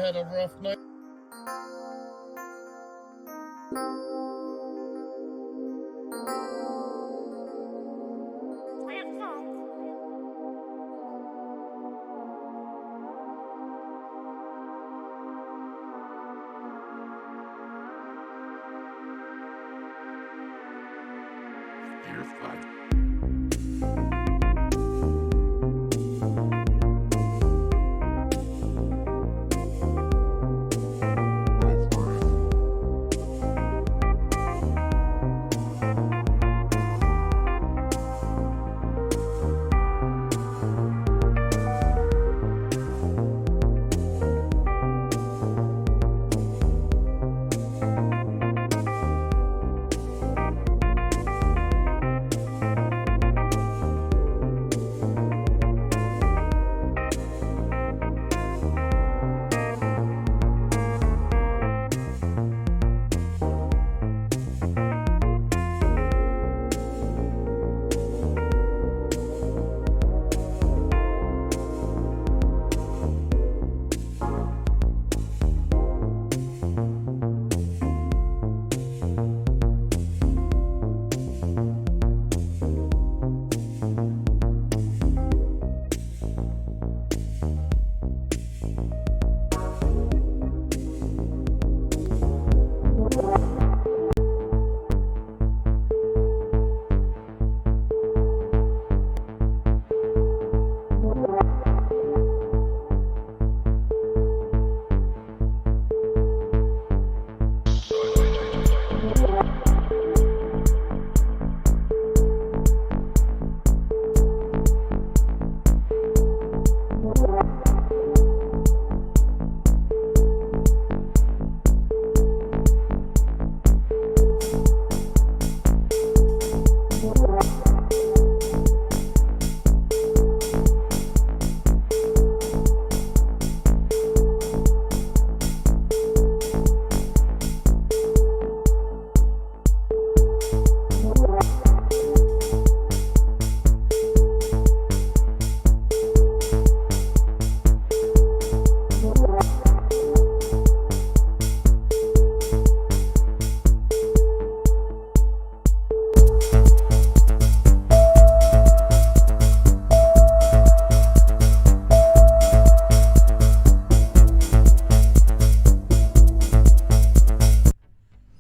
Had a rough night.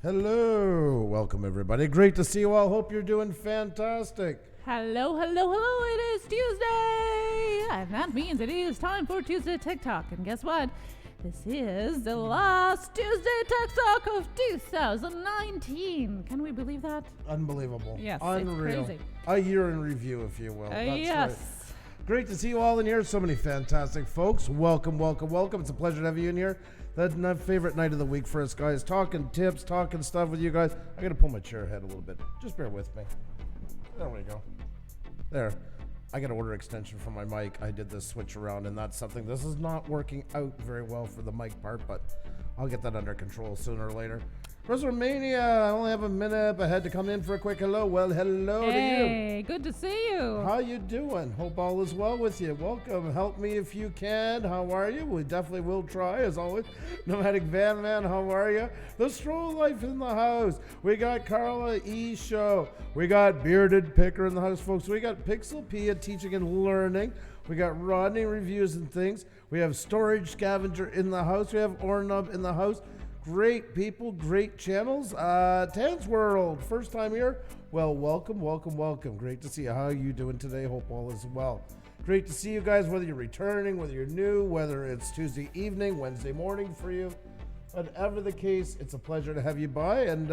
Hello, welcome everybody. Great to see you all. Hope you're doing fantastic. Hello, hello, hello. It is Tuesday. And that means it is time for Tuesday TikTok. And guess what? This is the last Tuesday TikTok of 2019. Can we believe that? Unbelievable. Yes, Unreal. it's crazy. A year in review, if you will. That's yes. right. Great to see you all in here. So many fantastic folks. Welcome, welcome, welcome. It's a pleasure to have you in here. That's my favorite night of the week for us guys. Talking tips, talking stuff with you guys. I got to pull my chair ahead a little bit. Just bear with me. There we go. There. I got to order extension for my mic. I did this switch around, and that's something. This is not working out very well for the mic part, but I'll get that under control sooner or later. WrestleMania, I only have a minute. I had to come in for a quick hello. Well, hello to you. Hey, good to see you. How you doing? Hope all is well with you. Welcome. Help me if you can. How are you? We definitely will try, as always. Nomadic Van Man, how are you? The Stroll Life in the house. We got Carla E. Show. We got Bearded Picker in the house, folks. We got Pixel Pia teaching and learning. We got Rodney reviews and things. We have Storage Scavenger in the house. We have Ornub in the house. Great people, great channels. Tan's World, first time here. Well, welcome, welcome, welcome. Great to see you. How are you doing today? Hope all is well. Great to see you guys, whether you're returning, whether you're new, whether it's Tuesday evening, Wednesday morning for you. Whatever the case, it's a pleasure to have you by. And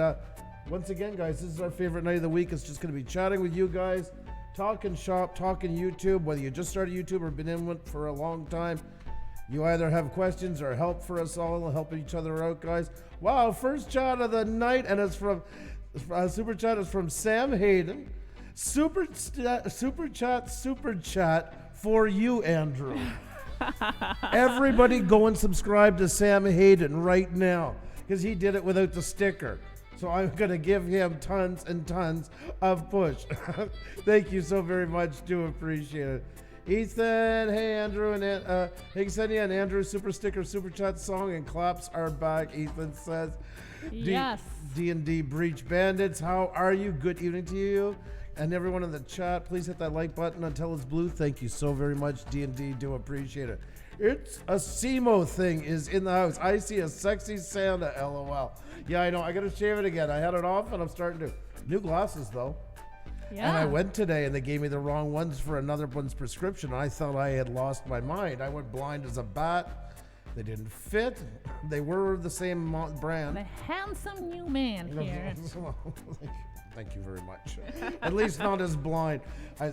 once again, guys, this is our favorite night of the week. It's just going to be chatting with you guys, talking shop, talking YouTube, whether you just started YouTube or been in it for a long time. You either have questions or help for us all, helping each other out, guys. Wow, first chat of the night, and it's from super chat is from Sam Hayden. Super chat for you, Andrew. Everybody go and subscribe to Sam Hayden right now, because he did it without the sticker. So I'm going to give him tons and tons of push. Thank you so very much. Do appreciate it. Ethan, hey Andrew, and hey Xenia and Andrew, super sticker, super chat song, and claps are back. Ethan says, Yes. D&D Breach Bandits, how are you? Good evening to you, and everyone in the chat. Please hit that like button until it's blue. Thank you so very much, D&D. Do appreciate it. It's a SEMO thing is in the house. I see a sexy Santa. LOL. Yeah, I know. I gotta shave it again. I had it off, and I'm starting to. New glasses though. Yeah. And I went today and they gave me the wrong ones for another one's prescription. I thought I had lost my mind. I went blind as a bat. They didn't fit. They were the same brand. The handsome new man here. Thank you very much. At least not as blind.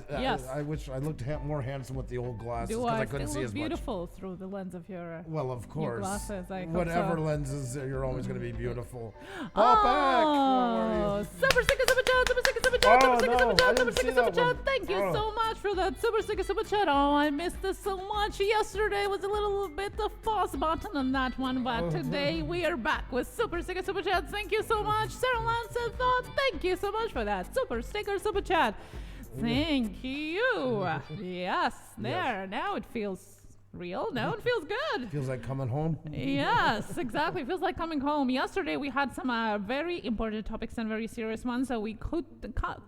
Yes. I wish I looked more handsome with the old glasses Do because I I couldn't still see look as beautiful through the lens of your well, of course. glasses? I hope Whatever so. lenses, you're always going to be beautiful. Paul back. How are you? Super sticker, super chat, super sticker, super chat, super sticker, super chat, super sticker, super that chat. one. Thank you so much for that super sticker, super chat. Oh, I missed this so much. Yesterday was a little bit of pause button on that one, but today we are back with super sticker, super chat. Thank you so much. Sarah Lance thought, thank you so much for that super sticker, super chat. Thank you. Yes, there. Now it feels real. Now it feels good. Feels like coming home. Yes, exactly. Feels like coming home. Yesterday we had some very important topics and very serious ones, so we could cut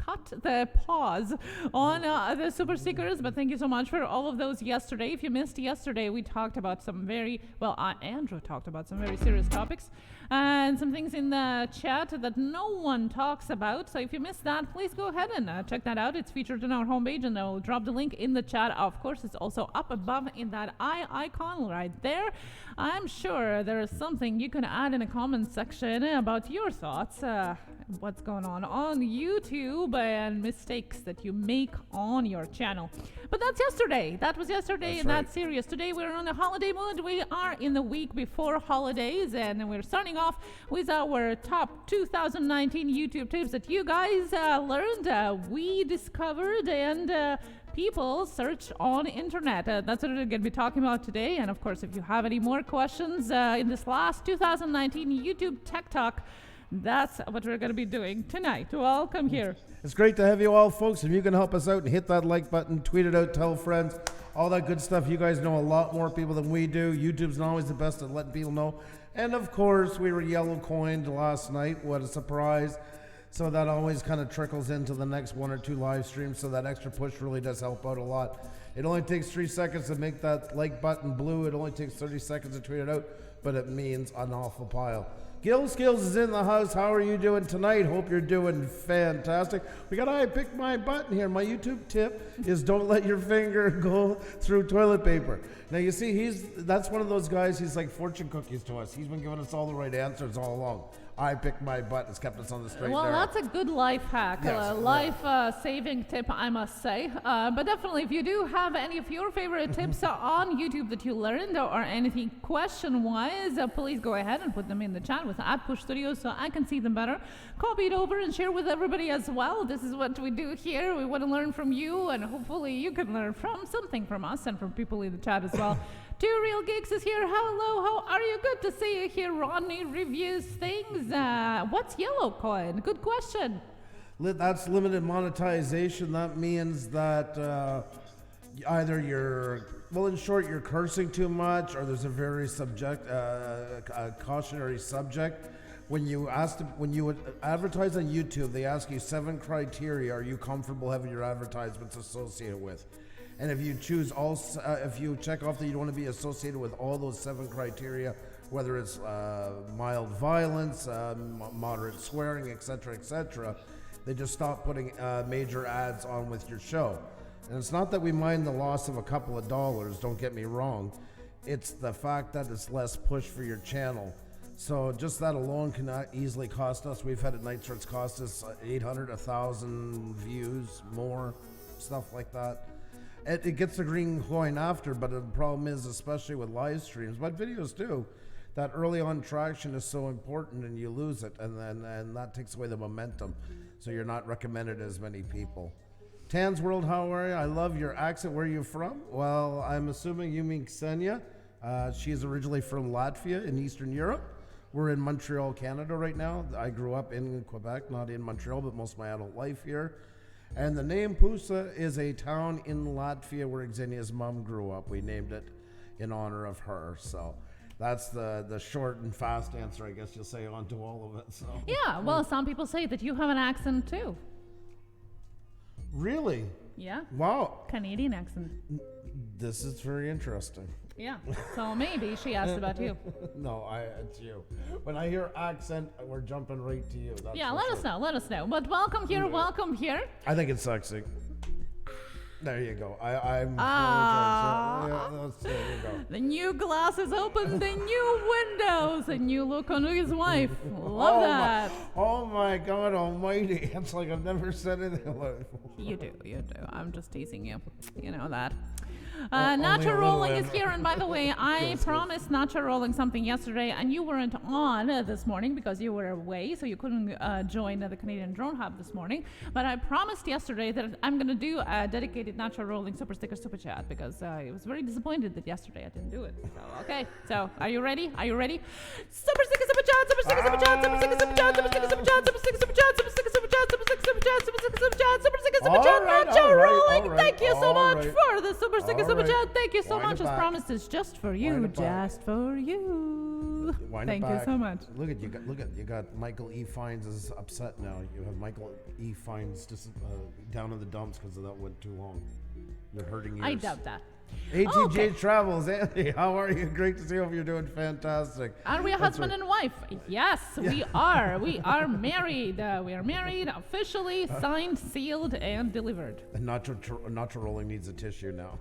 the pause on the super stickers. But thank you so much for all of those yesterday. If you missed yesterday, we talked about some Andrew talked about some very serious topics and some things in the chat that no one talks about. So if you missed that, please go ahead and check that out. It's featured on our homepage, and I will drop the link in the chat. Of course, it's also up above in that icon right there. I'm sure there is something you can add in the comment section about your thoughts, what's going on YouTube and mistakes that you make on your channel. But that's yesterday. That was yesterday, and that's serious. Today we're on a holiday mood. We are in the week before holidays, and we're starting off with our top 2019 YouTube tips that you guys learned, we discovered, and people search on internet. That's what we're going to be talking about today. And of course, if you have any more questions in this last 2019 YouTube Tech Talk, that's what we're going to be doing tonight. Welcome here. It's great to have you all, folks. If you can help us out and hit that like button, tweet it out, tell friends, all that good stuff. You guys know a lot more people than we do. YouTube's not always the best at letting people know. And of course, we were yellow coined last night. What a surprise. So that always kind of trickles into the next one or two live streams. So that extra push really does help out a lot. It only takes 3 seconds to make that like button blue. It only takes 30 seconds to tweet it out, but it means an awful pile. Gil Skills is in the house. How are you doing tonight? Hope you're doing fantastic. We got I picked my button here. My YouTube tip is don't let your finger go through toilet paper. Now you see, that's one of those guys, he's like fortune cookies to us. He's been giving us all the right answers all along. I picked my butt. It's kept us on the straight and Well, narrow. that's a good life hack, Yes, life-saving tip, I must say. But definitely, if you do have any of your favorite tips on YouTube that you learned or anything question-wise, please go ahead and put them in the chat with @Push Studios so I can see them better. Copy it over and share with everybody as well. This is what we do here. We want to learn from you, and hopefully you can learn from something from us and from people in the chat as well. Two Real Geeks is here. Hello, how are you? Good to see you here. Rodney reviews things. What's yellow coin? Good question. That's limited monetization. That means that either in short, you're cursing too much, or there's a very cautionary subject. When you would advertise on YouTube, they ask you 7 criteria. Are you comfortable having your advertisements associated with? And if you choose if you check off that you don't want to be associated with all those 7 criteria, whether it's mild violence, moderate swearing, etc., they just stop putting major ads on with your show. And it's not that we mind the loss of a couple of dollars, don't get me wrong. It's the fact that it's less push for your channel. So just that alone can easily cost us. We've had it nights where it's cost us 800, 1,000 views, more, stuff like that. It gets the green coin after, but the problem is, especially with live streams, but videos too, that early on traction is so important and you lose it, and that takes away the momentum. So you're not recommended as many people. Tan's World, how are you? I love your accent. Where are you from? Well, I'm assuming you mean Ksenia. She's originally from Latvia in Eastern Europe. We're in Montreal, Canada right now. I grew up in Quebec, not in Montreal, but most of my adult life here. And the name Pusa is a town in Latvia where Xenia's mom grew up. We named it in honor of her. So that's the short and fast answer, I guess you'll say, onto all of it. So. Yeah, well, some people say that you have an accent too. Really? Yeah. Wow. Canadian accent. This is very interesting. Yeah. So maybe she asked about you. No, it's you. When I hear accent, we're jumping right to you. That's Let us know. But welcome here. I think it's sexy. There you go. I'm there you go. The new glasses open, the new windows, a new look on his wife. Love that. Oh my God almighty. It's like I've never said anything like that. You do. I'm just teasing you. You know that. Nacho Rolling is here, and by the way, I promised Nacho Rolling something yesterday, and you weren't on this morning because you were away, so you couldn't join the Canadian Drone Hub this morning. But I promised yesterday that I'm going to do a dedicated Nacho Rolling Super Sticker Super Chat because I was very disappointed that yesterday I didn't do it. So, okay, so are you ready? Super Sticker Super Chat, Super Sticker Super Chat, Super Sticker Super Chat, Super Sticker Super Chat, Super Sticker Super Chat, Super Sticker Super Chat, Super Sticker Super Chat, Super Sticker Super Chat, Super Sticker Super Chat, Nacho Rolling. Thank you so much for the Super Sticker Super Chat. Thank you so much. As promised, it's just for you, just for you. Thank you so much. Look at you got Michael E. Fines is upset now. You have Michael E. Fines just down in the dumps because that went too long. You're hurting yours. I doubt that. ATJ Travels, Andy, how are you? Great to see you. Hope you're doing fantastic. Are we a husband and wife? Yes, we are. We are married. We are married, officially signed, sealed, and delivered. And Nacho Rolling needs a tissue now.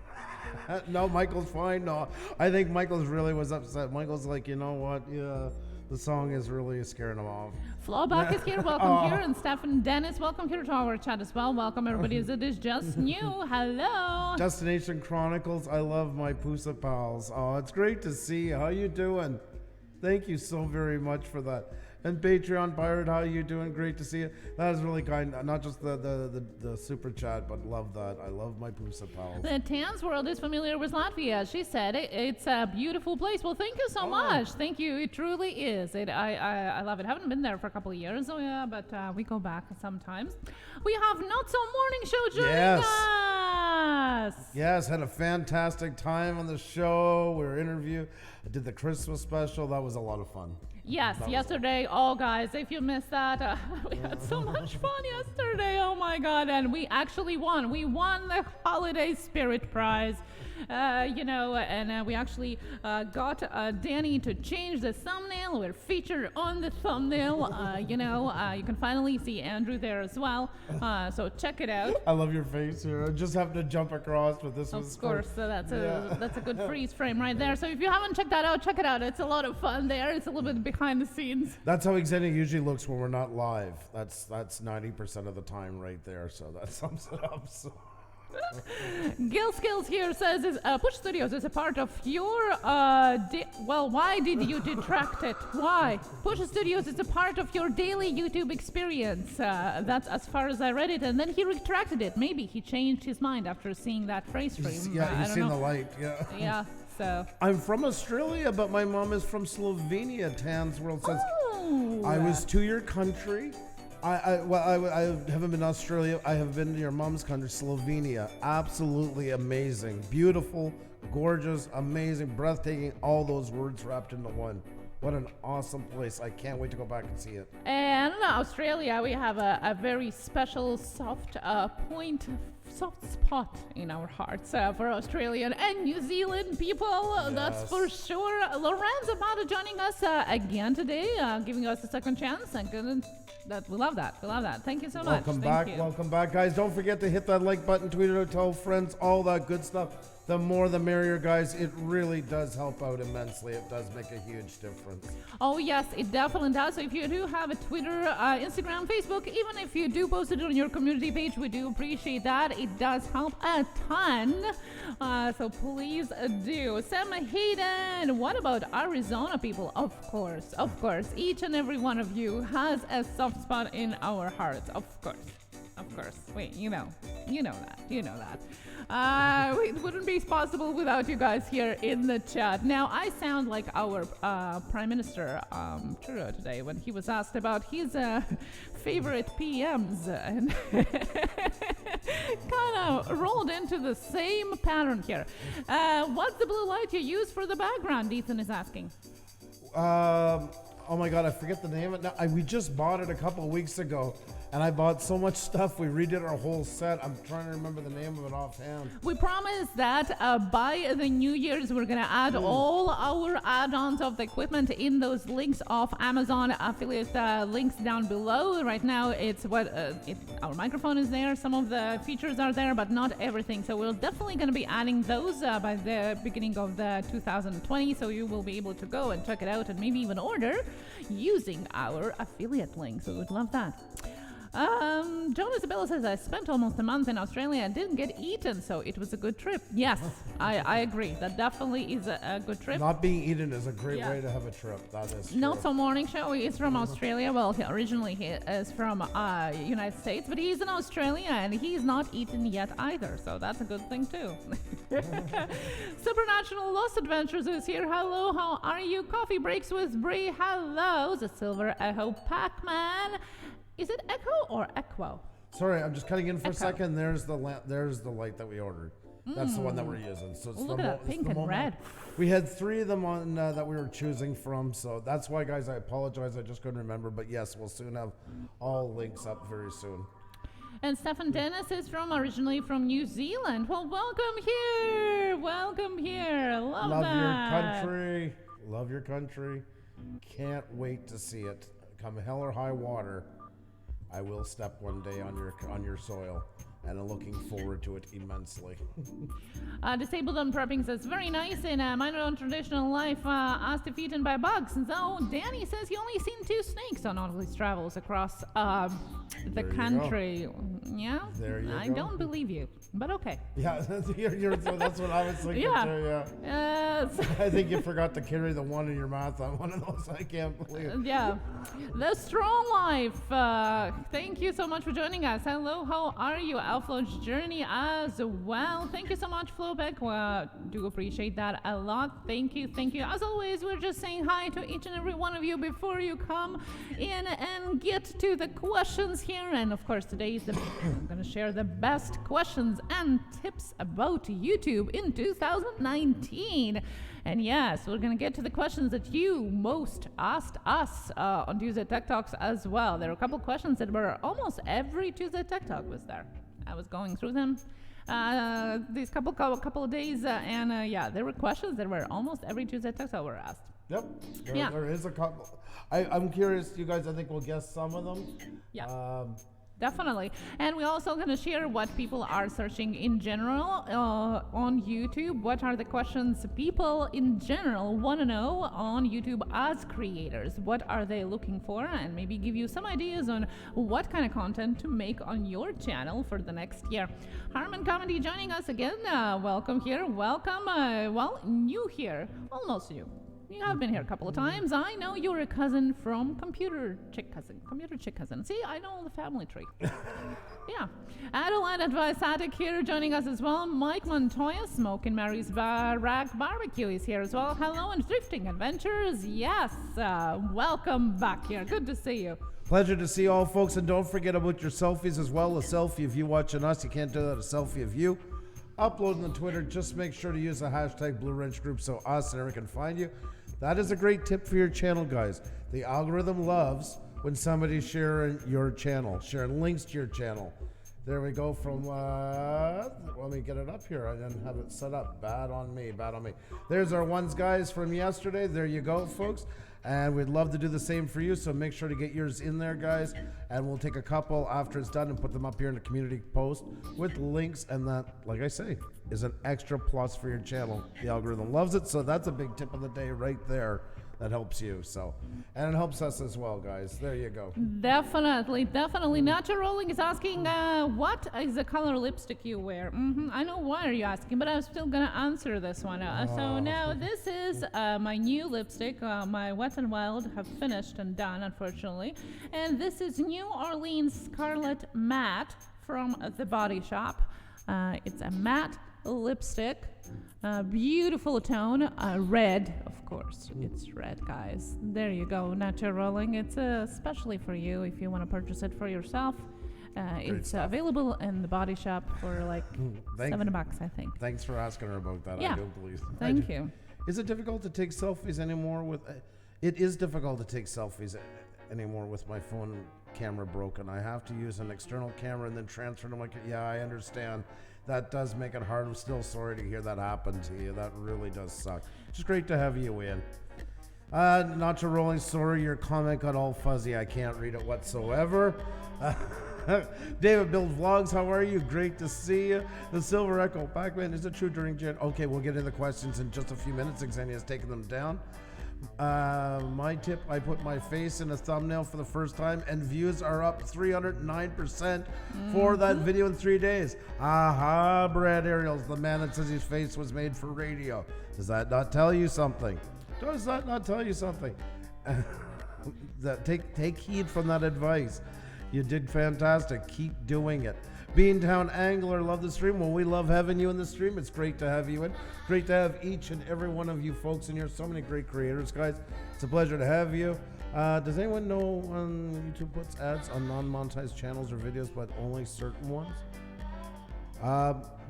No, Michael's fine. No, I think Michael's really was upset. Michael's like, you know what? Yeah, the song is really scaring him off. Flowback is here. Welcome here. And Stefan Dennis, welcome here to our chat as well. Welcome, everybody. As it is just new. Hello. Destination Chronicles. I love my Pusa pals. Oh, it's great to see you. How you doing? Thank you so very much for that. And Patreon Pirate, how you doing? Great to see you. That is really kind. Not just the super chat, but love that. I love my Pusa pals. The Tan's World is familiar with Latvia. She said it's a beautiful place. Well, thank you so much. Thank you. It truly is. I love it. I haven't been there for a couple of years, so yeah, but we go back sometimes. We have Not So Morning Show joining us. Yes, had a fantastic time on the show. We were interviewed. I did the Christmas special. That was a lot of fun. Yes, yesterday. Oh, guys, if you missed that, we had so much fun yesterday. Oh, my God. And we actually won. We won the Holiday Spirit Prize. And we actually got Danny to change the thumbnail. We're featured on the thumbnail. You can finally see Andrew there as well. So check it out. I love your face here. I just have to jump across, but this was... Of course, so that's a good freeze frame right there. So if you haven't checked that out, check it out. It's a lot of fun there. It's a little bit behind the scenes. That's how exciting it usually looks when we're not live. That's 90% of the time right there. So that sums it up. So. Gil Skills here says, Push Studios is a part of your, well, why did you detract it? Why? Push Studios is a part of your daily YouTube experience. That's as far as I read it, and then he retracted it. Maybe he changed his mind after seeing that phrase frame. Yeah, he's seen the light, yeah. Yeah, so. I'm from Australia, but my mom is from Slovenia, Tan's World says. Oh. I was to your country. I haven't been to Australia. I have been to your mom's country, Slovenia. Absolutely amazing. Beautiful, gorgeous, amazing, breathtaking. All those words wrapped into one. What an awesome place. I can't wait to go back and see it. And in Australia, we have a very special soft spot in our hearts for Australian and New Zealand people. Yes. That's for sure. Lorenzo Mata joining us again today, giving us a second chance. And we love that. We love that. Thank you so much. Welcome back, guys. Don't forget to hit that like button, tweet it out, tell friends, all that good stuff. The more the merrier, guys. It really does help out immensely. It does make a huge difference. Oh, yes, it definitely does. So if you do have a Twitter, Instagram, Facebook, even if you do post it on your community page, we do appreciate that. It does help a ton. So please do. Sam Hayden, what about Arizona people? Of course. Each and every one of you has a soft spot in our hearts. Of course. Wait, you know that. It wouldn't be possible without you guys here in the chat. Now, I sound like our Prime Minister Trudeau today when he was asked about his favorite PMs and kind of rolled into the same pattern here. What's the blue light you use for the background? Ethan is asking. Oh my God, I forget the name of it now. We just bought it a couple of weeks ago, and I bought so much stuff. We redid our whole set. I'm trying to remember the name of it offhand. We promise that by the New Year's, we're going to add all our add-ons of the equipment in those links of Amazon affiliate links down below. Right now, it's our microphone is there. Some of the features are there, but not everything. So we're definitely going to be adding those by the beginning of the 2020. So you will be able to go and check it out and maybe even order using our affiliate link. So we'd love that. Joan Isabella says, I spent almost a month in Australia and didn't get eaten, so it was a good trip. Yes, I agree. That definitely is a good trip. Not being eaten is a great way to have a trip. That is true. Not so morning show. He's from Australia. Well, originally he is from United States, but he's in Australia and he's not eaten yet either. So that's a good thing too. Supernatural Lost Adventures is here. Hello, how are you? Coffee Breaks with Brie. Hello, the Silver Echo Pac-Man. Is it Echo or Equo? Sorry, I'm just cutting in for a second. There's the light that we ordered. That's the one that we're using. So it's look at that, pink and red. We had 3 of them on that we were choosing from. So that's why, guys, I apologize. I just couldn't remember. But yes, we'll soon have all links up very soon. And Stefan Dennis is originally from New Zealand. Well, welcome here. Love that. Love your country. Can't wait to see it. Come hell or high water, I will step one day on your soil, and I'm looking forward to it immensely. Disabled on Prepping says, very nice in a minor non-traditional life, asked if eaten by bugs. And so Danny says he only seen 2 snakes on all of his travels across the country. Yeah, I don't believe you, but okay. Yeah, so that's what I was thinking too, yeah. I think you forgot to carry the one in your mouth on one of those. I can't believe. Yeah. The Strong Life, thank you so much for joining us. Hello, how are you? Alflo's Journey as well. Thank you so much, Flowback. Do appreciate that a lot. Thank you. As always, we're just saying hi to each and every one of you before you come in and get to the questions here. And of course, today is I'm going to share the best questions and tips about YouTube in 2019. And yes, we're going to get to the questions that you most asked us on Tuesday Tech Talks as well. There are a couple of questions that were almost every Tuesday Tech Talk was there. I was going through them these couple of days, and yeah, there were questions that were almost every Tuesday Tech Talk were asked. Yep. There is a couple. I'm curious, you guys, I think we'll guess some of them. Yeah. Definitely. And we're also going to share what people are searching in general on YouTube. What are the questions people in general want to know on YouTube as creators? What are they looking for? And maybe give you some ideas on what kind of content to make on your channel for the next year. Harman Comedy joining us again. Welcome here. Welcome. New here. Almost new. You have been here a couple of times. I know you're a cousin from Computer Chick Cousin. See, I know the family tree. Yeah. Adelaide Advice Attic here joining us as well. Mike Montoya, Smoke and Mary's Rack Barbecue is here as well. Hello and Drifting Adventures. Yes. Welcome back here. Good to see you. Pleasure to see all folks, and don't forget about your selfies as well. A selfie of you watching us. You can't do that. A selfie of you. Uploading on Twitter. Just make sure to use the hashtag Blue Wrench Group so us and everyone can find you. That is a great tip for your channel, guys. The algorithm loves when somebody's sharing your channel, sharing links to your channel. There we go from, let me get it up here. I didn't have it set up. Bad on me. There's our ones, guys, from yesterday. There you go, folks. And we'd love to do the same for you, so make sure to get yours in there, guys. And we'll take a couple after it's done and put them up here in the community post with links. And that, like I say, is an extra plus for your channel. The algorithm loves it, so that's a big tip of the day right there. That helps you, so. And it helps us as well, guys. There you go. Definitely. Nacho Rolling is asking, what is the color lipstick you wear? I know why are you asking, but I'm still going to answer this one. So now this is my new lipstick. My Wet n Wild have finished and done, unfortunately. And this is New Orleans Scarlet Matte from The Body Shop. It's a matte lipstick. Beautiful tone, red, of course. It's red, guys. There you go, Nacho Rolling. It's especially for you if you want to purchase it for yourself. It's available in The Body Shop for like $7, I think. Thanks for asking her about that. Yeah. I do believe. Thank you. Is it difficult to take selfies anymore with? It is difficult to take selfies anymore with my phone camera broken. I have to use an external camera and then transfer them. Like, yeah, I understand. That does make it hard. I'm still sorry to hear that happen to you. That really does suck. It's great to have you in. Nacho Rolling, sorry your comment got all fuzzy. I can't read it whatsoever. David Build Vlogs, how are you? Great to see you. The Silver Echo, Pac-Man, is it true during Jan? Okay, we'll get into the questions in just a few minutes. Xenia's taking them down. My tip, I put my face in a thumbnail for the first time and views are up 309% for that video in 3 days. Aha, Brad Ariels, the man that says his face was made for radio. Does that not tell you something? Take heed from that advice. You did fantastic. Keep doing it. Beantown Angler, love the stream. Well, we love having you in the stream. It's great to have you in. Great to have each and every one of you folks in here. So many great creators, guys. It's a pleasure to have you. Does anyone know when YouTube puts ads on non-monetized channels or videos, but only certain ones?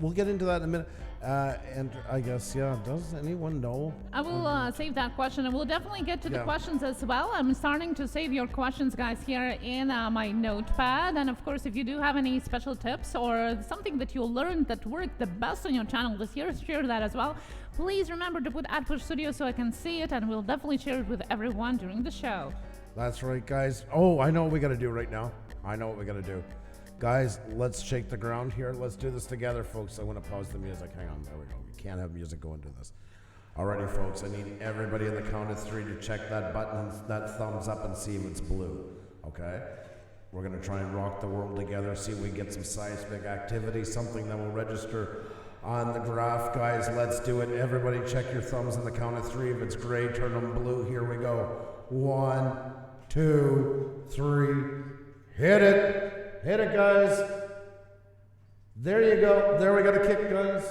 We'll get into that in a minute. And I guess, yeah, does anyone know? I will save that question, and we'll definitely get to the questions as well. I'm starting to save your questions, guys, here in my notepad. And of course, if you do have any special tips or something that you learned that worked the best on your channel this year, share that as well. Please remember to put @Push Studio so I can see it, and we'll definitely share it with everyone during the show. That's right, guys. Oh, I know what we got to do right now. Guys, let's shake the ground here. Let's do this together, folks. I want to pause the music. Hang on. There we go. We can't have music going to this. Alrighty, folks. I need everybody on the count of 3 to check that button, that thumbs up, and see if it's blue. Okay? We're going to try and rock the world together, see if we get some seismic activity, something that will register on the graph. Guys, let's do it. Everybody check your thumbs on the count of 3. If it's gray, turn them blue. Here we go. 1, 2, 3. Hit it. Hit it, guys. There you go. There we got a kick, guys.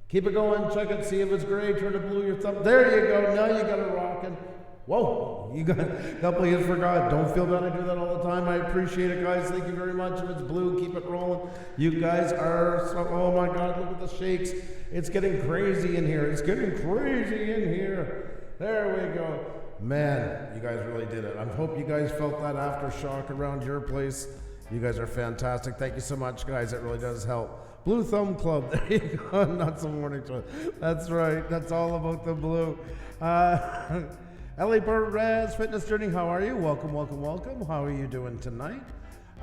Keep it going. Check it. See if it's gray. Turn to blue. Your thumb. There you go. Now you got it rocking. Whoa. You got a couple of hits for God. Don't feel bad. I do that all the time. I appreciate it, guys. Thank you very much. If it's blue, keep it rolling. You guys are so, oh my God, look at the shakes. It's getting crazy in here. There we go. Man, you guys really did it. I hope you guys felt that aftershock around your place. You guys are fantastic. Thank you so much, guys. It really does help. Blue Thumb Club. There you go. Not some morning show. That's right. That's all about the blue. Ellie Perez Fitness Journey. How are you? Welcome. How are you doing tonight?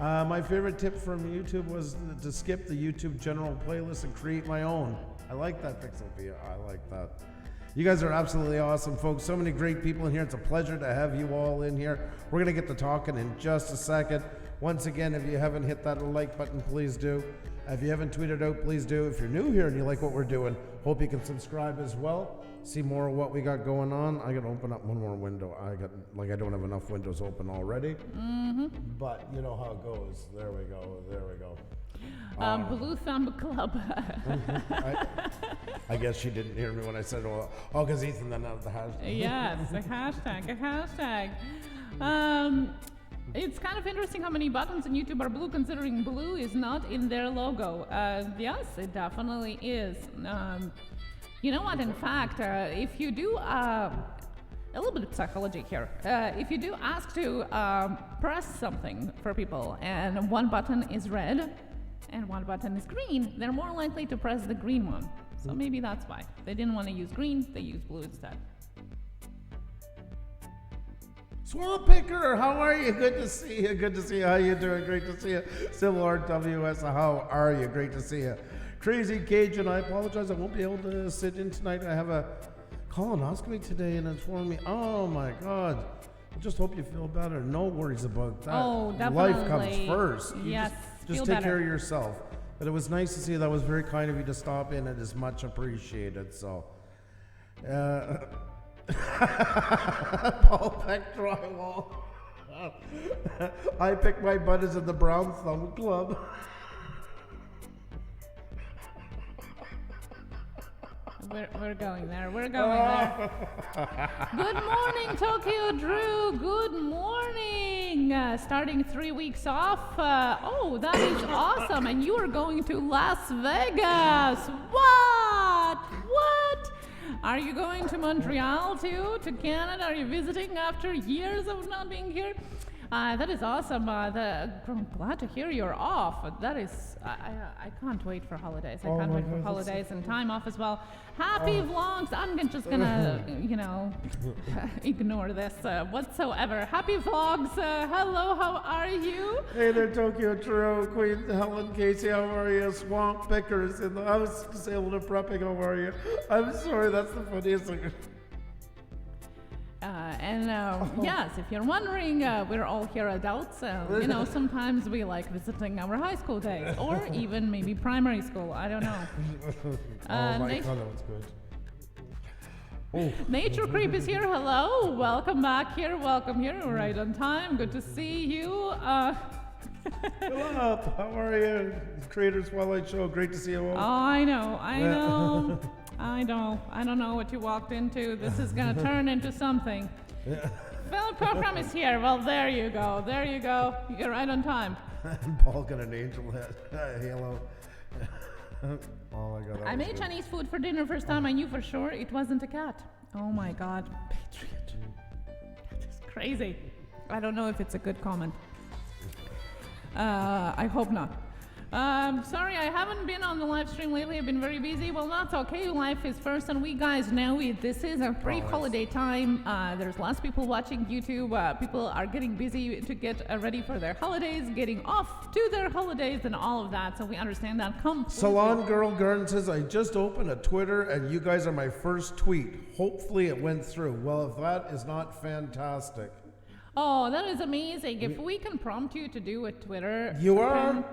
My favorite tip from YouTube was to skip the YouTube general playlist and create my own. I like that, Pixelpia. I like that. You guys are absolutely awesome, folks. So many great people in here. It's a pleasure to have you all in here. We're going to get to talking in just a second. Once again, if you haven't hit that like button, please do. If you haven't tweeted out, please do. If you're new here and you like what we're doing, hope you can subscribe as well. See more of what we got going on. I got to open up one more window. I don't have enough windows open already. Mm-hmm. But you know how it goes. There we go. There we go. Blue Thumb Club. I guess she didn't hear me when I said, oh, because Ethan then out the hashtag. Yes, a hashtag. It's kind of interesting how many buttons in YouTube are blue, considering blue is not in their logo. Yes, it definitely is. You know what, in fact, if you do, a little bit of psychology here, if you do ask to press something for people and one button is red and one button is green, they're more likely to press the green one. So maybe that's why. They didn't want to use green, they used blue instead. Swamp Picker, how are you? Good to see you. Good to see you. How you doing? Great to see you. Civil RWS, how are you? Great to see you. Crazy Cajun, I apologize. I won't be able to sit in tonight. I have a colonoscopy today, and it's for me. Oh my God. I just hope you feel better. No worries about that. Oh, definitely. Life comes first. Yes. Just take care of yourself. But it was nice to see you. That was very kind of you to stop in. It is much appreciated. So, Paul Peck Drywall. I picked my buddies in the Brown Thumb Club. We're going there. We're going there. Good morning, Tokyo Drew. Good morning. Starting 3 weeks off. Oh, that is awesome. And you are going to Las Vegas. What? Are you going to Montreal too? To Canada? Are you visiting after years of not being here? That is awesome. I'm glad to hear you're off. That is, I can't wait for holidays. I can't wait for holidays and time off as well. Happy vlogs. I'm just gonna, ignore this whatsoever. Happy vlogs. Hello, how are you? Hey there, Tokyo True, Queen Helen Casey, how are you? Swamp Pickers in the house, Sailor Prepping, how are you? I'm sorry, that's the funniest thing. Yes, if you're wondering, we're all here adults. Sometimes we like visiting our high school days, or even maybe primary school. I don't know. Oh my God, that was good. Oh. Nature Creep is here. Hello, welcome back here. Welcome here. Right on time. Good to see you. Hello, how are you? Creator Spotlight Show. Great to see you all. I know. I don't know what you walked into. This is going to turn into something. Philip Program is here. Well, there you go. You're right on time. Paul got an angel head. Halo. Oh my God. I made Chinese food for dinner first time. I knew for sure it wasn't a cat. Oh my God. Patriot. That is crazy. I don't know if it's a good comment. I hope not. Sorry, I haven't been on the live stream lately. I've been very busy. Well, that's okay. Life is first, and we guys know it. This is a break holiday time. There's lots of people watching YouTube. People are getting busy to get ready for their holidays, getting off to their holidays, and all of that. So we understand that completely. Salon Girl Garden says, I just opened a Twitter, and you guys are my first tweet. Hopefully it went through. Well, if that is not fantastic. Oh, that is amazing. If we can prompt you to do a Twitter. You are?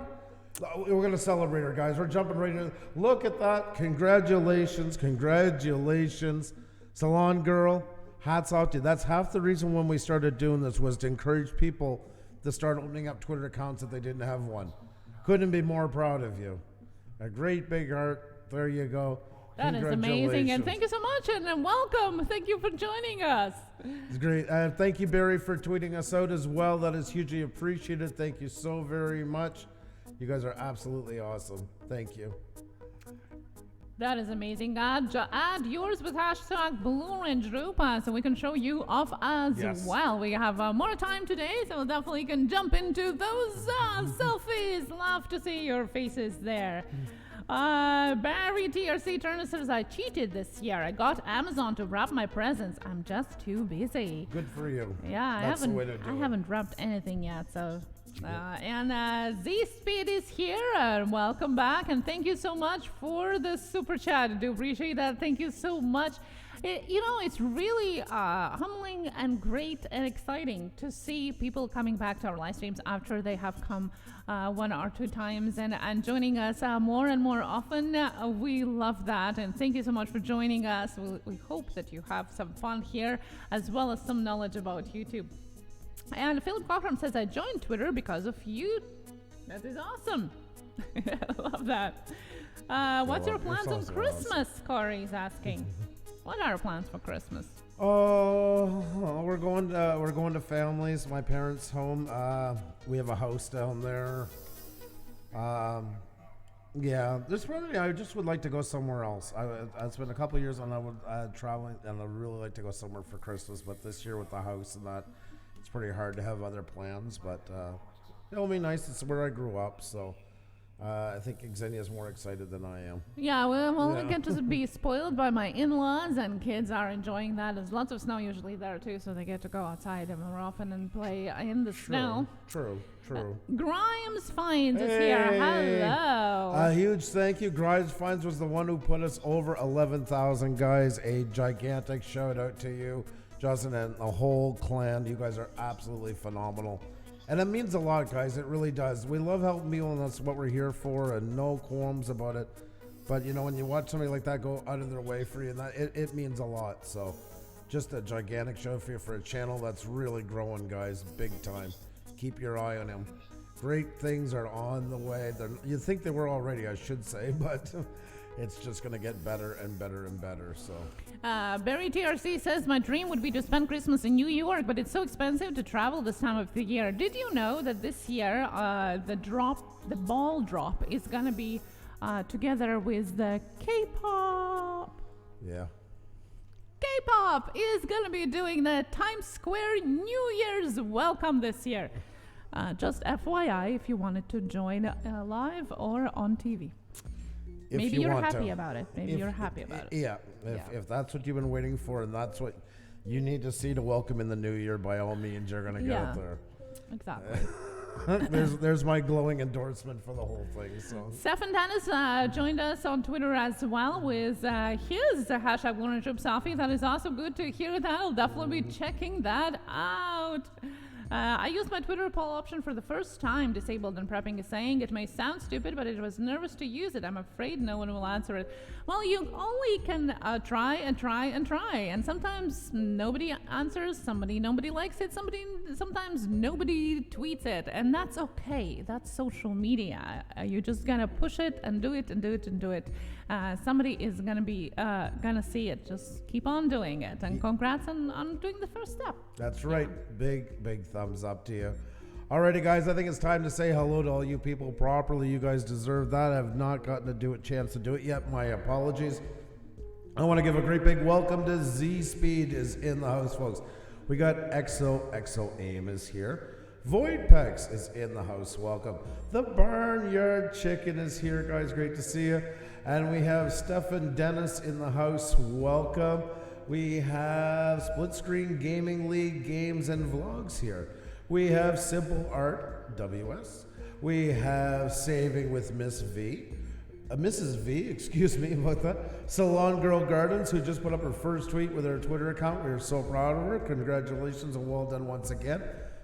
We're going to celebrate her, guys. We're jumping right in. Look at that. Congratulations. Salon Girl, hats off to you. That's half the reason when we started doing this was to encourage people to start opening up Twitter accounts if they didn't have one. Couldn't be more proud of you. A great big heart. There you go. That is amazing, and thank you so much, and welcome. Thank you for joining us. It's great. Thank you, Barry, for tweeting us out as well. That is hugely appreciated. Thank you so very much. You guys are absolutely awesome. Thank you. That is amazing. Add yours with hashtag BlueRangeRupa so we can show you off as well. We have more time today, so definitely can jump into those selfies. Love to see your faces there. Barry TRC Turner says, I cheated this year. I got Amazon to wrap my presents. I'm just too busy. Good for you. Yeah, I haven't wrapped anything yet, so And Z-Speed is here. Welcome back, and thank you so much for the super chat. I do appreciate that. Thank you so much. It's really humbling and great and exciting to see people coming back to our live streams after they have come one or two times and joining us more and more often. We love that, and thank you so much for joining us. We hope that you have some fun here as well as some knowledge about YouTube. And Philip Cochran says, I joined Twitter because of you. That is awesome. I love that. What's your plans on Christmas? Corey's asking. What are our plans for Christmas? Oh, we're going to families. My parents' home. We have a house down there. Yeah, there's probably. I just would like to go somewhere else. It's been a couple of years and I would traveling, and I'd really like to go somewhere for Christmas. But this year with the house and that, it's pretty hard to have other plans. But it'll be nice. It's where I grew up, so. I think Xenia is more excited than I am. Yeah, we get to be spoiled by my in-laws, and kids are enjoying that. There's lots of snow usually there too, so they get to go outside more often and play in the snow. True. Grimes Finds is here. Hello. A huge thank you. Grimes Finds was the one who put us over 11,000 guys. A gigantic shout out to you, Justin, and the whole clan. You guys are absolutely phenomenal. And it means a lot, guys. It really does. We love helping people, and that's what we're here for, and no qualms about it. But, when you watch somebody like that go out of their way for you, and that it means a lot. So just a gigantic show for you for a channel that's really growing, guys, big time. Keep your eye on him. Great things are on the way. You think they were already, I should say, but it's just going to get better and better and better. So Barry TRC says, my dream would be to spend Christmas in New York, but it's so expensive to travel this time of the year. Did you know that this year the ball drop is going to be together with the K-pop? Yeah. K-pop is going to be doing the Times Square New Year's welcome this year. Just FYI, if you wanted to join live or on TV. Maybe you're happy about it. Yeah. If that's what you've been waiting for, and that's what you need to see to welcome in the new year, by all means, you're going to get it there. Exactly. there's my glowing endorsement for the whole thing. So Stefan Dennis joined us on Twitter as well with his hashtag #WarnerTube selfie. That is also good to hear that. I'll definitely be checking that out. I used my Twitter poll option for the first time. Disabled and prepping is saying it may sound stupid, but I was nervous to use it. I'm afraid no one will answer it. Well, you only can try and try and try, and sometimes nobody answers. Nobody likes it. Sometimes nobody tweets it, and that's okay. That's social media. You just gotta push it and do it and do it and do it. Somebody is gonna see it. Just keep on doing it, and congrats on doing the first step. That's right. Big thumbs up to you. Alrighty, guys, I think it's time to say hello to all you people properly. You guys deserve that. I've not gotten a chance to do it yet. My apologies. I want to give a great big welcome to Z-Speed is in the house, folks. We got XO Aim is here. Voidpex is in the house. Welcome. The Barnyard Chicken is here, guys. Great to see you. And we have Stefan Dennis in the house. Welcome. We have Split Screen Gaming League Games and Vlogs here. We have Simple Art WS. We have Saving with Mrs. V, excuse me about that. Salon Girl Gardens, who just put up her first tweet with her Twitter account. We are so proud of her. Congratulations and well done once again.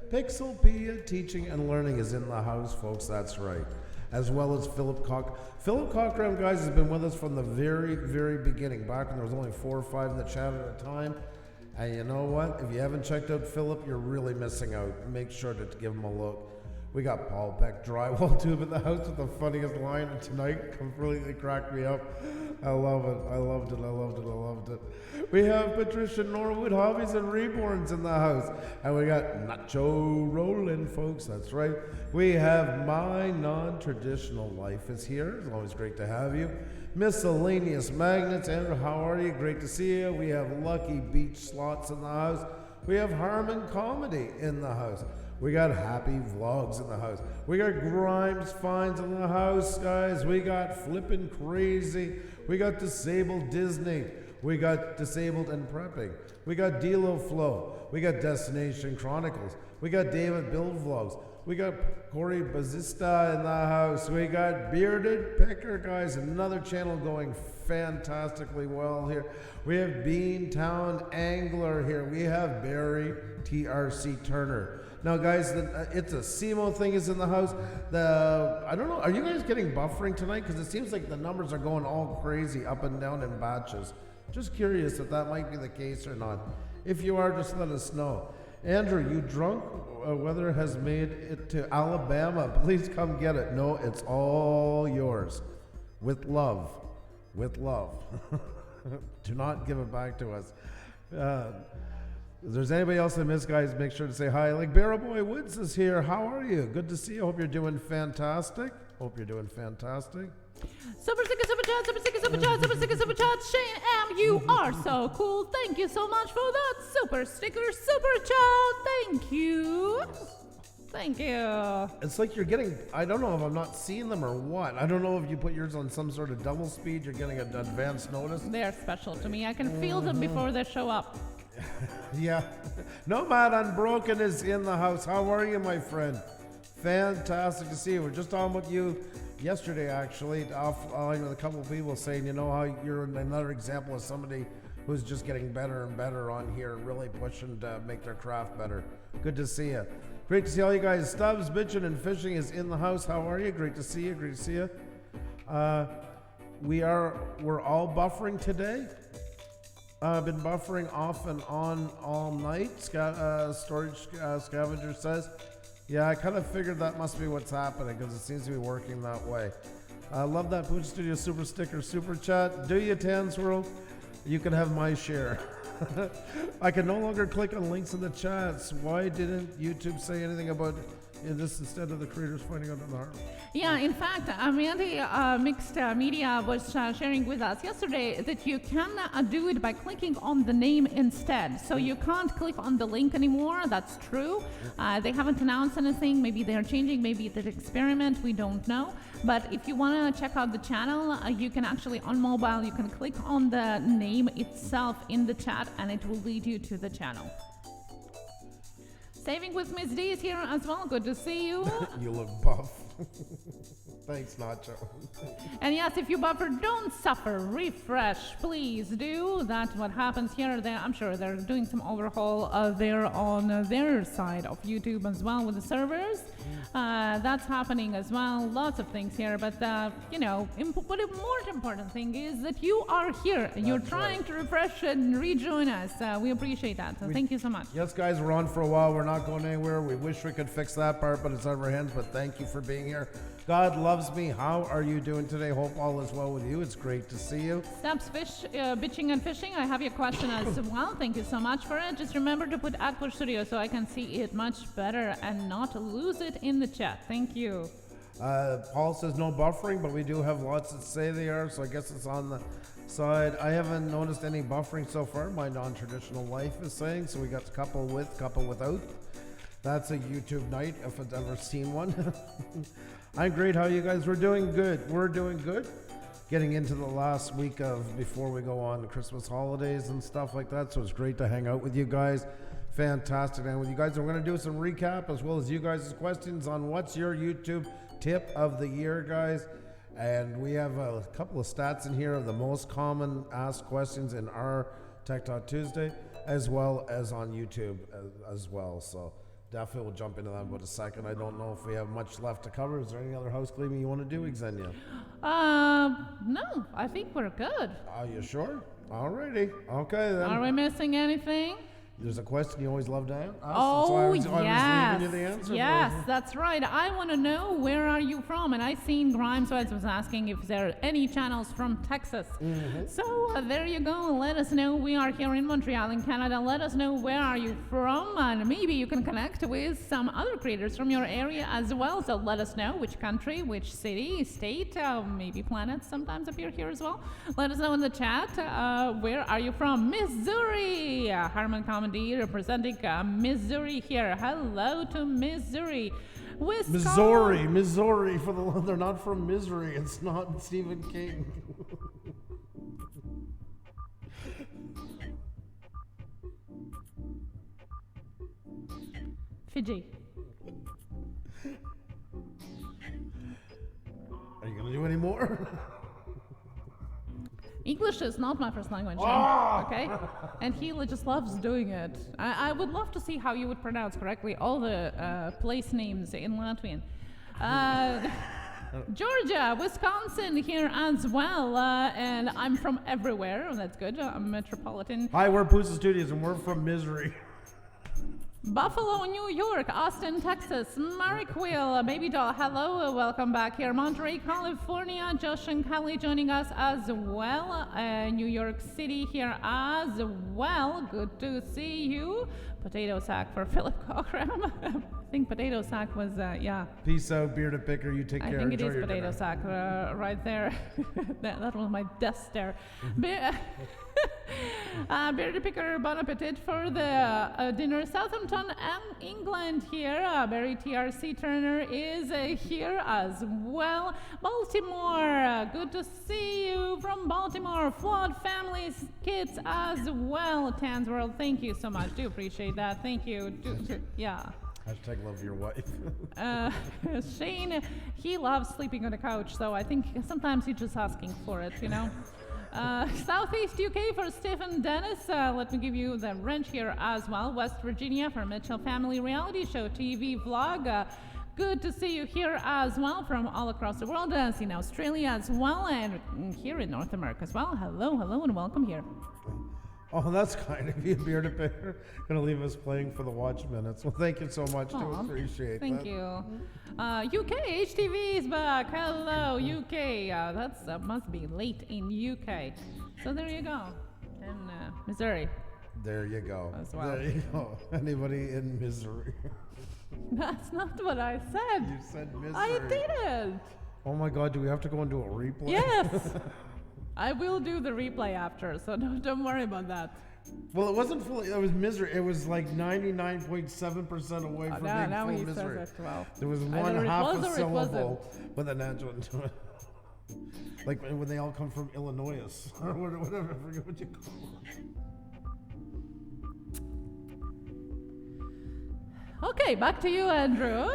Pixelpia Teaching and Learning is in the house, folks. That's right. As well as Philip Cochran. Philip Cochran, guys, has been with us from the very, very beginning, back when there was only 4 or 5 in the chat at a time. And you know what? If you haven't checked out Philip, you're really missing out. Make sure to give him a look. We got Paul Peck Drywall Tube in the house with the funniest line tonight. Completely cracked me up. I love it. I loved it. We have Patricia Norwood Hobbies and Reborns in the house. And we got Nacho Roland, folks. That's right. We have My Non-Traditional Life is here. It's always great to have you. Miscellaneous Magnets. Andrew, how are you? Great to see you. We have Lucky Beach Slots in the house. We have Harmon Comedy in the house. We got Happy Vlogs in the house. We got Grimes Finds in the house, guys. We got Flippin' Crazy. We got Disabled Disney. We got Disabled and Prepping. We got Delo Flow. We got Destination Chronicles. We got David Build Vlogs. We got Corey Bazista in the house. We got Bearded Picker, guys. Another channel going fantastically well here. We have Beantown Angler here. We have Barry TRC Turner. Now, guys, it's a SEMO thing is in the house. I don't know, are you guys getting buffering tonight? Because it seems like the numbers are going all crazy up and down in batches. Just curious if that might be the case or not. If you are, just let us know. Andrew, you drunk? Weather has made it to Alabama. Please come get it. No, it's all yours. With love. With love. Do not give it back to us. If there's anybody else I missed, guys, make sure to say hi. Like Barrow Boy Woods is here. How are you? Good to see you. Hope you're doing fantastic. Hope you're doing fantastic. Super sticker, super chat, super sticker, super chat, super sticker, super chat. Shane M, you are so cool. Thank you so much for that super sticker, super chat. Thank you. Thank you. It's like you're getting, I don't know if I'm not seeing them or what. I don't know if you put yours on some sort of double speed, you're getting an advance notice. They're special to me. I can feel them before they show up. Yeah. Nomad Unbroken is in the house. How are you, my friend? Fantastic to see you. We're just talking about you yesterday, actually, offline with a couple of people saying, you know, how you're another example of somebody who's just getting better and better on here and really pushing to make their craft better. Good to see you. Great to see all you guys. Stubbs, Bitchin' and Fishing is in the house. How are you? Great to see you. Great to see you. We're all buffering today. I've been buffering off and on all night. Storage Scavenger says, yeah, I kind of figured that must be what's happening because it seems to be working that way. I love that Pucha Studio super sticker, super chat. Do you, Tansworld? You can have my share. I can no longer click on links in the chats. Why didn't YouTube say anything about this instead of the creators finding out on the harm? Yeah, in fact, Mandy Mixed Media was sharing with us yesterday that you can do it by clicking on the name instead. So you can't click on the link anymore. That's true. They haven't announced anything. Maybe they are changing. Maybe it's an experiment. We don't know. But if you want to check out the channel, you can actually, on mobile, you can click on the name itself in the chat and it will lead you to the channel. Saving with Miss D is here as well. Good to see you. You look buff. Thanks, Nacho. And yes, if you buffer, don't suffer. Refresh, please do. That's what happens here. I'm sure they're doing some overhaul there on their side of YouTube as well with the servers. That's happening as well. Lots of things here. But, you know, what a more important thing is that you are here. You're trying to refresh and rejoin us. We appreciate that. So thank you so much. Yes, guys, we're on for a while. We're not going anywhere. We wish we could fix that part, but it's out of our hands. But thank you for being here. God loves me. How are you doing today? Hope all is well with you. It's great to see you. Steps Bitching and Fishing. I have your question as well. Thank you so much for it. Just remember to put @Push Studio so I can see it much better and not lose it in the chat. Thank you. Paul says no buffering, but we do have lots that say they are, so I guess it's on the side. I haven't noticed any buffering so far. My non-traditional life is saying, so we got a couple with, couple without. That's a YouTube night if I've ever seen one. I'm great. How you guys? We're doing good. We're doing good. Getting into the last week of before we go on the Christmas holidays and stuff like that. So it's great to hang out with you guys. Fantastic. And with you guys, we're going to do some recap as well as you guys' questions on what's your YouTube tip of the year, guys. And we have a couple of stats in here of the most common asked questions in our Tech Talk Tuesday, as well as on YouTube as well. So definitely we'll jump into that in about a second. I don't know if we have much left to cover. Is there any other house cleaning you want to do, Xenia? No, I think we're good. Are you sure? Alrighty. Okay then. Are we missing anything? There's a question you always love to ask. Oh, so I was leaving you the answer. Yes, that's right. I want to know, where are you from? And I seen Grimes was asking if there are any channels from Texas. Mm-hmm. So there you go. Let us know. We are here in Montreal in Canada. Let us know where are you from, and maybe you can connect with some other creators from your area as well. So let us know which country, which city, state, maybe planets sometimes appear here as well. Let us know in the chat. Where are you from? Missouri. Harman Comedy representing Missouri here. Hello to Missouri. Missouri for the they're not from misery. It's not Stephen King. Fiji. Are you gonna do any more? English is not my first language, okay? And he just loves doing it. I would love to see how you would pronounce correctly all the place names in Latvian. Georgia, Wisconsin here as well, and I'm from everywhere. That's good. I'm metropolitan. Hi, we're Pusa Studios, and we're from Misery. Buffalo, New York, Austin, Texas, Mariquil, Baby Doll, hello, welcome back here. Monterey, California, Josh and Kelly joining us as well. New York City here as well. Good to see you. Potato sack for Philip Cochran. I think potato sack was, yeah. Peace out, bearded picker. You take care. I think it Enjoy is your potato dinner. sack that there. that was my death stare. Bearded picker, bon appetit for the dinner. Southampton and England here. Barry TRC Turner is here as well. Baltimore, good to see you from Baltimore. Flawed families, kids as well. Tans World, thank you so much. Do appreciate that. Thank you. Yeah. Hashtag love your wife. Shane, he loves sleeping on the couch, so I think sometimes he's just asking for it, you know. Southeast UK for Stephen Dennis. Let me give you the wrench here as well. West Virginia for Mitchell Family Reality Show TV Vlog. Good to see you here as well from all across the world. In Australia as well, and here in North America as well. Hello, hello, and welcome here. Oh, that's kind of you, bearded picker. Gonna leave us playing for the watch minutes. Well, thank you so much. Do appreciate Thank that. you. UK HTV is back. Hello, UK. That's must be late in UK. So there you go. In Missouri. There you go. As well. There you go. Anybody in misery? That's not what I said. You said misery. I didn't. Oh my God, do we have to go and do a replay? Yes. I will do the replay after, so don't worry about that. Well, it wasn't fully. It was misery. It was like 99.7% away from being now full he misery. says it well. There was Either one it half was a or it syllable with an adjunct to it. Like when they all come from Illinois or whatever. I forget what you call it. Okay, back to you, Andrew.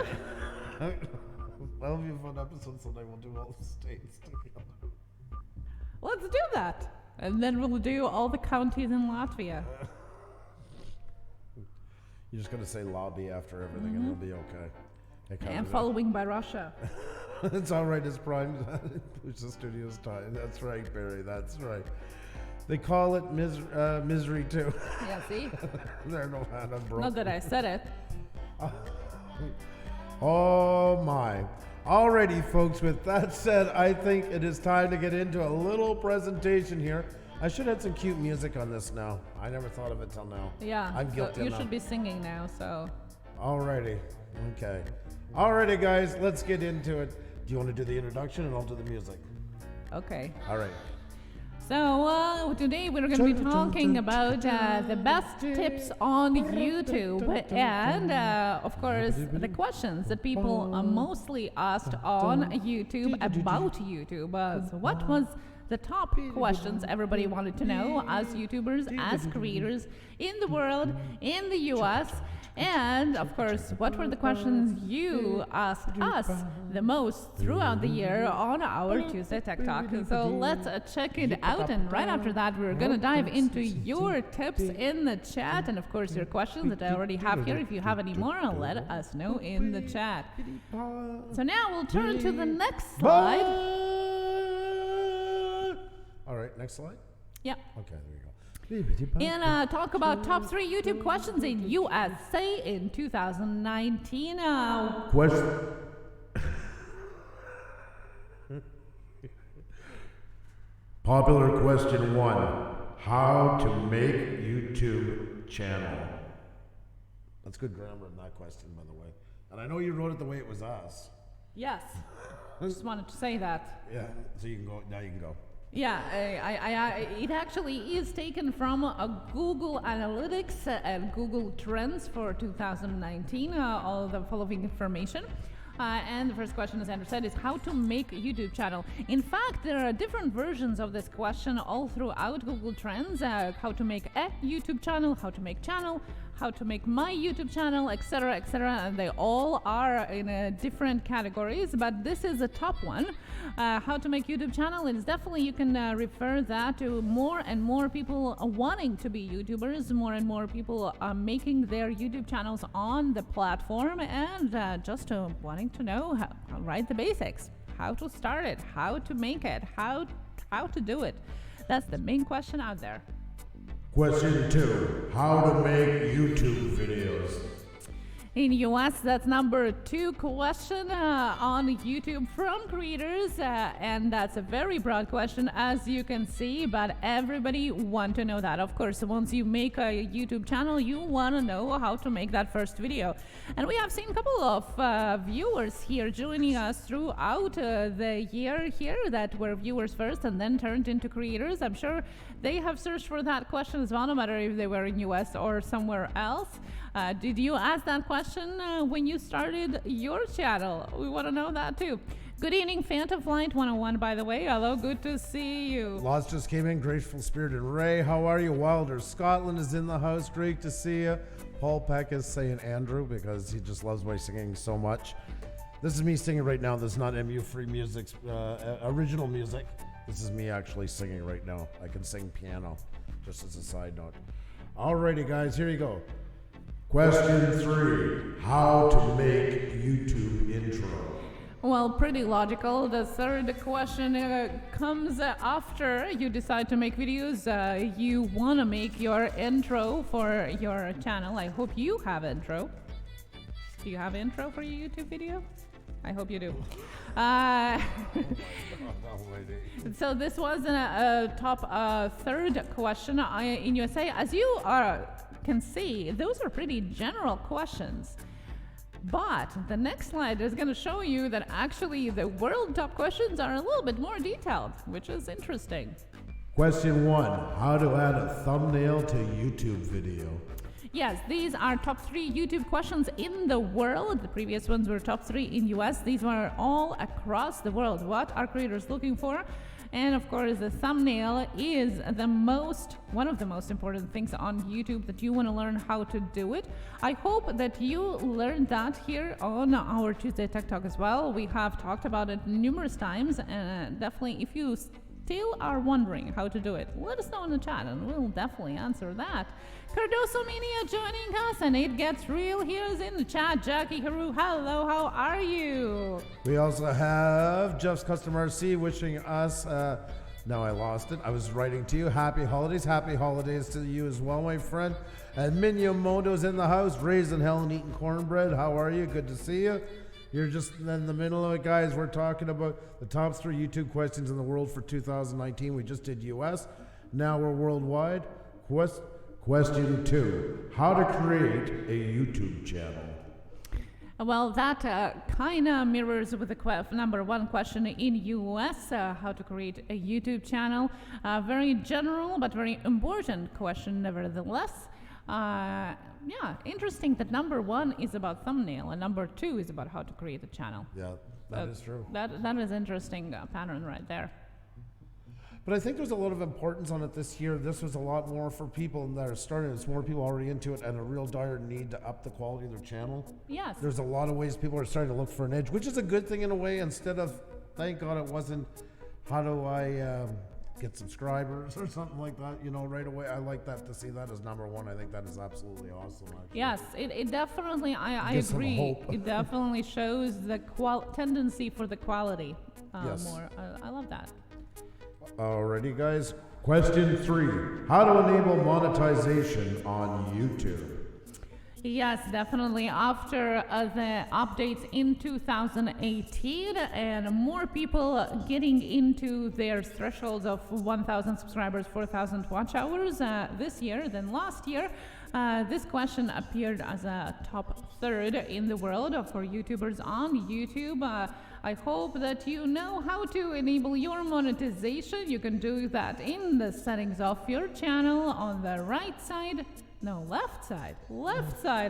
That'll be a fun episode someday. We'll do all the states together. Let's do that. And then we'll do all the counties in Latvia. You're just gonna say lobby after everything, and it'll be okay. And following by Russia. It's all right. It's prime Pusa Studios time. That's right, Barry. That's right. They call it misery too. Yeah, see? There no hand unbroken. Not that I said it. Oh my. Alrighty, folks, with that said, I think it is time to get into a little presentation here. I should have some cute music on this now. I never thought of it till now. Yeah, I'm guilty you enough. should be singing now, so. Alrighty. Okay. Alrighty, guys, let's get into it. Do you want to do the introduction and I'll do the music? Okay. All right. So today we're going to be talking about the best tips on YouTube and of course the questions that people mostly asked on YouTube about YouTube. So what was the top questions everybody wanted to know as YouTubers, as creators in the world, in the US? And of course, what were the questions you asked us the most throughout the year on our Tuesday Tech Talk? So let's check it out. And right after that, we're going to dive into your tips in the chat. And of course, your questions that I already have here. If you have any more, let us know in the chat. So now we'll turn to the next slide. All right, next slide. Yep. Okay, there you go. And talk about top 3 YouTube questions in USA in 2019. Question. Popular question 1. How to make YouTube channel? That's good grammar in that question, by the way. And I know you wrote it the way it was asked. Yes. I just wanted to say that. Yeah, so you can go, now you can go. Yeah, it actually is taken from Google Analytics and Google Trends for 2019, all the following information. And the first question, as Andrew said, is how to make a YouTube channel. In fact, there are different versions of this question all throughout Google Trends. How to make a YouTube channel, how to make channel, how to make my YouTube channel, etc., etc. And they all are in different categories, but this is a top one. How to make YouTube channel is definitely, you can refer that to more and more people wanting to be YouTubers, more and more people making their YouTube channels on the platform, and just wanting to know right, the basics, how to start it, how to make it, how to do it. That's the main question out there. Question 2, how to make YouTube videos. In US, that's number 2 question on YouTube from creators, and that's a very broad question, as you can see, but everybody want to know that. Of course, once you make a YouTube channel, you want to know how to make that first video. And we have seen a couple of viewers here joining us throughout the year here that were viewers first and then turned into creators. I'm sure they have searched for that question as well, no matter if they were in US or somewhere else. Did you ask that question when you started your channel? We want to know that too. Good evening, Phantom Flight 101, by the way. Hello, good to see you. Lots just came in. Graceful Spirited Ray, how are you? Wilder Scotland is in the house. Great to see you. Paul Peck is saying Andrew because he just loves my singing so much. This is me singing right now. This is not MU Free Music's original music. This is me actually singing right now. I can sing piano, just as a side note. Alrighty, guys, here you go. Question 3, how to make YouTube intro. Well, pretty logical. The third question comes after you decide to make videos. You want to make your intro for your channel. I hope you have intro. Do you have intro for your YouTube video? I hope you do. So this was a top third question in USA. As you can see, those are pretty general questions. But the next slide is going to show you that actually the world top questions are a little bit more detailed, which is interesting. Question 1, how to add a thumbnail to YouTube video. Yes, these are top 3 YouTube questions in the world. The previous ones were top 3 in US. These were all across the world. What are creators looking for? And of course, the thumbnail is one of the most important things on YouTube that you want to learn how to do it. I hope that you learned that here on our Tuesday Tech Talk as well. We have talked about it numerous times, and definitely if you still are wondering how to do it, let us know in the chat and we'll definitely answer that. Cardoso Mania joining us, and it gets real. Here's in the chat, Jackie Haru. Hello, how are you? We also have Jeff's Custom RC wishing us, now I lost it. I was writing to you. Happy holidays. Happy holidays to you as well, my friend. And Minyamoto's in the house, raising hell and eating cornbread. How are you? Good to see you. You're just in the middle of it, guys. We're talking about the top 3 YouTube questions in the world for 2019. We just did US. Now we're worldwide. Question 2, how to create a YouTube channel. Well, that kind of mirrors with the number 1 question in US, how to create a YouTube channel. Very general, but very important question nevertheless. Yeah, interesting that number 1 is about thumbnail and number 2 is about how to create a channel. Yeah, that is true. That is interesting pattern right there. But I think there's a lot of importance on it this year. This was a lot more for people that are starting. It's more people already into it and a real dire need to up the quality of their channel. Yes. There's a lot of ways people are starting to look for an edge, which is a good thing in a way, instead of, thank God it wasn't, how do I get subscribers or something like that, right away. I like that, to see that as number 1. I think that is absolutely awesome, actually. Yes, it definitely, I agree. It definitely shows the tendency for the quality yes. more. I love that. Alrighty, guys. Question 3, how to enable monetization on YouTube. Yes, definitely. After the updates in 2018 and more people getting into their thresholds of 1,000 subscribers, 4,000 watch hours this year than last year, this question appeared as a top 3rd in the world for YouTubers on YouTube. I hope that you know how to enable your monetization. You can do that in the settings of your channel on the left side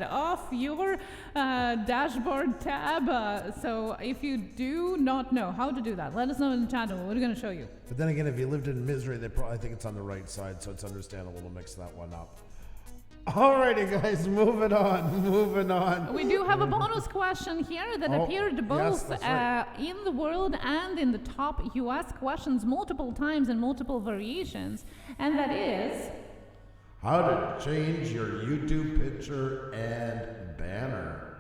of your dashboard tab. So if you do not know how to do that, let us know in the channel. We're going to show you. But then again, if you lived in misery, they probably think it's on the right side, so it's understandable to mix that one up. Alrighty, guys, moving on. We do have a bonus question here that appeared both in the world and in the top US questions multiple times in multiple variations, and that is how to change your YouTube picture and banner.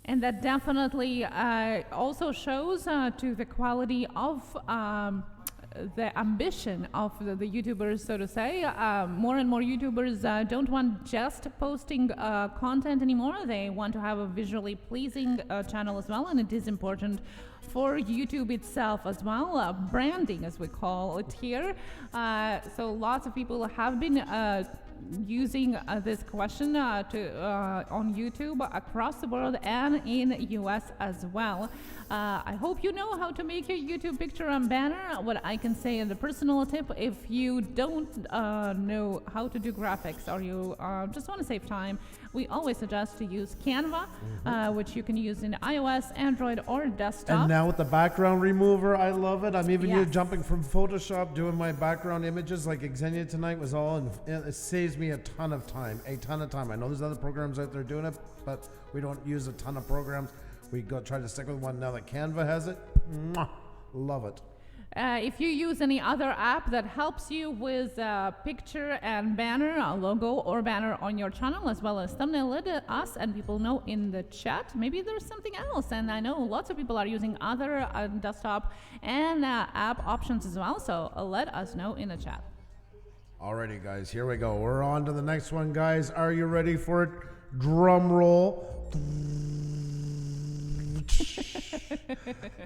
And that definitely also shows to the quality of the ambition of the YouTubers, so to say. More and more YouTubers don't want just posting content anymore. They want to have a visually pleasing channel as well, and it is important for YouTube itself as well, branding as we call it here. So lots of people have been using this question on YouTube across the world and in US as well. I hope you know how to make your YouTube picture and banner. What I can say as a personal tip, if you don't know how to do graphics or you just want to save time, we always suggest to use Canva, which you can use in iOS, Android, or desktop. And now with the background remover, I love it. I'm even jumping from Photoshop, doing my background images like Xenia tonight was all, and it saves me a ton of time. I know there's other programs out there doing it, but we don't use a ton of programs. We try to stick with one now that Canva has it. Mwah, love it. If you use any other app that helps you with picture and banner, a logo or banner on your channel, as well as thumbnail, let us and people know in the chat. Maybe there's something else, and I know lots of people are using other desktop and app options as well, so let us know in the chat. Alrighty, guys, here we go. We're on to the next one, guys. Are you ready for it? Drum roll.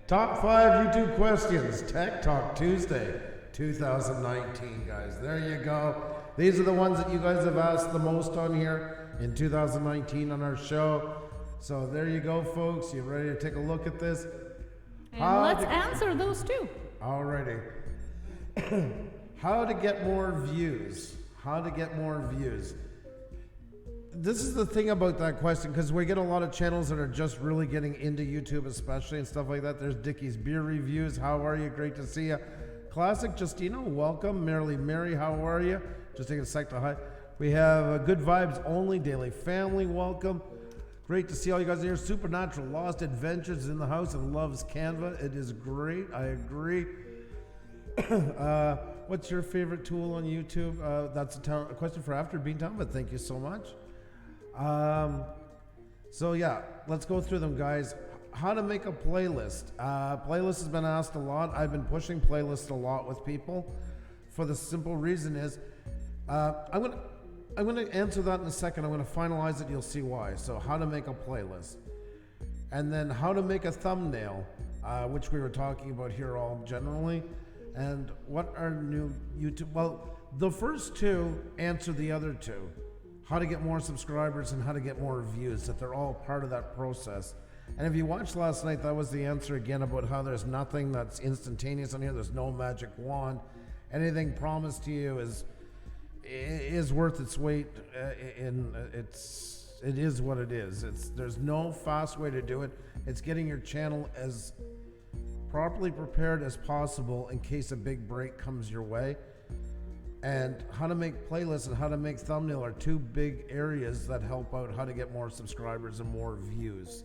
Top 5 YouTube questions, Tech Talk Tuesday 2019, guys. There you go. These are the ones that you guys have asked the most on here in 2019 on our show. So there you go, folks. You ready to take a look at this? And let's answer those too. Alrighty. How to get more views. How to get more views. This is the thing about that question, because we get a lot of channels that are just really getting into YouTube, especially, and stuff like that. There's Dickie's Beer Reviews. How are you? Great to see you. Classic Justino, welcome. Merrily Mary, how are you? Just taking a sec to hi. We have Good Vibes Only, Daily Family, welcome. Great to see all you guys here. Supernatural Lost Adventures in the house and loves Canva. It is great. I agree. What's your favorite tool on YouTube? That's a question for after Beantown, but thank you so much. So yeah, let's go through them, guys. How to make a playlist. Playlist has been asked a lot. I've been pushing playlists a lot with people for the simple reason is, I'm gonna answer that in a second. I'm gonna finalize it. You'll see why. So how to make a playlist, and then how to make a thumbnail, which we were talking about here all generally, and what are new YouTube. Well, the first two answer the other two. How to get more subscribers and how to get more views, that they're all part of that process. And if you watched last night, that was the answer again about how there's nothing that's instantaneous on here. There's no magic wand. Anything promised to you is worth its weight it is what it is. There's no fast way to do it. It's getting your channel as properly prepared as possible in case a big break comes your way. And how to make playlists and how to make thumbnail are two big areas that help out how to get more subscribers and more views.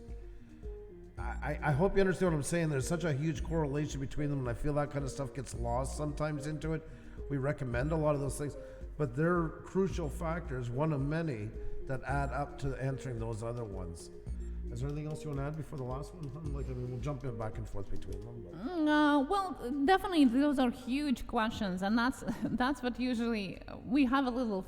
I hope you understand what I'm saying. There's such a huge correlation between them, and I feel that kind of stuff gets lost sometimes into it. We recommend a lot of those things, but they're crucial factors, one of many, that add up to answering those other ones. Is there anything else you want to add before the last one? We'll jump in back and forth between them. Well, definitely those are huge questions, and that's what usually we have a little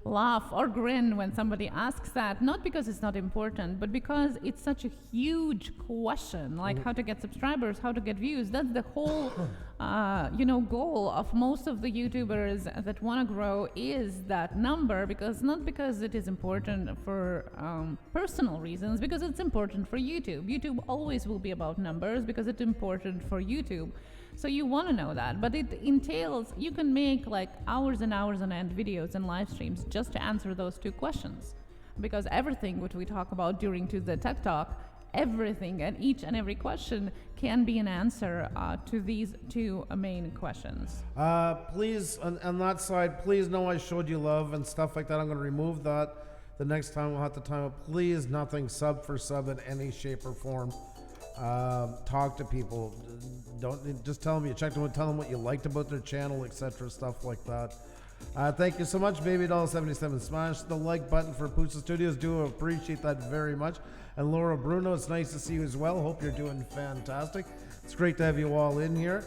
laugh or grin when somebody asks that, not because it's not important, but because it's such a huge question, like how to get subscribers, how to get views. That's the whole goal of most of the YouTubers that want to grow, is that number, not because it is important for personal reasons, because it's important for YouTube. YouTube always will be about numbers because it's important for YouTube. So you want to know that, but it entails, you can make like hours and hours on end videos and live streams just to answer those two questions, because everything which we talk about during Tuesday Tech Talk, everything, and each and every question can be an answer to these two main questions. Please, on that side, please know I showed you love and stuff like that. I'm going to remove that the next time we'll have to time it. Please, nothing sub for sub in any shape or form. Talk to people. Don't just tell them you checked them, tell them what you liked about their channel, etc. Stuff like that. Thank you so much, Baby Doll 77. Smash the like button for Pusa Studios. Do appreciate that very much. And Laura Bruno, it's nice to see you as well. Hope you're doing fantastic. It's great to have you all in here.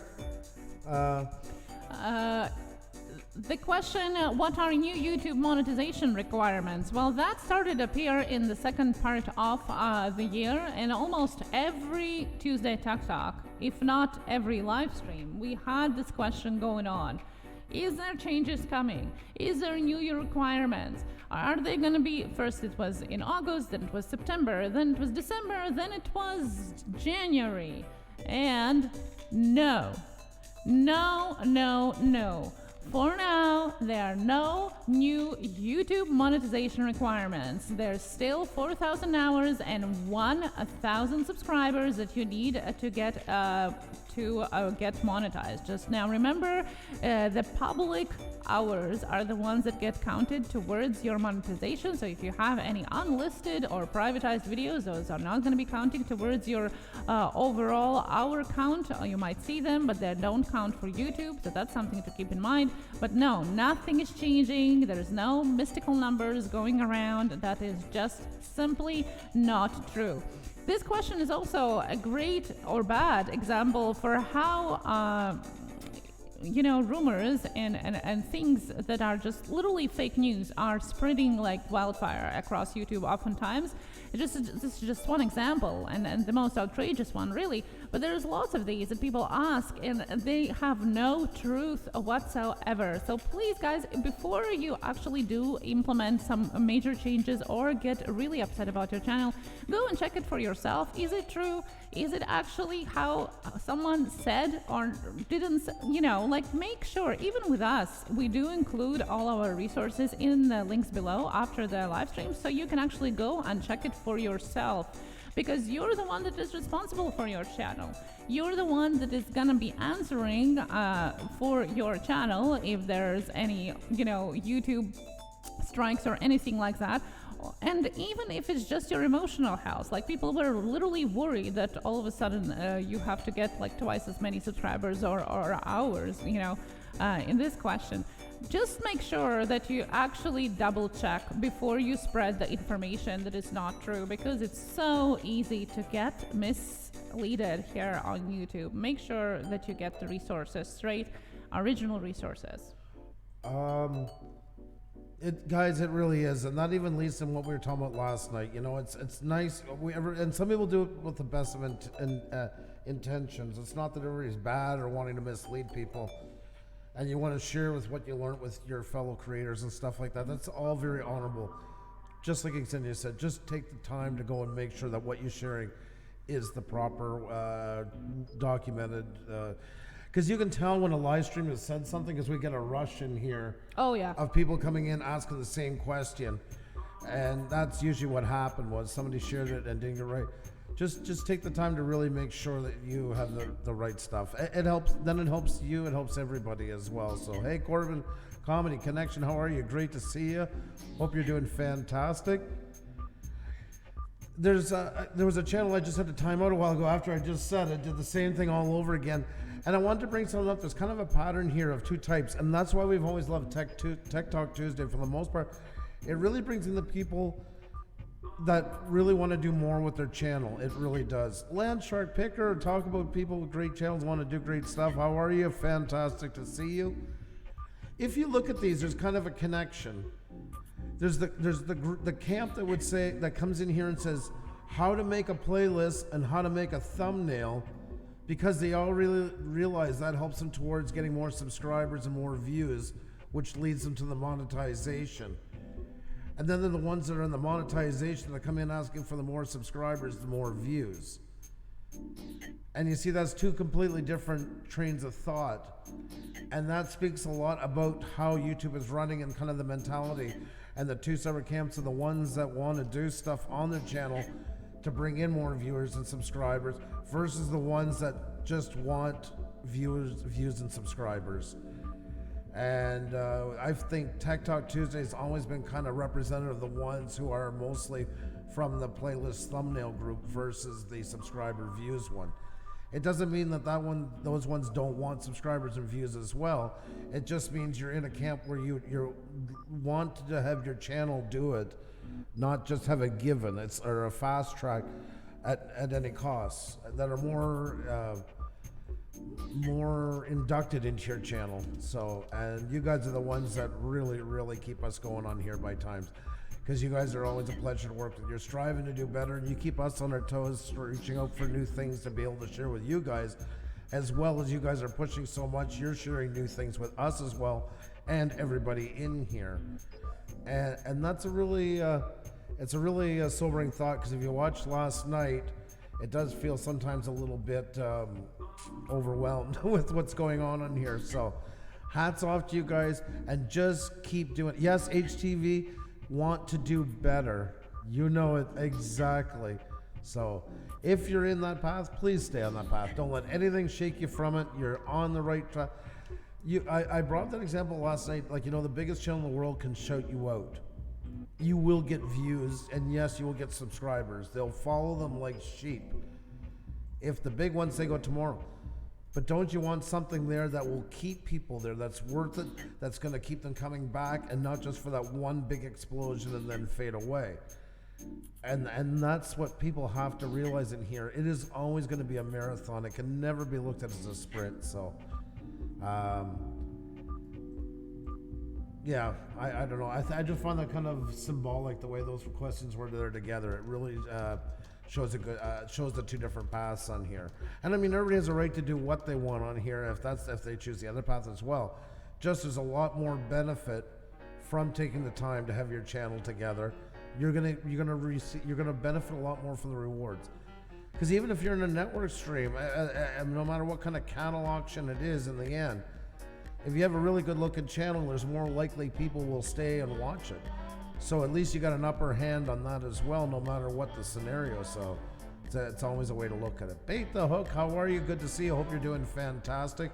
The question, what are new YouTube monetization requirements? Well, that started to appear in the second part of the year, and almost every Tuesday Tech Talk, if not every live stream, we had this question going on. Is there changes coming? Is there new year requirements? Are they going to be, first it was in August, then it was September, then it was December, then it was January. And no. For now, there are no new YouTube monetization requirements. There's still 4,000 hours and 1,000 subscribers that you need to get monetized. Just now, remember, the public hours are the ones that get counted towards your monetization. So if you have any unlisted or privatized videos, those are not going to be counting towards your overall hour count. You might see them, but they don't count for YouTube. So that's something to keep in mind. But no, nothing is changing. There's no mystical numbers going around. That is just simply not true. This question is also a great or bad example for how rumors and things that are just literally fake news are spreading like wildfire across YouTube oftentimes. This is just one example, and the most outrageous one, really. But there's lots of these that people ask, and they have no truth whatsoever. So please, guys, before you actually do implement some major changes or get really upset about your channel, go and check it for yourself. Is it true? Is it actually how someone said or didn't? Make sure, even with us, we do include all our resources in the links below after the live stream, so you can actually go and check it for yourself, because you're the one that is responsible for your channel. You're the one that is gonna be answering for your channel if there's any, YouTube strikes or anything like that. And even if it's just your emotional health, like people were literally worried that all of a sudden you have to get like twice as many subscribers or hours, in this question. Just make sure that you actually double check before you spread the information that is not true, because it's so easy to get misleaded here on YouTube. Make sure that you get the resources straight, original resources. Guys, it really is, and not even least in what we were talking about last night. It's nice. And some people do it with the best of intentions. It's not that everybody's bad or wanting to mislead people, and you want to share with what you learned with your fellow creators and stuff like that. That's all very honorable. Just like Xenia said, just take the time to go and make sure that what you're sharing is the proper documented. Because you can tell when a live stream has said something, because we get a rush in here. Oh yeah. Of people coming in asking the same question, and that's usually what happened. Was somebody shared it and didn't get it right. Just take the time to really make sure that you have the right stuff. It helps. Then it helps you. It helps everybody as well. So hey, Corbin, Comedy Connection, how are you? Great to see you. Hope you're doing fantastic. There was a channel I just had to time out a while ago after I just said it. Did the same thing all over again. And I wanted to bring something up. There's kind of a pattern here of two types, and that's why we've always loved Tech Talk Tuesday for the most part. It really brings in the people that really want to do more with their channel. It really does. Land Shark Picker, talk about people with great channels, want to do great stuff. How are you? Fantastic to see you. If you look at these, there's kind of a connection. There's the camp that would say, that comes in here and says how to make a playlist and how to make a thumbnail, because they all really realize that helps them towards getting more subscribers and more views, which leads them to the monetization. And then they're the ones that are in the monetization that come in asking for the more subscribers, the more views. And you see, that's two completely different trains of thought. And that speaks a lot about how YouTube is running and kind of the mentality. And the two separate camps are the ones that want to do stuff on their channel to bring in more viewers and subscribers versus the ones that just want views and subscribers. And I think Tech Talk Tuesday has always been kind of representative of the ones who are mostly from the playlist thumbnail group versus the subscriber views one. It doesn't mean that those ones don't want subscribers and views as well. It just means you're in a camp where you want to have your channel do it, not just have a given. It's or a fast track at any cost that are more inducted into your channel. So, and you guys are the ones that really keep us going on here by times, because you guys are always a pleasure to work with. You're striving to do better, and you keep us on our toes, reaching out for new things to be able to share with you guys, as well as you guys are pushing so much. You're sharing new things with us as well, and everybody in here. And that's a really sobering thought, because if you watched last night, it does feel sometimes a little bit overwhelmed with what's going on here. So hats off to you guys, and just keep doing it. Yes, HTV want to do better. You know it exactly. So if you're in that path, please stay on that path. Don't let anything shake you from it. You're on the right track. I brought that example last night. Like, the biggest channel in the world can shout you out. You will get views, and yes, you will get subscribers. They'll follow them like sheep. If the big ones, they go tomorrow. But don't you want something there that will keep people there, that's worth it, that's going to keep them coming back, and not just for that one big explosion and then fade away? And that's what people have to realize in here. It is always going to be a marathon. It can never be looked at as a sprint. So, yeah, I don't know. I just find that kind of symbolic, the way those questions were there together. It really shows the two different paths on here. And I mean, everybody has a right to do what they want on here if they choose the other path as well. Just there's a lot more benefit from taking the time to have your channel together. You're gonna benefit a lot more from the rewards. Because even if you're in a network stream, no matter what kind of cattle auction it is, in the end, if you have a really good looking channel, there's more likely people will stay and watch it. So at least you got an upper hand on that as well, no matter what the scenario. So it's always a way to look at it. Bait the Hook, how are you? Good to see you. Hope you're doing fantastic.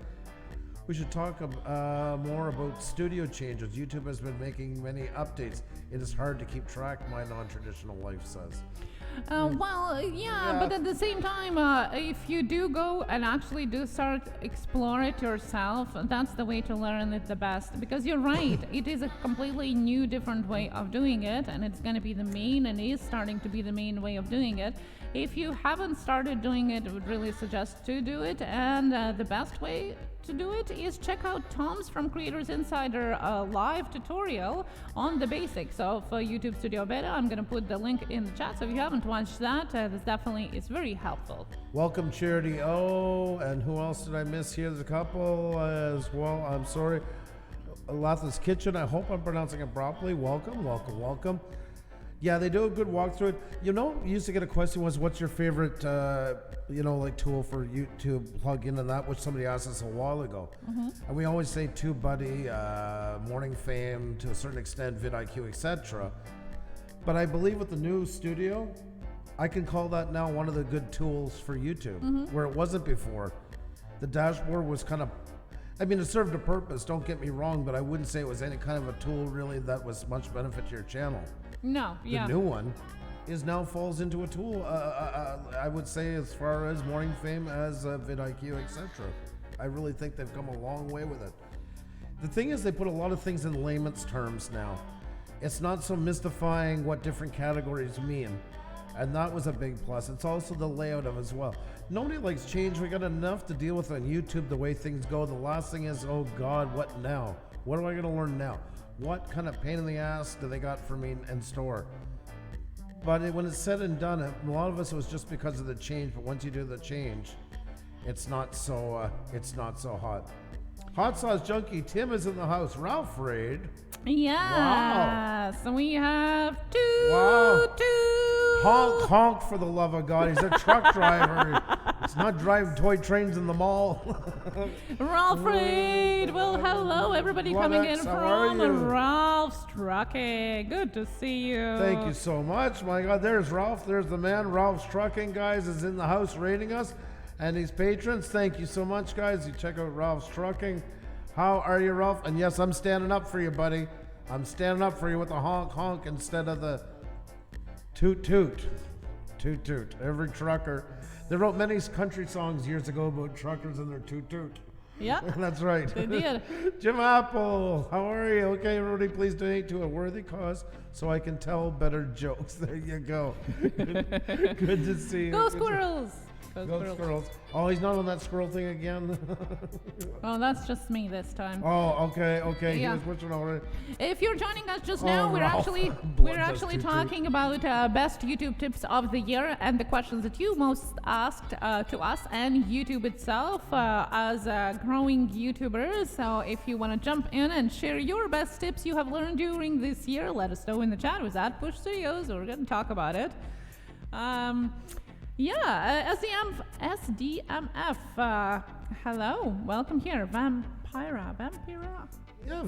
We should talk more about studio changes. YouTube has been making many updates. It is hard to keep track, my non-traditional life says. Well, yeah, but at the same time, if you do go and actually do start explore it yourself, that's the way to learn it the best. Because you're right, it is a completely new, different way of doing it, and it's going to be the main, and is starting to be the main way of doing it. If you haven't started doing it, I would really suggest to do it, and the best way to do it is check out Tom's from Creators Insider live tutorial on the basics of YouTube Studio Beta. I'm going to put the link in the chat, so if you haven't watched that, this definitely is very helpful. Welcome, Charity O, and who else did I miss here? There's a couple as well. I'm sorry. Latha's Kitchen, I hope I'm pronouncing it properly. Welcome. Yeah, they do a good walkthrough. We used to get a question was, what's your favorite, tool for YouTube plug-in and that, which somebody asked us a while ago. Mm-hmm. And we always say TubeBuddy, Morning Fame, to a certain extent, vidIQ, etc. But I believe with the new studio, I can call that now one of the good tools for YouTube, where it wasn't before. The dashboard was kind of, it served a purpose, don't get me wrong, but I wouldn't say it was any kind of a tool really that was much benefit to your channel. No, yeah. The new one now falls into a tool, I would say, as far as Morning Fame, as vidIQ, etc. I really think they've come a long way with it. The thing is, they put a lot of things in layman's terms now. It's not so mystifying what different categories mean, and that was a big plus. It's also the layout of it as well. Nobody likes change. We got enough to deal with on YouTube, the way things go. The last thing is, oh God, what now? What am I going to learn now? What kind of pain in the ass do they got for me in store? But when it's said and done, a lot of us, it was just because of the change. But once you do the change, it's not so hot. Hot Sauce Junkie Tim is in the house. Ralph Raid. Yeah. Wow. So we have Honk for the love of God. He's a truck driver. not drive toy trains in the mall. Ralph Reed. Well, hello, everybody coming in from Ralph's Trucking. Good to see you. Thank you so much. My God, there's Ralph. There's the man. Ralph's Trucking, guys, is in the house rating us. And his patrons, thank you so much, guys. You check out Ralph's Trucking. How are you, Ralph? And yes, I'm standing up for you, buddy. I'm standing up for you with the honk honk instead of the toot toot. Toot toot. Every trucker. They wrote many country songs years ago about truckers and their toot toot. Yeah. That's right. They did. Jim Apple, how are you? Okay, everybody, please donate to a worthy cause so I can tell better jokes. There you go. Good to see you. Go Squirrels. Go squirrels. Oh, he's not on that squirrel thing again? Oh, that's just me this time. Oh, okay. Yeah. He was switching already. If you're joining us just now, we're Ralph. actually talking about best YouTube tips of the year and the questions that you most asked to us and YouTube itself as growing YouTubers. So if you want to jump in and share your best tips you have learned during this year, let us know in the chat. It was at Push Studios. We're going to talk about it. SDMF, hello, welcome here, Vampira. Yeah,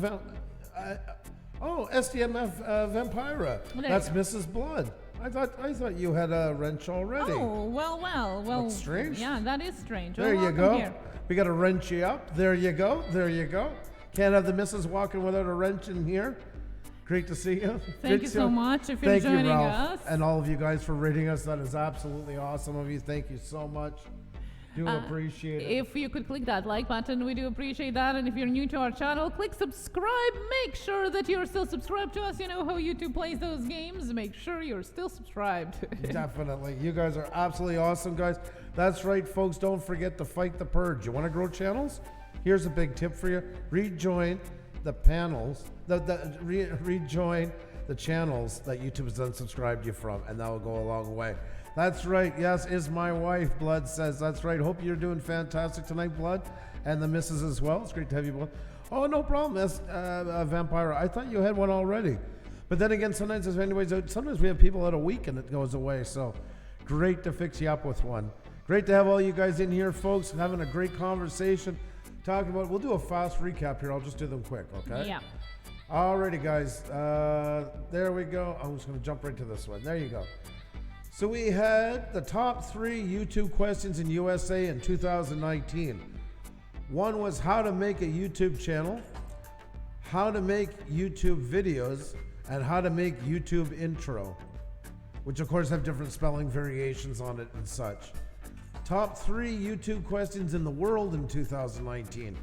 SDMF Vampira. That's Mrs. Blood. I thought you had a wrench already. Oh, well. That's strange. Yeah, that is strange. There well, you go. Here. We got to wrench you up. There you go. Can't have the missus walking without a wrench in here. Great to see you. Thank you so much if you're joining us. And all of you guys for rating us. That is absolutely awesome of you. Thank you so much. Do appreciate it. If you could click that like button, we do appreciate that. And if you're new to our channel, click subscribe. Make sure that you're still subscribed to us. You know how YouTube plays those games. Make sure you're still subscribed. Definitely. You guys are absolutely awesome, guys. That's right, folks. Don't forget to fight the purge. You want to grow channels? Here's a big tip for you. Rejoin the panels, rejoin the channels that YouTube has unsubscribed you from, and that will go a long way. That's right. Yes, is my wife, Blood says. That's right. Hope you're doing fantastic tonight, Blood, and the missus as well. It's great to have you, Blood. Oh, no problem. That's Vampire. I thought you had one already. But then again, sometimes we have people out a week and it goes away. So great to fix you up with one. Great to have all you guys in here, folks, having a great conversation. Talking about, we'll do a fast recap here. I'll just do them quick, okay? Yeah. Alrighty, guys. There we go. I'm just going to jump right to this one. There you go. So we had the top 3 YouTube questions in USA in 2019. One was how to make a YouTube channel, how to make YouTube videos, and how to make YouTube intro, which of course have different spelling variations on it and such. Top 3 YouTube questions in the world in 2019.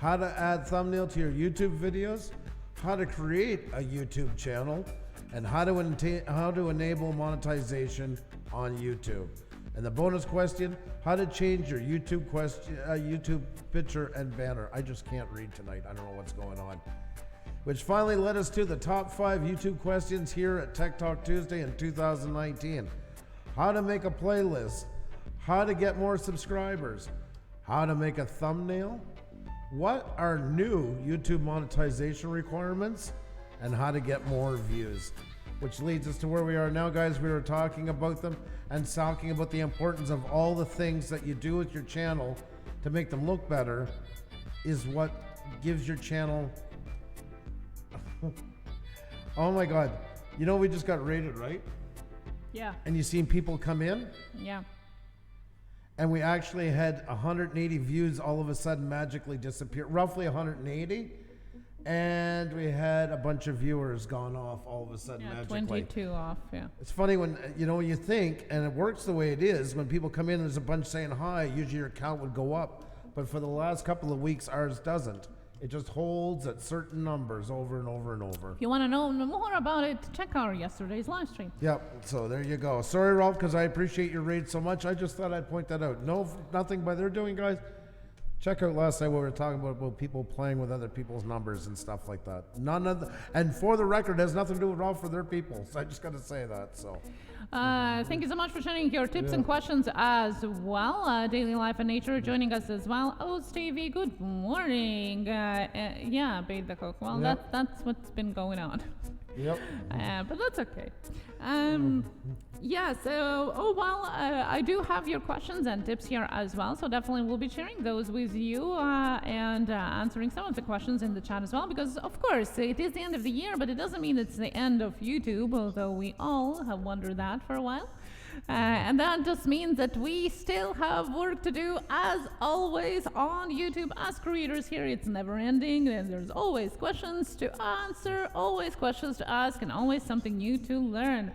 How to add thumbnail to your YouTube videos, how to create a YouTube channel, and how to enable monetization on YouTube. And the bonus question, how to change your YouTube picture and banner. I just can't read tonight. I don't know what's going on. Which finally led us to the top 5 YouTube questions here at Tech Talk Tuesday in 2019. How to make a playlist, how to get more subscribers, how to make a thumbnail, what are new YouTube monetization requirements, and how to get more views. Which leads us to where we are now, guys. We were talking about them and talking about the importance of all the things that you do with your channel to make them look better is what gives your channel... Oh my God. You know, we just got rated, right? Yeah. And you seen people come in? Yeah. And we actually had 180 views all of a sudden magically disappear, roughly 180. And we had a bunch of viewers gone off all of a sudden magically. 22 off, yeah. It's funny when, when you think, and it works the way it is, when people come in, there's a bunch saying hi, usually your count would go up. But for the last couple of weeks, ours doesn't. It just holds at certain numbers over and over and over. If you want to know more about it, check our yesterday's live stream. Yep, so there you go. Sorry, Ralph, because I appreciate your raid so much. I just thought I'd point that out. No, nothing by they're doing, guys. Check out last night what we were talking about people playing with other people's numbers and stuff like that. And for the record, it has nothing to do with Ralph for their people. So I just got to say that. So. Thank you so much for sharing your tips and questions as well. Daily Life and Nature joining us as well. Oh, Stevie, good morning. Yeah, Bait the Cook. Well, that's what's been going on. Yep. But that's okay. Yeah, so, I do have your questions and tips here as well. So definitely we'll be sharing those with you and answering some of the questions in the chat as well. Because, of course, it is the end of the year, but it doesn't mean it's the end of YouTube, although we all have wondered that for a while. And that just means that we still have work to do, as always, on YouTube. As creators here, it's never ending, and there's always questions to answer, always questions to ask, and always something new to learn.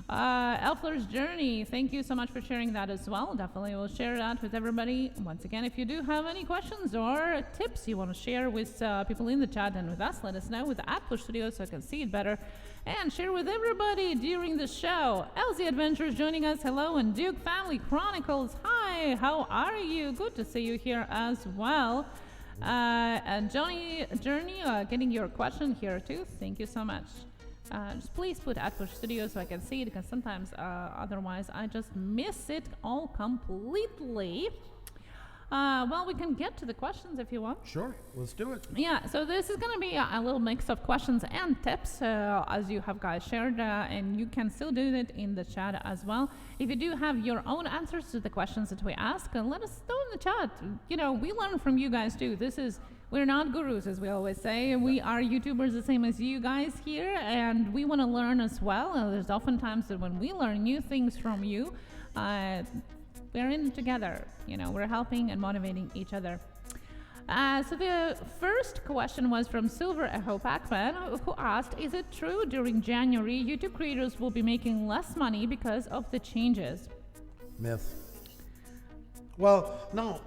Elfler's Journey, thank you so much for sharing that as well. Definitely will share that with everybody. Once again, if you do have any questions or tips you want to share with people in the chat and with us, let us know with the @Push Studio so I can see it better. And share with everybody during the show. Elsie Adventures joining us, hello, and Duke Family Chronicles, hi, how are you? Good to see you here as well. And Journey, getting your question here too, thank you so much. Just please put @Push Studio so I can see it, because sometimes otherwise I just miss it all completely. Well, we can get to the questions if you want. Sure, let's do it. Yeah, so this is going to be a little mix of questions and tips, as you have guys shared, and you can still do it in the chat as well. If you do have your own answers to the questions that we ask, let us know in the chat. You know, we learn from you guys too. We're not gurus, as we always say. We are YouTubers the same as you guys here, and we want to learn as well. There's often times that when we learn new things from you, we're in it together. You know, we're helping and motivating each other. So the first question was from Silver Echo Pac-Man, who asked, is it true during January YouTube creators will be making less money because of the changes? Myth. Well, no.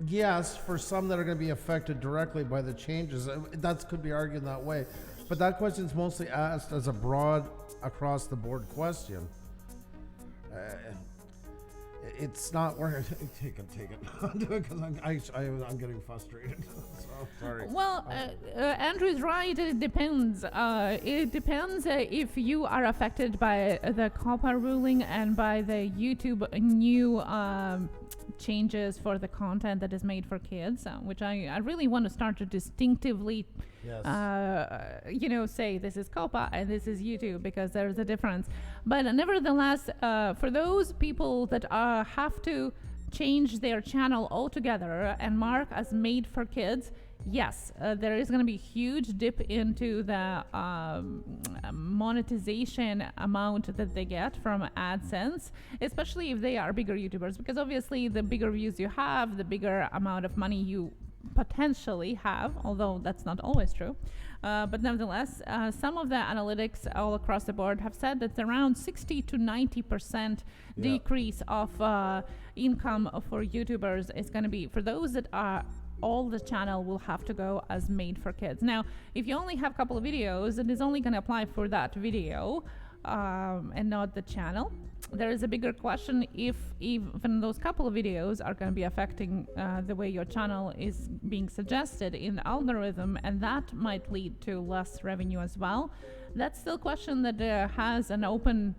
Yes, for some that are going to be affected directly by the changes, that could be argued that way. But that question is mostly asked as a broad, across-the-board question. It's not worth it. Take it. Because I'm getting frustrated. So, sorry. Well, Andrew's right. It depends. It depends if you are affected by the COPPA ruling and by the YouTube new changes for the content that is made for kids, which I really want to start to distinctively say this is COPPA and this is YouTube, because there's a difference. But nevertheless, for those people that have to change their channel altogether and mark as made for kids, yes, there is going to be a huge dip into the monetization amount that they get from AdSense, especially if they are bigger YouTubers, because obviously the bigger views you have, the bigger amount of money you potentially have, although that's not always true. But nevertheless, some of the analytics all across the board have said that around 60 to 90% decrease of income for YouTubers is going to be for those that are all the channel will have to go as made for kids. Now, if you only have a couple of videos, it is only going to apply for that video and not the channel. There is a bigger question if even those couple of videos are going to be affecting the way your channel is being suggested in the algorithm, and that might lead to less revenue as well. That's still a question that has an open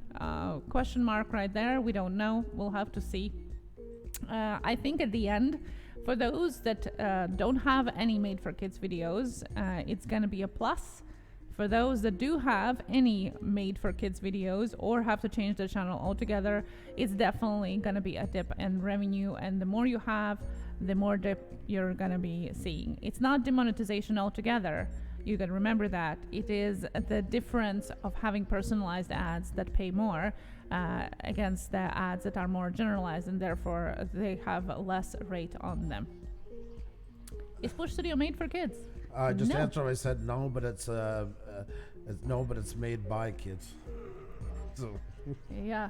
question mark right there. We don't know. We'll have to see. I think at the end, for those that don't have any made for kids videos, it's going to be a plus. For those that do have any made for kids videos or have to change their channel altogether, it's definitely going to be a dip in revenue, and the more you have, the more dip you're going to be seeing. It's not demonetization altogether. You can remember that. It is the difference of having personalized ads that pay more against the ads that are more generalized, and therefore they have less rate on them. Is Push Studio made for kids? Just no. Answer. I said no, but it's made by kids. So. Yeah.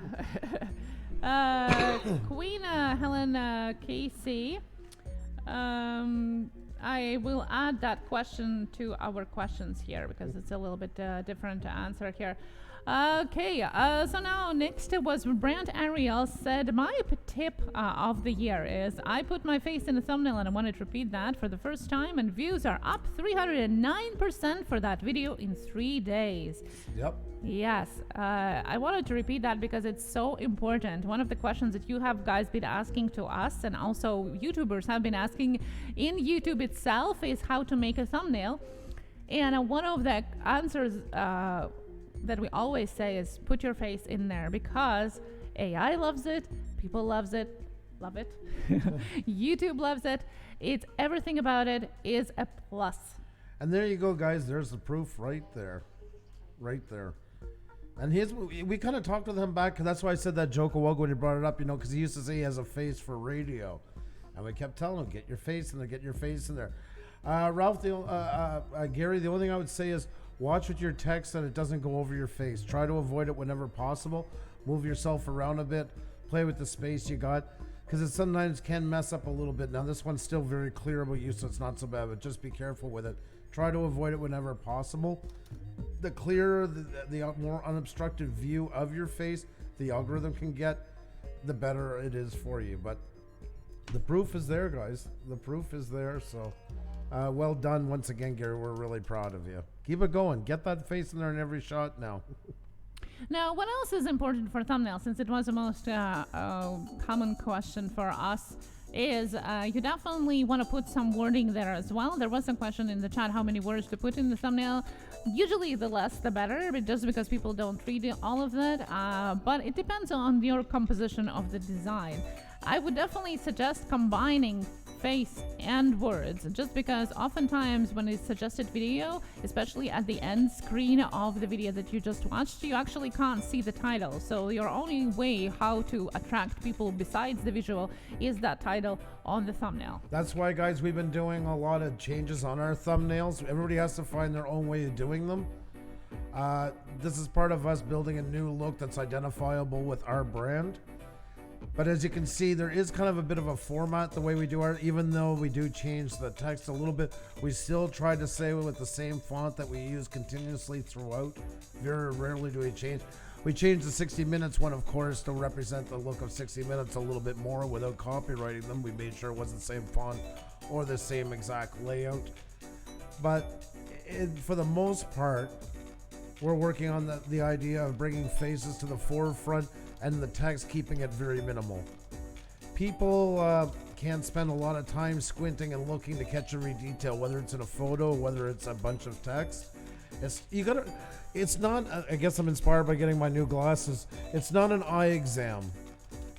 Queen Helen Casey. I will add that question to our questions here because it's a little bit different to answer here. Okay, so now next was Brand Ariel said, my tip of the year is I put my face in a thumbnail and I wanted to repeat that for the first time, and views are up 309% for that video in 3 days. Yep. Yes, I wanted to repeat that because it's so important. One of the questions that you have guys been asking to us, and also YouTubers have been asking in YouTube itself, is how to make a thumbnail. And one of the answers that we always say is put your face in there, because AI loves it, people love it, YouTube loves it. It's everything about it is a plus. And there you go, guys. There's the proof right there. Right there. And we kind of talked with him back, because that's why I said that joke a while ago when he brought it up, because he used to say he has a face for radio. And we kept telling him, get your face in there, get your face in there. Ralph, Gary, the only thing I would say is watch with your text that it doesn't go over your face. Try to avoid it whenever possible. Move yourself around a bit. Play with the space you got, because it sometimes can mess up a little bit. Now, this one's still very clear about you, so it's not so bad, but just be careful with it. Try to avoid it whenever possible. The clearer, the more unobstructed view of your face the algorithm can get, the better it is for you. But the proof is there, guys. The proof is there. So well done once again, Gary. We're really proud of you. Keep it going. Get that face in there in every shot now. Now, what else is important for thumbnails, since it was the most common question for us, is you definitely want to put some wording there as well. There was a question in the chat how many words to put in the thumbnail. Usually the less the better, but just because people don't read all of that. But it depends on your composition of the design. I would definitely suggest combining face and words, just because oftentimes when it's suggested video, especially at the end screen of the video that you just watched, you actually can't see the title. So your only way how to attract people besides the visual is that title on the thumbnail. That's why, guys, we've been doing a lot of changes on our thumbnails. Everybody has to find their own way of doing them. This is part of us building a new look that's identifiable with our brand. But as you can see, there is kind of a bit of a format the way we do art. Even though we do change the text a little bit, we still try to say with the same font that we use continuously throughout. Very rarely do we change. We changed the 60 Minutes one, of course, to represent the look of 60 Minutes a little bit more without copyrighting them. We made sure it wasn't the same font or the same exact layout. But for the most part, we're working on the idea of bringing faces to the forefront and the text keeping it very minimal. People can't spend a lot of time squinting and looking to catch every detail, whether it's in a photo, whether it's a bunch of text. It's not, I guess I'm inspired by getting my new glasses. It's not an eye exam.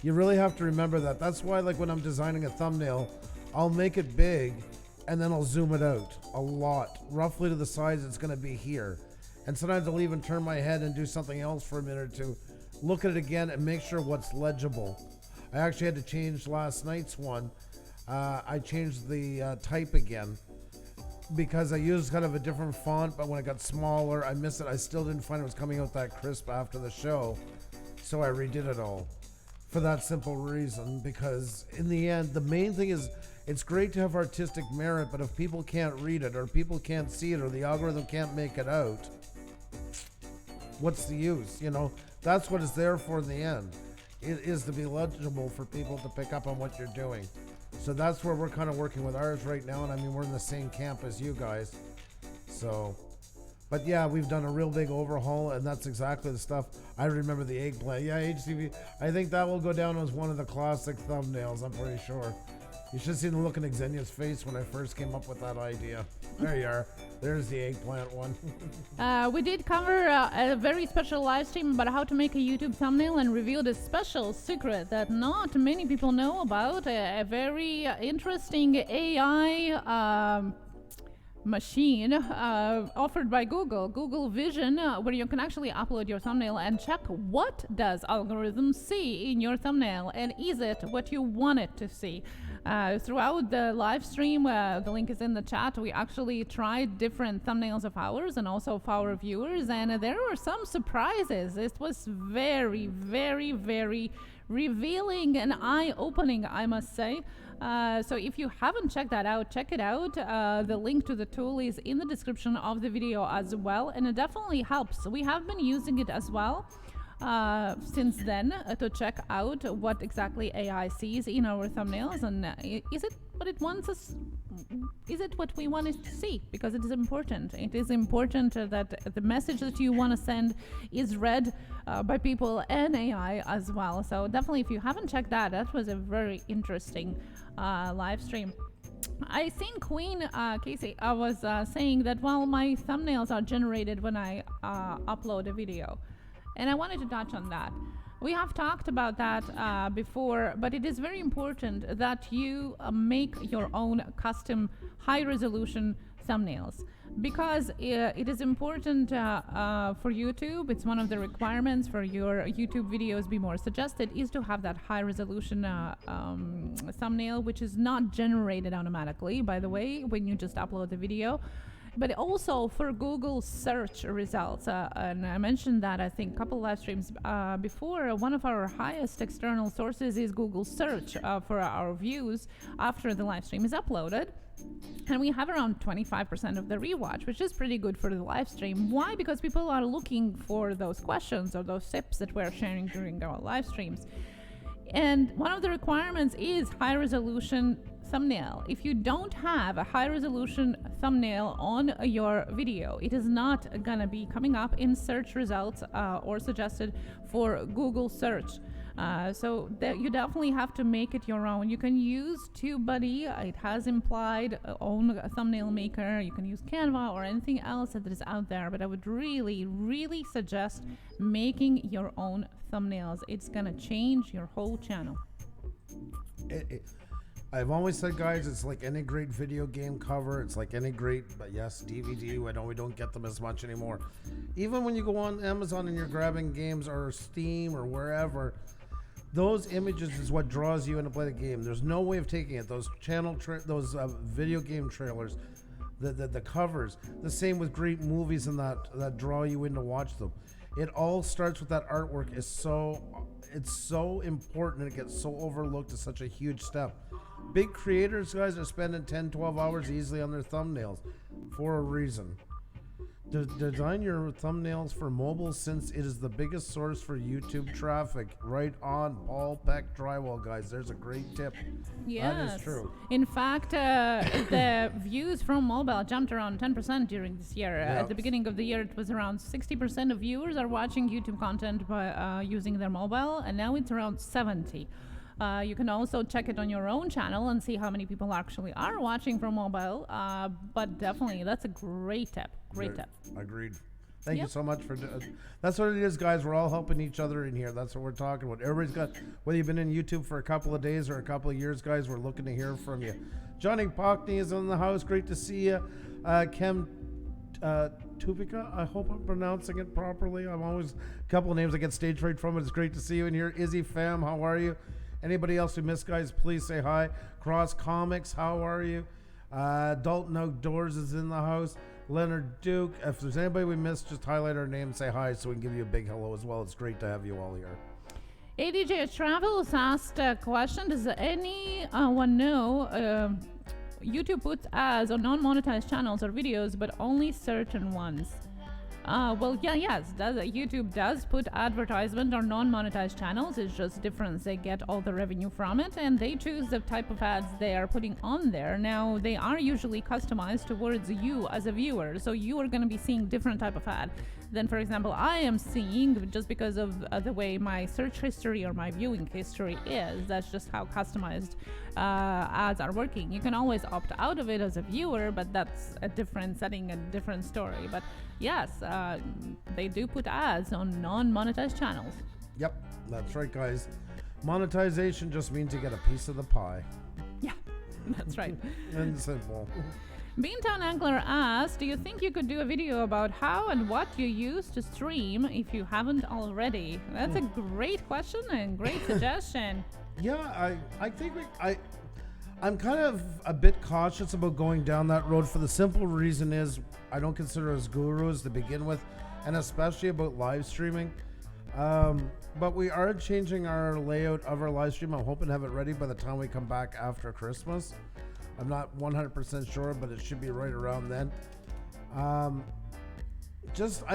You really have to remember that. That's why, like, when I'm designing a thumbnail, I'll make it big and then I'll zoom it out a lot, roughly to the size it's gonna be here. And sometimes I'll even turn my head and do something else for a minute or two. Look at it again and make sure what's legible. I actually had to change last night's one. I changed the type again because I used kind of a different font, but when it got smaller, I missed it. I still didn't find it was coming out that crisp after the show. So I redid it all for that simple reason, because in the end, the main thing is it's great to have artistic merit, but if people can't read it or people can't see it or the algorithm can't make it out, what's the use? That's what it's there for in the end. It is to be legible for people to pick up on what you're doing. So that's where we're kind of working with ours right now. And I mean, we're in the same camp as you guys. So, but yeah, we've done a real big overhaul, and that's exactly the stuff. I remember the eggplant. Yeah, HTV. I think that will go down as one of the classic thumbnails, I'm pretty sure. You should have seen the look in Xenia's face when I first came up with that idea. There you are. There's the eggplant one. We did cover a very special live stream about how to make a YouTube thumbnail and revealed a special secret that not many people know about. A very interesting AI machine offered by Google Vision, where you can actually upload your thumbnail and check what does algorithm see in your thumbnail, and is it what you want it to see. Throughout the live stream, the link is in the chat, we actually tried different thumbnails of ours and also of our viewers, and there were some surprises. It was very, very, very revealing and eye-opening, I must say. So if you haven't checked that out, check it out. The link to the tool is in the description of the video as well, and it definitely helps. We have been using it as well since then to check out what exactly AI sees in our thumbnails, and is it what it wants us? Is it what we want it to see? Because it is important. It is important that the message that you want to send is read by people and AI as well. So definitely, if you haven't checked that, that was a very interesting live stream. I seen Queen Casey. I was saying that my thumbnails are generated when I upload a video, and I wanted to touch on that. We have talked about that before, but it is very important that you make your own custom high-resolution thumbnails, because it is important for YouTube. It's one of the requirements for your YouTube videos be more suggested is to have that high resolution thumbnail, which is not generated automatically, by the way, when you just upload the video. But also for Google search results, and I mentioned that I think a couple live streams before, one of our highest external sources is Google search for our views after the live stream is uploaded. And we have around 25% of the rewatch, which is pretty good for the live stream. Why? Because people are looking for those questions or those tips that we're sharing during our live streams. And one of the requirements is high resolution thumbnail. If you don't have a high resolution thumbnail on your video, it is not gonna be coming up in search results or suggested for Google search. So you definitely have to make it your own. You can use TubeBuddy. It has implied own thumbnail maker. You can use Canva or anything else that is out there. But I would really, really suggest making your own thumbnails. It's going to change your whole channel. I've always said, guys, it's like any great video game cover. It's like any great, but yes, DVD. I know we don't get them as much anymore. Even when you go on Amazon and you're grabbing games or Steam or wherever, those images is what draws you in to play the game. There's no way of taking it. Those those video game trailers, the covers. The same with great movies and that draw you in to watch them. It all starts with that artwork. It's so important, and it gets so overlooked. It's such a huge step. Big creators, guys, are spending 10, 12 hours easily on their thumbnails for a reason. Design your thumbnails for mobile, since it is the biggest source for YouTube traffic. Right on, Paul Peck Drywall, guys. There's a great tip. Yes. That is true. In fact, the views from mobile jumped around 10% during this year. Yeah. At the beginning of the year, it was around 60% of viewers are watching YouTube content by using their mobile, and now it's around 70%. You can also check it on your own channel and see how many people actually are watching from mobile. But definitely, that's a great tip. Great tip. Agreed. Thank you so much for that's what it is, guys. We're all helping each other in here. That's what we're talking about. Everybody's got, whether you've been in YouTube for a couple of days or a couple of years, guys, we're looking to hear from you. Johnny Pockney is in the house. Great to see you. Kem Tupika, I hope I'm pronouncing it properly. I'm always, a couple of names I get stage fright from it. It's great to see you in here. Izzy Fam, how are you? Anybody else we missed, guys, please say hi. Cross Comics, how are you? Dalton Outdoors is in the house. Leonard Duke. If there's anybody we missed, just highlight our name, say hi, so we can give you a big hello as well. It's great to have you all here. ADJ Travels asked a question. Does anyone know YouTube puts ads on non-monetized channels or videos, but only certain ones? YouTube does put advertisement on non-monetized channels. It's just different. They get all the revenue from it, and they choose the type of ads they are putting on there. Now, they are usually customized towards you as a viewer, so you are going to be seeing different type of ad than, for example, I am seeing, just because of the way my search history or my viewing history is. That's just how customized ads are working. You can always opt out of it as a viewer, but that's a different setting, a different story. But yes, they do put ads on non-monetized channels. Yep, that's right, guys. Monetization just means you get a piece of the pie. Yeah, that's right. And simple. Beantown Angler asked, do you think you could do a video about how and what you use to stream if you haven't already? That's a great question and great suggestion. Yeah, I think I'm kind of a bit cautious about going down that road, for the simple reason is I don't consider us gurus to begin with, and especially about live streaming. But we are changing our layout of our live stream. I'm hoping to have it ready by the time we come back after Christmas. I'm not 100% sure, but it should be right around then. I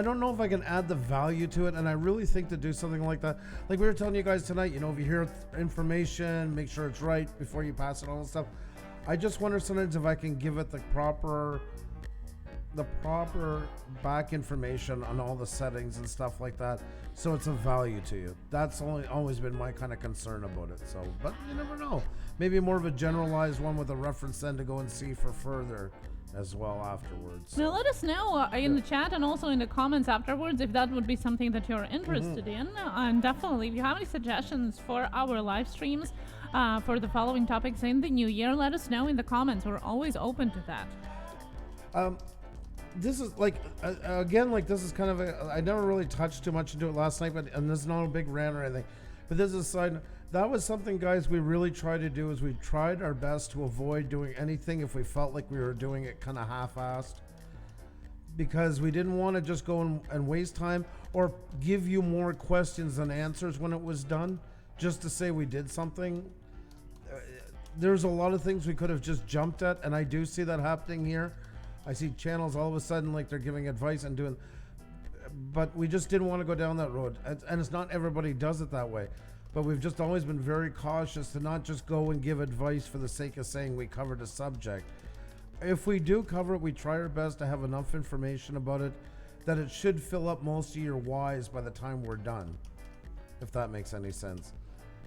don't know if I can add the value to it, and I really think to do something like that, like we were telling you guys tonight, if you hear information, make sure it's right before you pass it on and stuff. I just wonder sometimes if I can give it the proper back information on all the settings and stuff like that, so it's of value to you. That's always been my kind of concern about it. So, but you never know. maybe more of a generalized one with a reference then to go and see for further as well afterwards. Now let us know in the chat and also in the comments afterwards if that would be something that you're interested in. And definitely, if you have any suggestions for our live streams for the following topics in the new year, let us know in the comments. We're always open to that. This is like, again, like this is kind of I never really touched too much into it last night, and this is not a big rant or anything, but this is a side note. That was something, guys, we really tried to do, is we tried our best to avoid doing anything if we felt like we were doing it kind of half-assed, because we didn't want to just go and waste time or give you more questions than answers when it was done, just to say we did something. There's a lot of things we could have just jumped at, and I do see that happening here. I see channels all of a sudden like they're giving advice and doing, but we just didn't want to go down that road, and it's not everybody does it that way. But we've just always been very cautious to not just go and give advice for the sake of saying we covered a subject. If we do cover it, we try our best to have enough information about it that it should fill up most of your whys by the time we're done, if that makes any sense.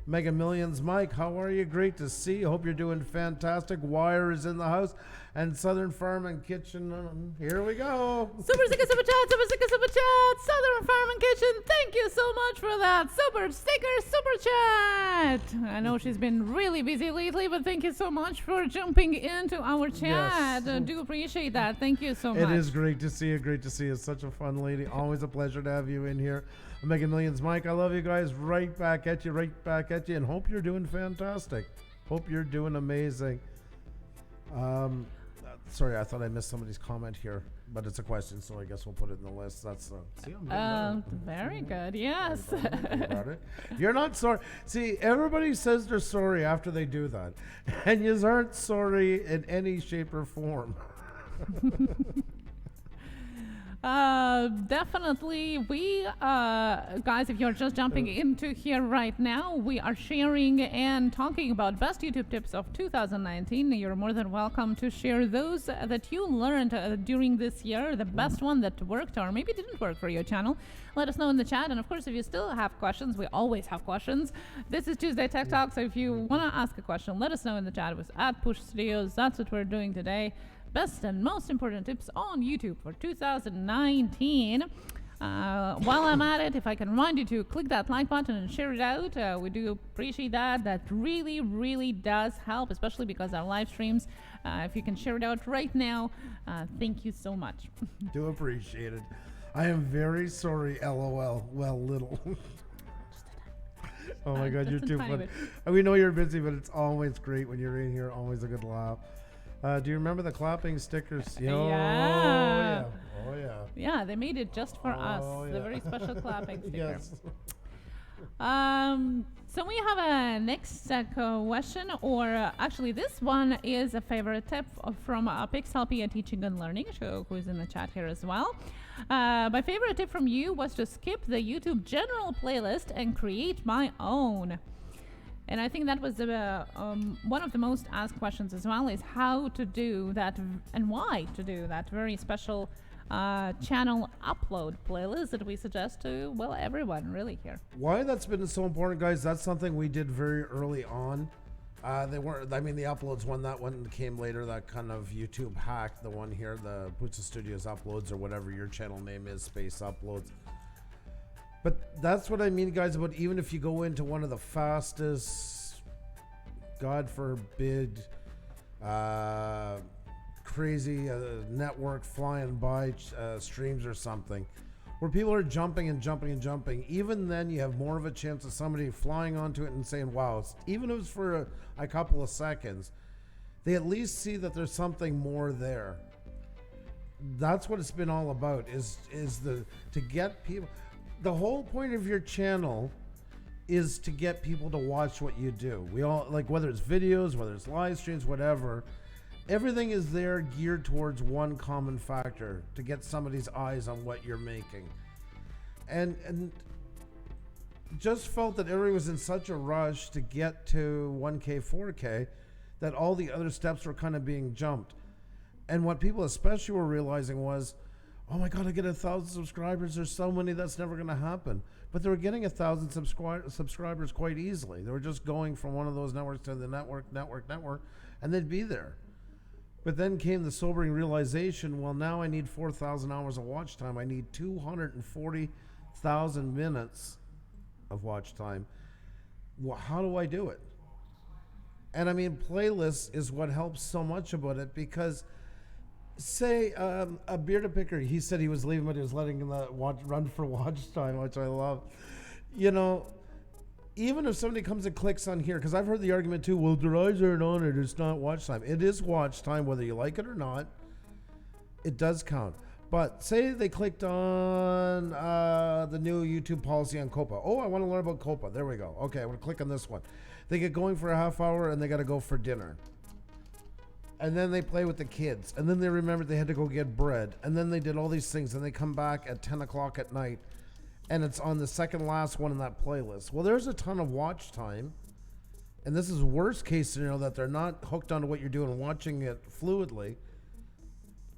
Mega Millions Mike, how are you? Great to see you. Hope you're doing fantastic. Wire is in the house, and Southern Farm and Kitchen. Here we go. Super sticker, super chat, super sticker, super chat. Southern Farm and Kitchen, thank you so much for that. Super sticker, super chat. I know she's been really busy lately, but thank you so much for jumping into our chat. Yes. Do appreciate that. Thank you so much. It is great to see you. Great to see you. Such a fun lady. Always a pleasure to have you in here. Mega Millions Mike, I love you guys. Right back at you, and hope you're doing fantastic. Hope you're doing amazing. Sorry, I thought I missed somebody's comment here, but it's a question, so I guess we'll put it in the list. That's see, I'm very good. Yes. about it. You're not sorry. See, everybody says they're sorry after they do that, and you aren't sorry in any shape or form. Definitely, we guys, if you're just jumping into here right now, we are sharing and talking about best YouTube tips of 2019. You're more than welcome to share those that you learned during this year, the best one that worked or maybe didn't work for your channel. Let us know in the chat, and of course, if you still have questions, we always have questions. This is Tuesday Tech Talk, so if you want to ask a question, let us know in the chat. It was at Push Studios. That's what we're doing today. Best and most important tips on YouTube for 2019. While I'm at it, if I can remind you to click that like button and share it out, we do appreciate that. That really, really does help, especially because our live streams, if you can share it out right now, thank you so much. Do appreciate it. I am very sorry, LOL. Well, little. Oh my God, you're too funny. We know you're busy, but it's always great when you're in here. Always a good laugh. Do you remember the clapping stickers? Yeah. Oh yeah. Oh yeah. Yeah, they made it just for us. The very special clapping sticker. Yes. So we have a next question, or actually this one is a favorite tip from Pixelpia Teaching and Learning, who is in the chat here as well. My favorite tip from you was to skip the YouTube general playlist and create my own. And I think that was one of the most asked questions as well, is how to do that and why to do that very special channel upload playlist that we suggest to, well, everyone really here. Why that's been so important, guys, that's something we did very early on. They weren't, I mean, the uploads one, that one came later, that kind of YouTube hack, the one here, the Pusa Studios uploads or whatever your channel name is, space uploads. But that's what I mean, guys, about even if you go into one of the fastest, God forbid, crazy network flying by streams or something, where people are jumping and jumping and jumping, even then you have more of a chance of somebody flying onto it and saying, wow, even if it's for a couple of seconds, they at least see that there's something more there. That's what it's been all about, is to get people. The whole point of your channel is to get people to watch what you do. We all, like, whether it's videos, whether it's live streams, whatever, everything is there geared towards one common factor, to get somebody's eyes on what you're making. And just felt that everybody was in such a rush to get to 1K, 4K, that all the other steps were kind of being jumped. And what people especially were realizing was, oh my God, I get 1,000 subscribers. There's so many, that's never going to happen. But they were getting 1,000 subscribers quite easily. They were just going from one of those networks to the network, and they'd be there. But then came the sobering realization, well, now I need 4,000 hours of watch time. I need 240,000 minutes of watch time. Well, how do I do it? And I mean, playlists is what helps so much about it, because say a bearded picker, he said he was leaving, but he was letting the run for watch time, which I love. You know, even if somebody comes and clicks on here, because I've heard the argument too, well, their eyes aren't on it, it's not watch time. It is watch time, whether you like it or not. It does count. But say they clicked on the new YouTube policy on COPPA. Oh, I want to learn about COPPA. There we go. Okay, I'm going to click on this one. They get going for a half hour and they got to go for dinner. And then they play with the kids. And then they remembered they had to go get bread. And then they did all these things. And they come back at 10 o'clock at night. And it's on the second last one in that playlist. Well, there's a ton of watch time. And this is worst case scenario, that they're not hooked onto what you're doing, watching it fluidly.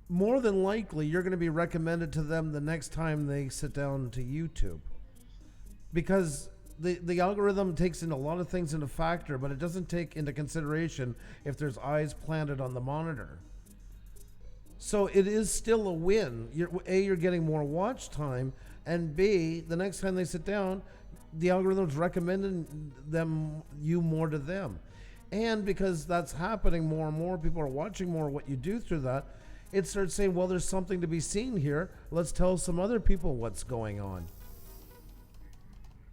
More than likely, you're going to be recommended to them the next time they sit down to YouTube. Because the algorithm takes in a lot of things into factor, but it doesn't take into consideration if there's eyes planted on the monitor. So it is still a win. You're getting more watch time, and B, the next time they sit down, the algorithm's recommending you more to them. And because that's happening more and more, people are watching more of what you do through that, it starts saying, well, there's something to be seen here. Let's tell some other people what's going on.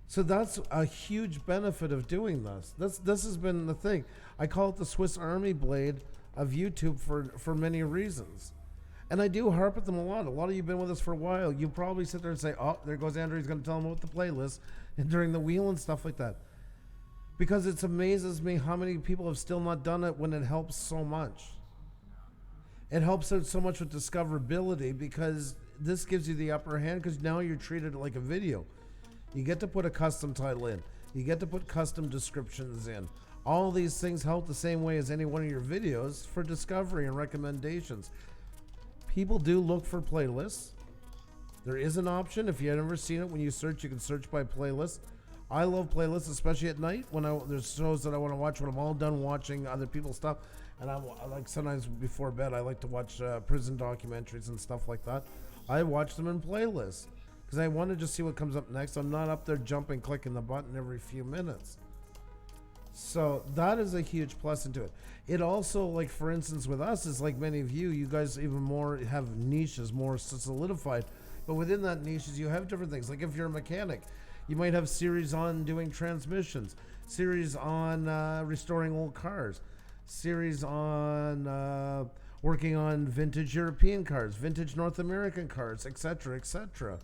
So that's a huge benefit of doing this. This has been the thing. I call it the Swiss Army blade of YouTube for many reasons. And I do harp at them a lot. A lot of you have been with us for a while. You probably sit there and say, oh, there goes Andrew. He's going to tell them about the playlist and during the wheel and stuff like that. Because it amazes me how many people have still not done it when it helps so much. It helps out so much with discoverability, because this gives you the upper hand, because now you're treated like a video. You get to put a custom title in. You get to put custom descriptions in. All these things help the same way as any one of your videos for discovery and recommendations. People do look for playlists. There is an option. If you've never seen it, when you search, you can search by playlist. I love playlists, especially at night when there's shows that I want to watch when I'm all done watching other people's stuff. And I like, sometimes before bed, I like to watch prison documentaries and stuff like that. I watch them in playlists because I want to just see what comes up next. I'm not up there jumping, clicking the button every few minutes. So that is a huge plus into it. It also, like, for instance, with us, is like many of you guys even more have niches, more solidified. But within that niches, you have different things. Like if you're a mechanic, you might have series on doing transmissions, series on restoring old cars, series on working on vintage European cars, vintage North American cars, etc., etc.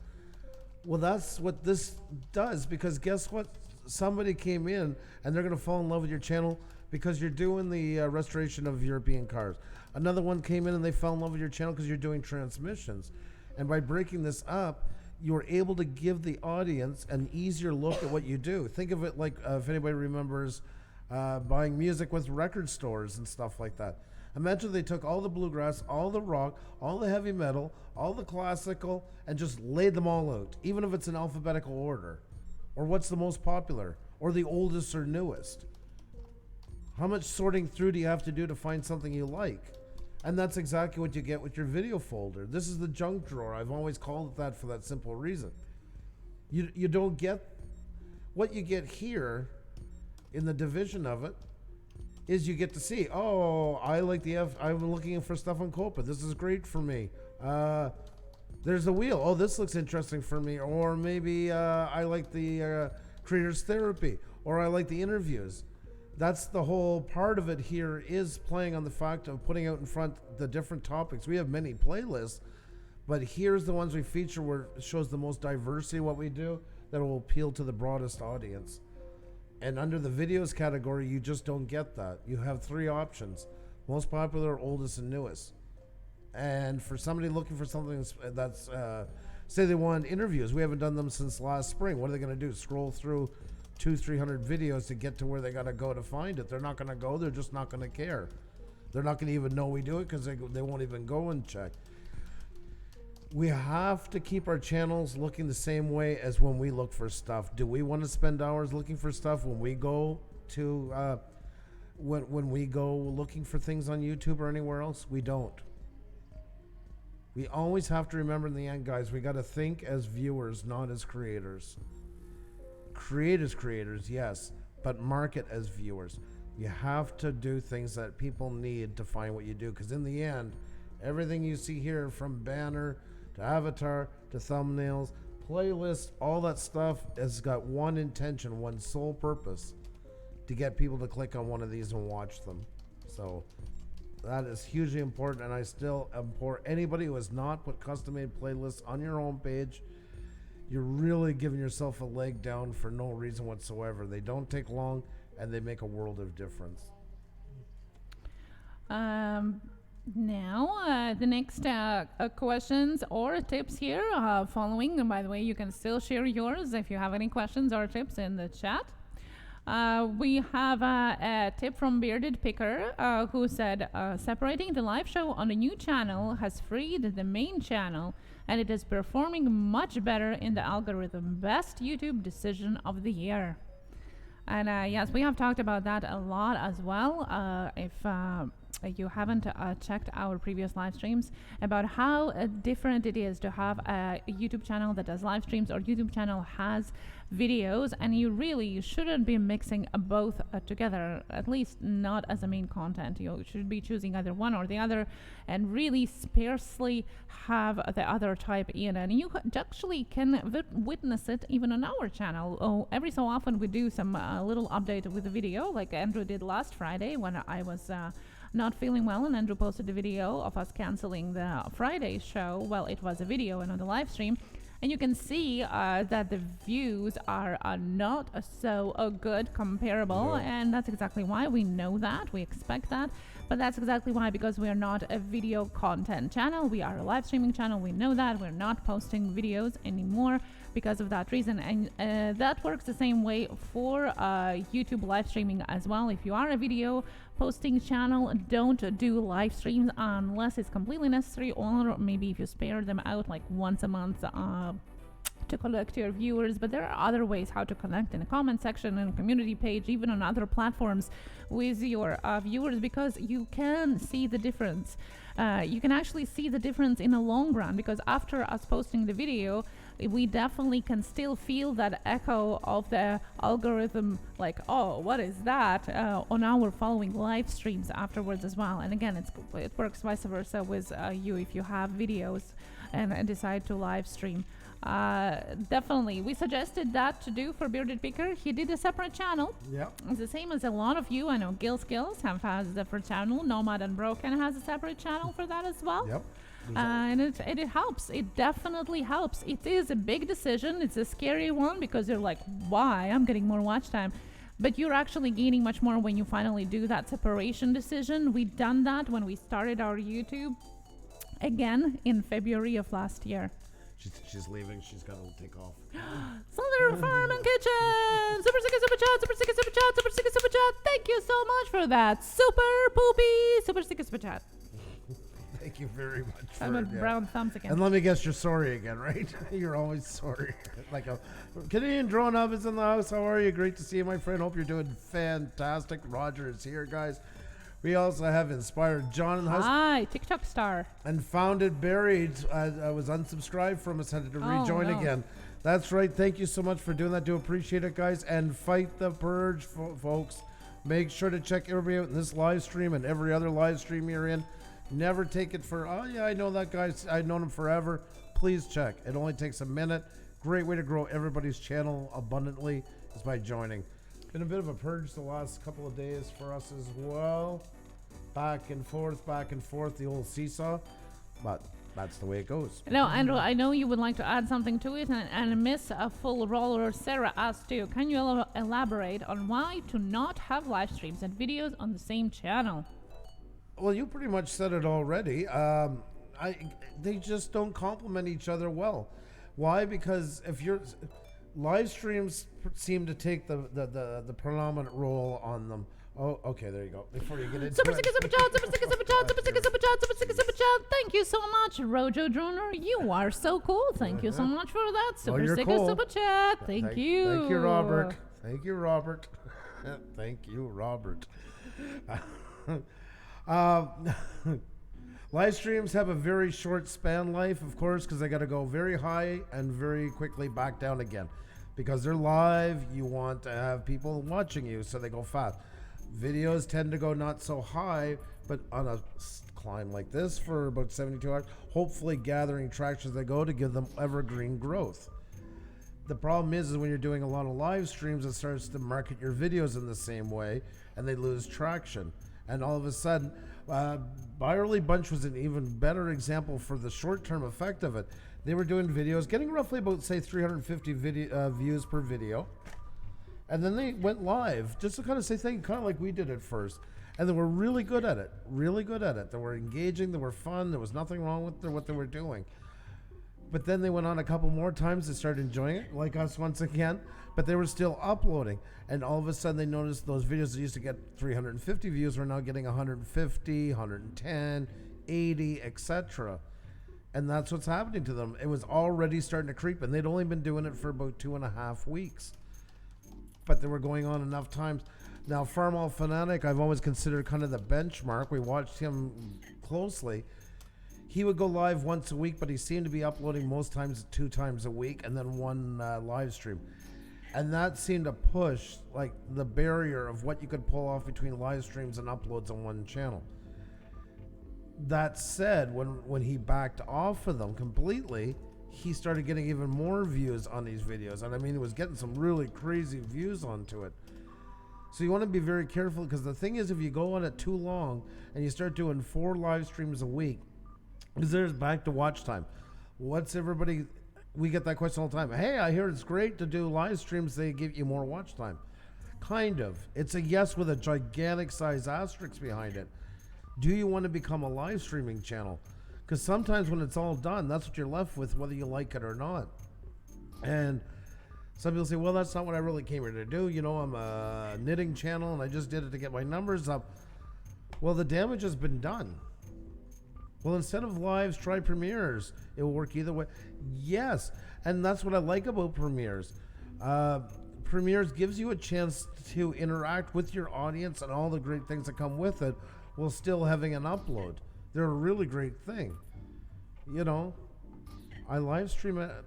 Well, that's what this does, because guess what? Somebody came in and they're going to fall in love with your channel because you're doing the restoration of European cars. Another one came in and they fell in love with your channel because you're doing transmissions. And by breaking this up, you're able to give the audience an easier look at what you do. Think of it like, if anybody remembers buying music with record stores and stuff like that. Imagine they took all the bluegrass, all the rock, all the heavy metal, all the classical, and just laid them all out, even if it's in alphabetical order. Or what's the most popular, or the oldest or newest. How much sorting through do you have to do to find something you like? And that's exactly what you get with your video folder. This is the junk drawer. I've always called it that for that simple reason. You don't get, what you get here in the division of it is you get to see, oh, I like I'm looking for stuff on COPPA. This is great for me. There's the wheel. Oh, this looks interesting for me. Or maybe I like the creators therapy, or I like the interviews. That's the whole part of it here, is playing on the fact of putting out in front the different topics. We have many playlists, but here's the ones we feature where it shows the most diversity of what we do that will appeal to the broadest audience. And under the videos category, you just don't get that. You have three options: most popular, oldest, and newest. And for somebody looking for something that's, say they want interviews, we haven't done them since last spring. What are they going to do? Scroll through 200-300 videos to get to where they got to go to find it? They're not going to go. They're just not going to care. They're not going to even know we do it because they won't even go and check. we have to keep our channels looking the same way as when we look for stuff. Do we want to spend hours looking for stuff when we go to when we go looking for things on YouTube or anywhere else? We don't. We always have to remember in the end, guys, we got to think as viewers, not as creators. Create as creators, yes, but market as viewers. You have to do things that people need to find what you do, because in the end, everything you see here, from banner to avatar to thumbnails, playlists, all that stuff has got one intention, one sole purpose: to get people to click on one of these and watch them. So that is hugely important, and I still implore anybody who has not put custom-made playlists on your home page, you're really giving yourself a leg down for no reason whatsoever. They don't take long, and they make a world of difference. Now, the next questions or tips here following. And by the way, you can still share yours if you have any questions or tips in the chat. We have a tip from Bearded Picker who said, separating the live show on a new channel has freed the main channel, and it is performing much better in the algorithm. Best YouTube decision of the year. And yes, we have talked about that a lot as well. If you haven't checked our previous live streams, about how different it is to have a YouTube channel that does live streams or YouTube channel has videos, and you really shouldn't be mixing both together, at least not as a main content. You should be choosing either one or the other, and really sparsely have the other type in. And you actually can witness it even on our channel. Oh, every so often we do some little update with the video, like Andrew did last Friday when I was not feeling well, and Andrew posted a video of us canceling the Friday show. Well, it was a video and on the live stream, and you can see that the views are not so good comparable. No. And that's exactly why. We know that, we expect that, but that's exactly why, because we are not a video content channel, we are a live streaming channel. We know that we're not posting videos anymore because of that reason. And that works the same way for YouTube live streaming as well. If you are a video posting channel, don't do live streams unless it's completely necessary, or maybe if you spare them out like once a month to collect your viewers. But there are other ways how to connect in a comment section and a community page, even on other platforms, with your viewers, because you can see the difference. You can actually see the difference in the long run, because after us posting the video, we definitely can still feel that echo of the algorithm, like, oh, what is that, on our following live streams afterwards as well. And again, it works vice versa with you if you have videos and decide to live stream. Definitely, we suggested that to do for Bearded Picker. He did a separate channel. Yeah, it's the same as a lot of you. I know Gil Skills has a separate channel. Nomad and Broken has a separate channel for that as well. Yep. And it helps. It definitely helps. It is a big decision. It's a scary one, because you're like, why? I'm getting more watch time. But you're actually gaining much more when you finally do that separation decision. We done that when we started our YouTube again in February of last year. She's leaving. She's got to take off. Southern Farm and Kitchen. Super sticker, super chat, super sticker, super chat, super sticker, super chat. Thank you so much for that. Super poopy, super sticker, super chat. Thank you very much. I'm a brown thumbs again. And let me guess, you're sorry again, right? You're always sorry. Like a Canadian drone hub is in the house. How are you? Great to see you, my friend. Hope you're doing fantastic. Roger is here, guys. We also have Inspired John in the house. Hi, TikTok star. And Founded Buried. I was unsubscribed from us, had to rejoin again. That's right. Thank you so much for doing that. Do appreciate it, guys. And fight the purge, folks. Make sure to check everybody out in this live stream and every other live stream you're in. Never take it for, oh yeah, I know that guy, I've known him forever. Please check. It only takes a minute. Great way to grow everybody's channel abundantly is by joining. Been a bit of a purge the last couple of days for us as well. Back and forth, the old seesaw. But that's the way it goes. Now, Andrew, I know you would like to add something to it, and Miss Full Roller Sarah asked too, can you elaborate on why to not have live streams and videos on the same channel? Well, you pretty much said it already. They just don't complement each other well. Why? Because if you're live streams seem to take the predominant role on them Oh, okay, there you go. Before you get into Super it. sticker, super chat, super sticker, super chat, super sticker, super chat, super sticker, super chat. Thank you so much, Rojo Droner. You are so cool. Thank you so much for that. Super you're sticker, cool. super chat. Thank you. Thank you, Robert. Thank you, Robert. Thank you, Robert. Live streams have a very short span life, of course, because they got to go very high and very quickly back down again. Because they're live, you want to have people watching you, so they go fast. Videos tend to go not so high, but on a climb like this for about 72 hours, hopefully gathering traction as they go to give them evergreen growth. The problem is when you're doing a lot of live streams, it starts to market your videos in the same way, and they lose traction. And all of a sudden, Byerly Bunch was an even better example for the short-term effect of it. They were doing videos, getting roughly about, say, 350 views per video. And then they went live, just to kind of say things, kind of like we did at first. And they were really good at it, really good at it. They were engaging, they were fun, there was nothing wrong with what they were doing. But then they went on a couple more times, they started enjoying it, like us once again, but they were still uploading. And all of a sudden they noticed those videos that used to get 350 views were now getting 150, 110, 80, etc. And that's what's happening to them. It was already starting to creep, and they'd only been doing it for about 2.5 weeks. But they were going on enough times. Now, Farmall Fanatic, I've always considered kind of the benchmark. We watched him closely. He would go live once a week, but he seemed to be uploading most times 2 times a week, and then one live stream. And that seemed to push like the barrier of what you could pull off between live streams and uploads on one channel. That said, when he backed off of them completely, he started getting even more views on these videos. And I mean, he was getting some really crazy views onto it. So you want to be very careful, because the thing is, if you go on it too long and you start doing 4 live streams a week, because there's back to watch time. What's everybody, we get that question all the time. Hey, I hear it's great to do live streams. They give you more watch time. Kind of. It's a yes with a gigantic size asterisk behind it. Do you want to become a live streaming channel? Because sometimes when it's all done, that's what you're left with, whether you like it or not. And some people say, well, that's not what I really came here to do. You know, I'm a knitting channel and I just did it to get my numbers up. Well, the damage has been done. Well, instead of lives, try premieres. It will work either way. Yes, and that's what I like about premieres. Premieres gives you a chance to interact with your audience and all the great things that come with it, while still having an upload. They're a really great thing. You know, I live stream at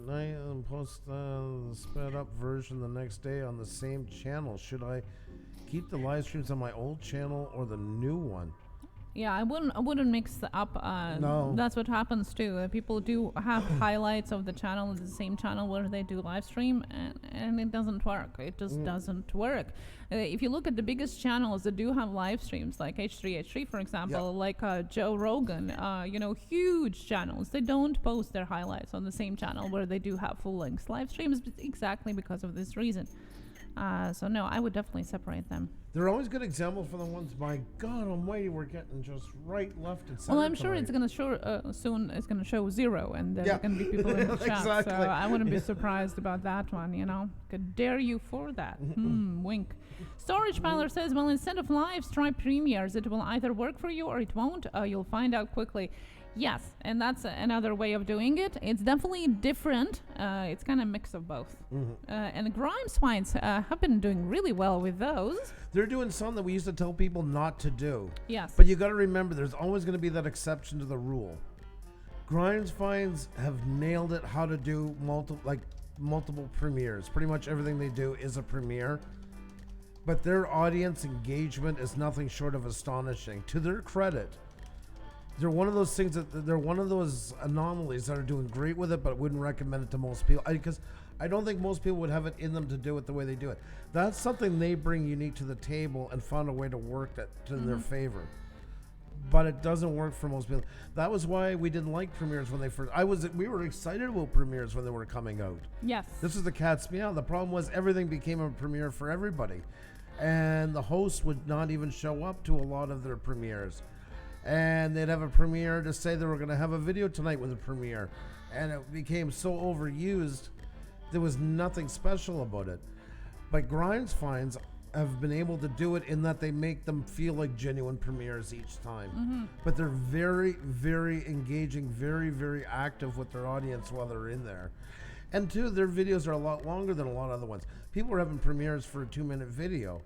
night and post the sped up version the next day on the same channel. Should I keep the live streams on my old channel or the new one? Yeah, I wouldn't mix up. No. That's what happens too. People do have highlights of the channel, the same channel where they do live stream, and it doesn't work. It just doesn't work. If you look at the biggest channels that do have live streams, like H3H3, for example, like Joe Rogan, huge channels, they don't post their highlights on the same channel where they do have full-length live streams, exactly because of this reason. So no, I would definitely separate them. They're always good example for the ones, my God almighty, we're getting just right, left, and center. Well, I'm sure it's going to show soon. It's going to show 0, and there's going to be people in the chat. Exactly. So I wouldn't be surprised about that one. You know, could dare you for that? Wink. Storage Piler says, well, instead of lives, try premieres. It will either work for you or it won't. You'll find out quickly. Yes, and that's another way of doing it. It's definitely different. It's kind of a mix of both. And the Grimes finds have been doing really well with those. They're doing some that we used to tell people not to do. Yes. But you got to remember, there's always going to be that exception to the rule. Grimes finds have nailed it how to do multiple premieres. Pretty much everything they do is a premiere. But their audience engagement is nothing short of astonishing. To their credit, they're one of those things they're one of those anomalies that are doing great with it, but wouldn't recommend it to most people, because I don't think most people would have it in them to do it the way they do it. That's something they bring unique to the table and found a way to work that to their favor. But it doesn't work for most people. That was why we didn't like premieres when they first. We were excited about premieres when they were coming out. Yes. This is the cat's meow. The problem was everything became a premiere for everybody, and the hosts would not even show up to a lot of their premieres. And they'd have a premiere to say they were going to have a video tonight with a premiere, and it became so overused there was nothing special about it. But Grimes finds have been able to do it in that they make them feel like genuine premieres each time. Mm-hmm. But they're very, very engaging, very, very active with their audience while they're in there. And two, their videos are a lot longer than a lot of other ones. People are having premieres for a 2-minute video.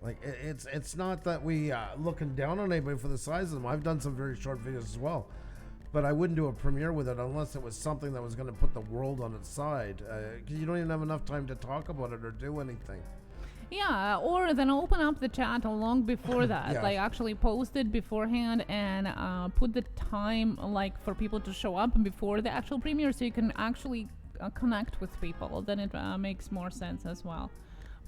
Like, it's not that we looking down on anybody for the size of them. I've done some very short videos as well. But I wouldn't do a premiere with it unless it was something that was going to put the world on its side. Because you don't even have enough time to talk about it or do anything. Yeah, or then open up the chat long before that. Yeah. Like actually post it beforehand and put the time like for people to show up before the actual premiere so you can actually connect with people. Then it makes more sense as well.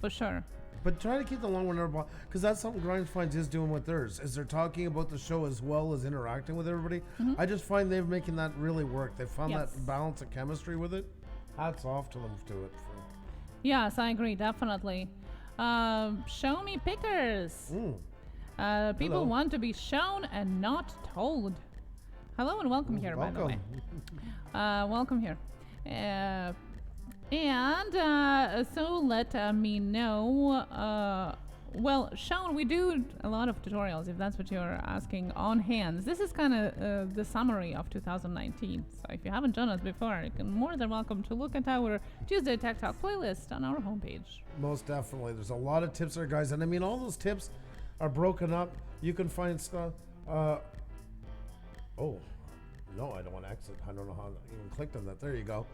For sure. But try to keep the long one, because that's something Grind Finds is doing with theirs, is they're talking about the show as well as interacting with everybody. Mm-hmm. I just find they're making that really work. They found Yes. that balance of chemistry with it. Hats off to them to it. Yes, I agree, definitely. Show me pickers. People Hello. want to be shown and not told. Hello and welcome here, by the way. Welcome here. So let me know. Well, Sean, we do a lot of tutorials, if that's what you're asking, on hands. This is kind of the summary of 2019. So if you haven't done it before, you're more than welcome to look at our Tuesday Tech Talk playlist on our homepage. Most definitely. There's a lot of tips there, guys. And I mean, all those tips are broken up. You can find stuff. Oh, no, I don't want to exit. I don't know how I even clicked on that. There you go.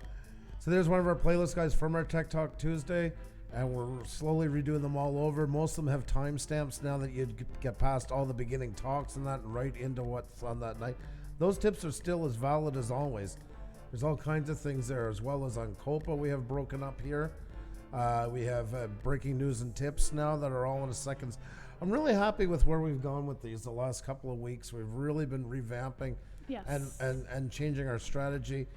So there's one of our playlists, guys, from our Tech Talk Tuesday. And we're slowly redoing them all over. Most of them have timestamps now that you get past all the beginning talks and that and right into what's on that night. Those tips are still as valid as always. There's all kinds of things there, as well as on COPPA we have broken up here. We have breaking news and tips now that are all in a second. I'm really happy with where we've gone with these the last couple of weeks. We've really been revamping Yes. and changing our strategy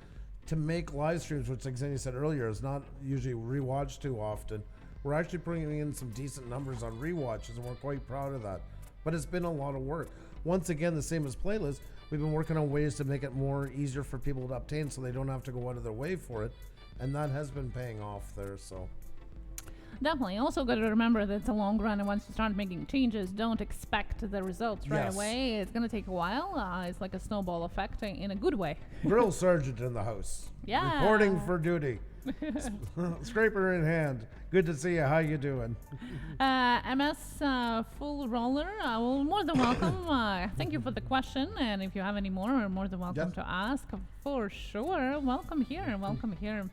to make live streams, which like Xenia said earlier, is not usually rewatched too often. We're actually bringing in some decent numbers on rewatches, and we're quite proud of that. But it's been a lot of work. Once again, the same as playlists, we've been working on ways to make it more easier for people to obtain so they don't have to go out of their way for it. And that has been paying off there, so. Definitely. Also got to remember that it's a long run, and once you start making changes, don't expect the results right Yes. away. It's going to take a while. It's like a snowball effect in a good way. Drill sergeant in the house. Yeah. Reporting for duty. Scraper in hand. Good to see you. How you doing? MS Full Roller, well, more than welcome. Thank you for the question, and if you have any more, you're more than welcome Yes. to ask for sure. Welcome here. Welcome here.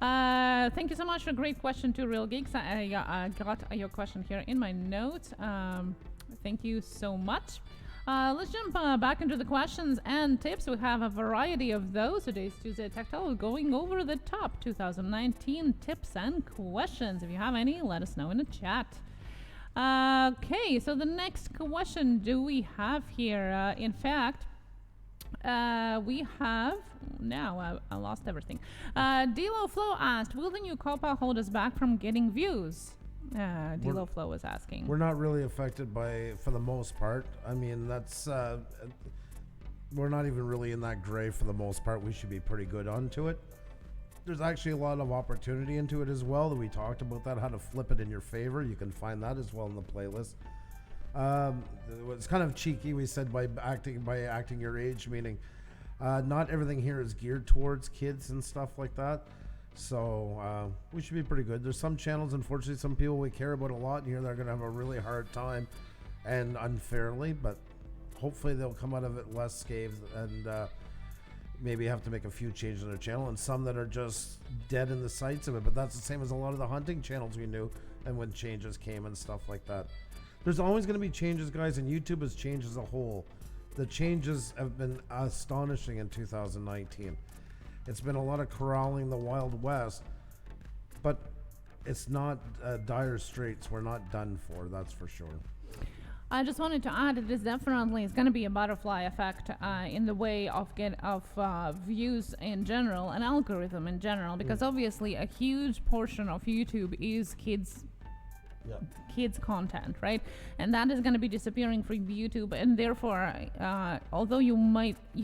Thank you so much for a great question too, Real Geeks. I got your question here in my notes. Thank you so much. Let's jump back into the questions and tips. We have a variety of those. Today's Tuesday Tech Talk going over the top 2019 tips and questions. If you have any, let us know in the chat. Okay, so the next question do we have here? In fact, we have now I lost everything. Dilo Flow asked, will the new COPPA hold us back from getting views? Dilo Flow was asking. We're not really affected by, for the most part. I mean, that's, we're not even really in that gray for the most part. We should be pretty good onto it. There's actually a lot of opportunity into it as well. That we talked about that, how to flip it in your favor. You can find that as well in the playlist. It's kind of cheeky. We said by acting your age, meaning not everything here is geared towards kids and stuff like that. So we should be pretty good. There's some channels, unfortunately, some people we care about a lot in here that are going to have a really hard time and unfairly, but hopefully they'll come out of it less scathed and maybe have to make a few changes on their channel, and some that are just dead in the sights of it. But that's the same as a lot of the hunting channels we knew, and when changes came and stuff like that. There's always going to be changes, guys, and YouTube has changed as a whole. The changes have been astonishing in 2019. It's been a lot of corralling the Wild West, but it's not dire straits. We're not done for, that's for sure. I just wanted to add it is definitely going to be a butterfly effect in the way of views in general, and algorithm in general, because obviously a huge portion of YouTube is kids kids content, right? And that is going to be disappearing from YouTube, and therefore although you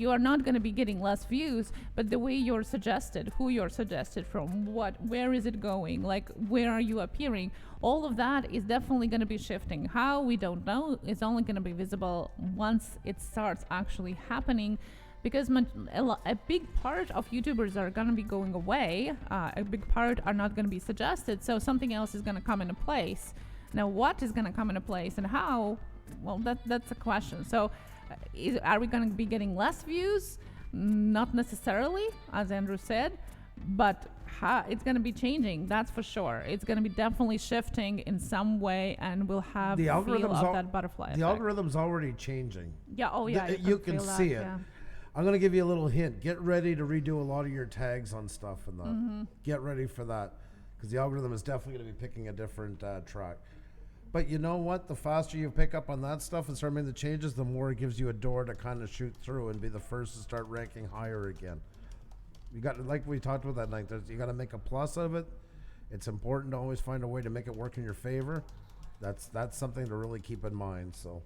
are not going to be getting less views, but the way you're suggested, who you're suggested from, where is it going, like where are you appearing, all of that is definitely going to be shifting. How, we don't know. It's only going to be visible once it starts actually happening, because a big part of YouTubers are going to be going away. A big part are not going to be suggested, so something else is going to come into place. Now, what is going to come into place and how? Well, that's a question. So, are we going to be getting less views? Not necessarily, as Andrew said, but it's going to be changing. That's for sure. It's going to be definitely shifting in some way, and we'll have the feel of that butterfly effect. The algorithm's already changing. Yeah. Oh, yeah. You can see it. Yeah. I'm going to give you a little hint. Get ready to redo a lot of your tags on stuff and that. Mm-hmm. Get ready for that, because the algorithm is definitely going to be picking a different track. But you know what? The faster you pick up on that stuff and start making the changes, the more it gives you a door to kind of shoot through and be the first to start ranking higher again. You got, like we talked about that night, you got to make a plus out of it. It's important to always find a way to make it work in your favor. That's something to really keep in mind. So.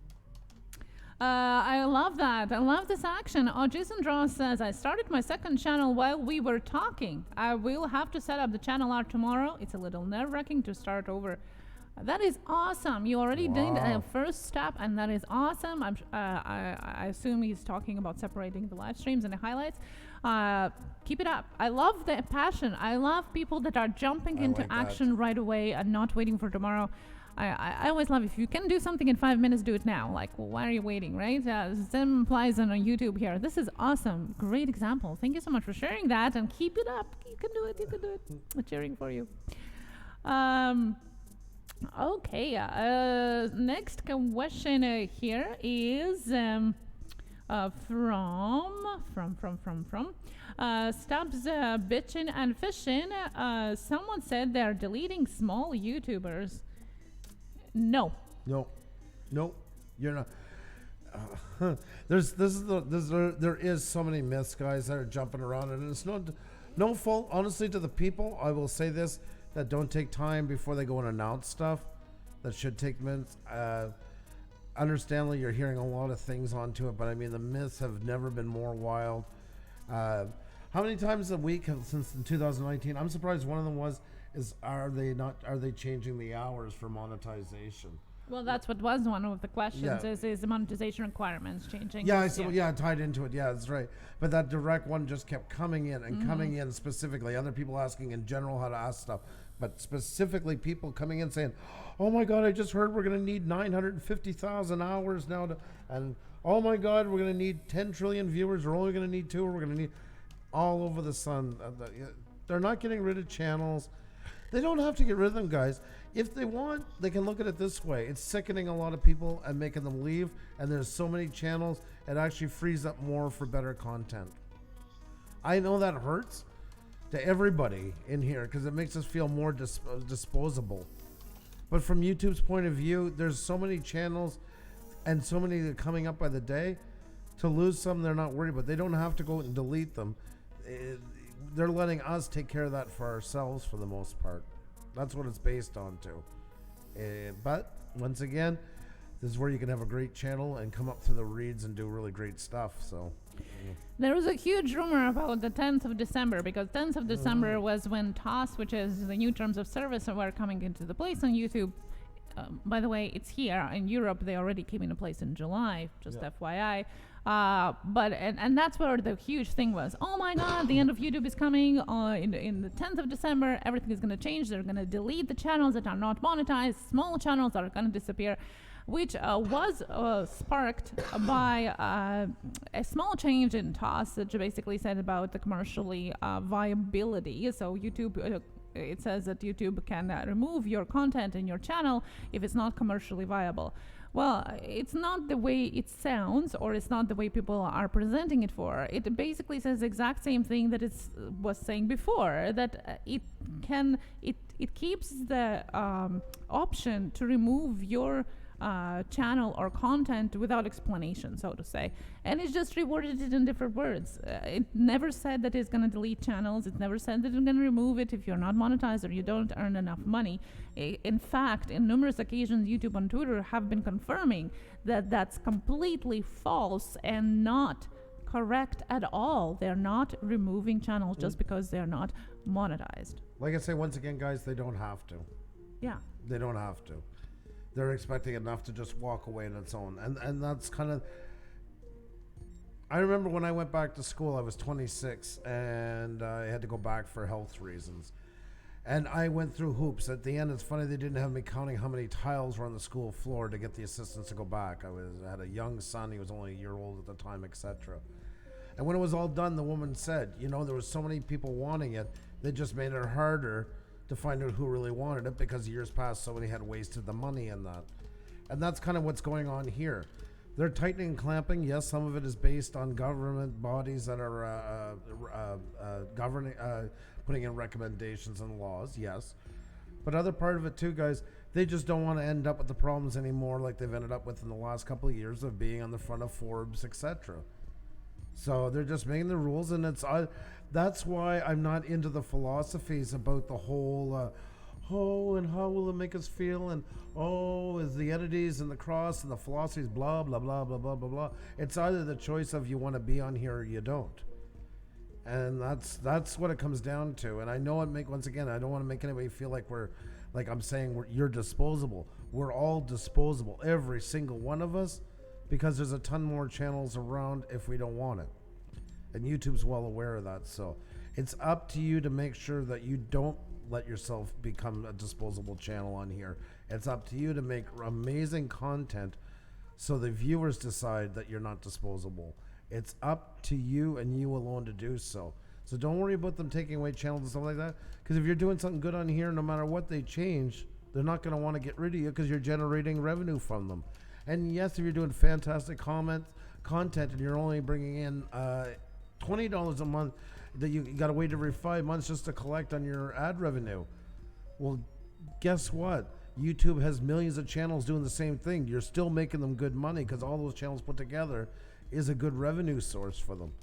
I love that. I love this action. Jason Draw says, I started my second channel while we were talking. I will have to set up the channel art tomorrow. It's a little nerve-wracking to start over. That is awesome. You already did a first step, and that is awesome. I assume he's talking about separating the live streams and the highlights. Keep it up. I love the passion. I love people that are jumping into action right away and not waiting for tomorrow. I always love, if you can do something in 5 minutes, do it now. Like, well, why are you waiting, right? Same applies on YouTube here. This is awesome. Great example. Thank you so much for sharing that, and keep it up. You can do it. You can do it. I'm cheering for you. Okay. Next question here is from Stubbs Bitchin' and Fishin'. Someone said they're deleting small YouTubers. No, you're not. There is so many myths, guys, that are jumping around, and it's no fault, honestly, to the people. I will say this, that don't take time before they go and announce stuff that should take minutes. Understandably, you're hearing a lot of things onto it, but I mean, the myths have never been more wild. How many times a week since 2019? I'm surprised one of them are they changing the hours for monetization? Well, that's what was one of the questions, is the monetization requirements changing? Tied into it. Yeah, that's right. But that direct one just kept coming in and coming in specifically. Other people asking in general how to ask stuff, but specifically people coming in saying, oh my God, I just heard we're going to need 950,000 hours now and oh my God, we're going to need 10 trillion viewers. We're only going to need 2, or we're going to need all over the sun. They're not getting rid of channels. They don't have to get rid of them, guys. If they want, they can look at it this way. It's sickening a lot of people and making them leave, and there's so many channels, it actually frees up more for better content. I know that hurts to everybody in here because it makes us feel more disposable. But from YouTube's point of view, there's so many channels and so many that are coming up by the day. To lose some, they're not worried about. They don't have to go and delete them. They're letting us take care of that for ourselves for the most part. That's what it's based on too. But once again, this is where you can have a great channel and come up through the reeds and do really great stuff. So there was a huge rumor about the 10th of December, because 10th of December was when TOS, which is the new terms of service, were coming into the place on YouTube. By the way, it's here in Europe. They already came into place in July, just FYI. But that's where the huge thing was. Oh my God, the end of YouTube is coming in the 10th of December. Everything is going to change. They're going to delete the channels that are not monetized. Small channels are going to disappear, which was sparked by a small change in TOS that basically said about the commercially viability. So YouTube. It says that YouTube can remove your content in your channel if it's not commercially viable. Well, it's not the way it sounds, or it's not the way people are presenting it for. It basically says the exact same thing that it was saying before, that it keeps the option to remove your channel or content without explanation, so to say. And it's just reworded it in different words. It never said that it's going to delete channels. It never said that it's going to remove it if you're not monetized or you don't earn enough money. In fact, in numerous occasions, YouTube and Twitter have been confirming that that's completely false and not correct at all. They're not removing channels just because they're not monetized. Like I say, once again, guys, they don't have to. Yeah. They don't have to. They're expecting enough to just walk away on its own. And that's kind of... I remember when I went back to school, I was 26, and I had to go back for health reasons. And I went through hoops. At the end, it's funny they didn't have me counting how many tiles were on the school floor to get the assistants to go back. I had a young son. He was only a year old at the time, etc. And when it was all done, the woman said, you know, there was so many people wanting it, they just made it harder to find out who really wanted it because years past, somebody had wasted the money in that. And that's kind of what's going on here. They're tightening and clamping. Yes, some of it is based on government bodies that are governing, putting in recommendations and laws, yes. But other part of it too, guys, they just don't want to end up with the problems anymore like they've ended up with in the last couple of years of being on the front of Forbes, etc. So they're just making the rules, and it's that's why I'm not into the philosophies about the whole and how will it make us feel, and is the entities and the cross and the philosophies blah blah blah blah blah blah blah. It's either the choice of you want to be on here or you don't, and that's what it comes down to. And I know once again, I don't want to make anybody feel like I'm saying you're disposable. We're all disposable, every single one of us, because there's a ton more channels around if we don't want it. And YouTube's well aware of that. So it's up to you to make sure that you don't let yourself become a disposable channel on here. It's up to you to make amazing content so the viewers decide that you're not disposable. It's up to you and you alone to do so. So don't worry about them taking away channels and stuff like that, because if you're doing something good on here, no matter what they change, they're not going to want to get rid of you because you're generating revenue from them. And yes, if you're doing fantastic content and you're only bringing in $20 a month that you got to wait every 5 months just to collect on your ad revenue. Well, guess what? YouTube has millions of channels doing the same thing. You're still making them good money because all those channels put together is a good revenue source for them.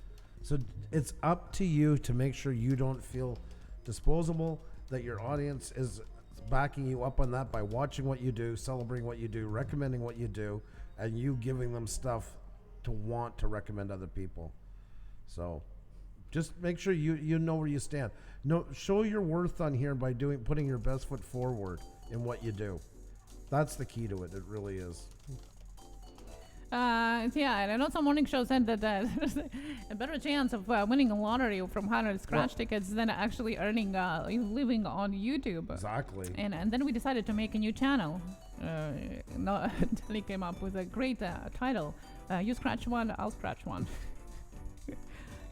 So it's up to you to make sure you don't feel disposable, that your audience is backing you up on that by watching what you do, celebrating what you do, recommending what you do, and you giving them stuff to want to recommend other people. So just make sure you know where you stand. No, show your worth on here by putting your best foot forward in what you do. That's the key to it. It really is. Yeah, and I know some morning show said that there's a better chance of winning a lottery from 100 scratch tickets than actually earning living on YouTube. Exactly. And then we decided to make a new channel. He came up with a great title. You scratch one, I'll scratch one.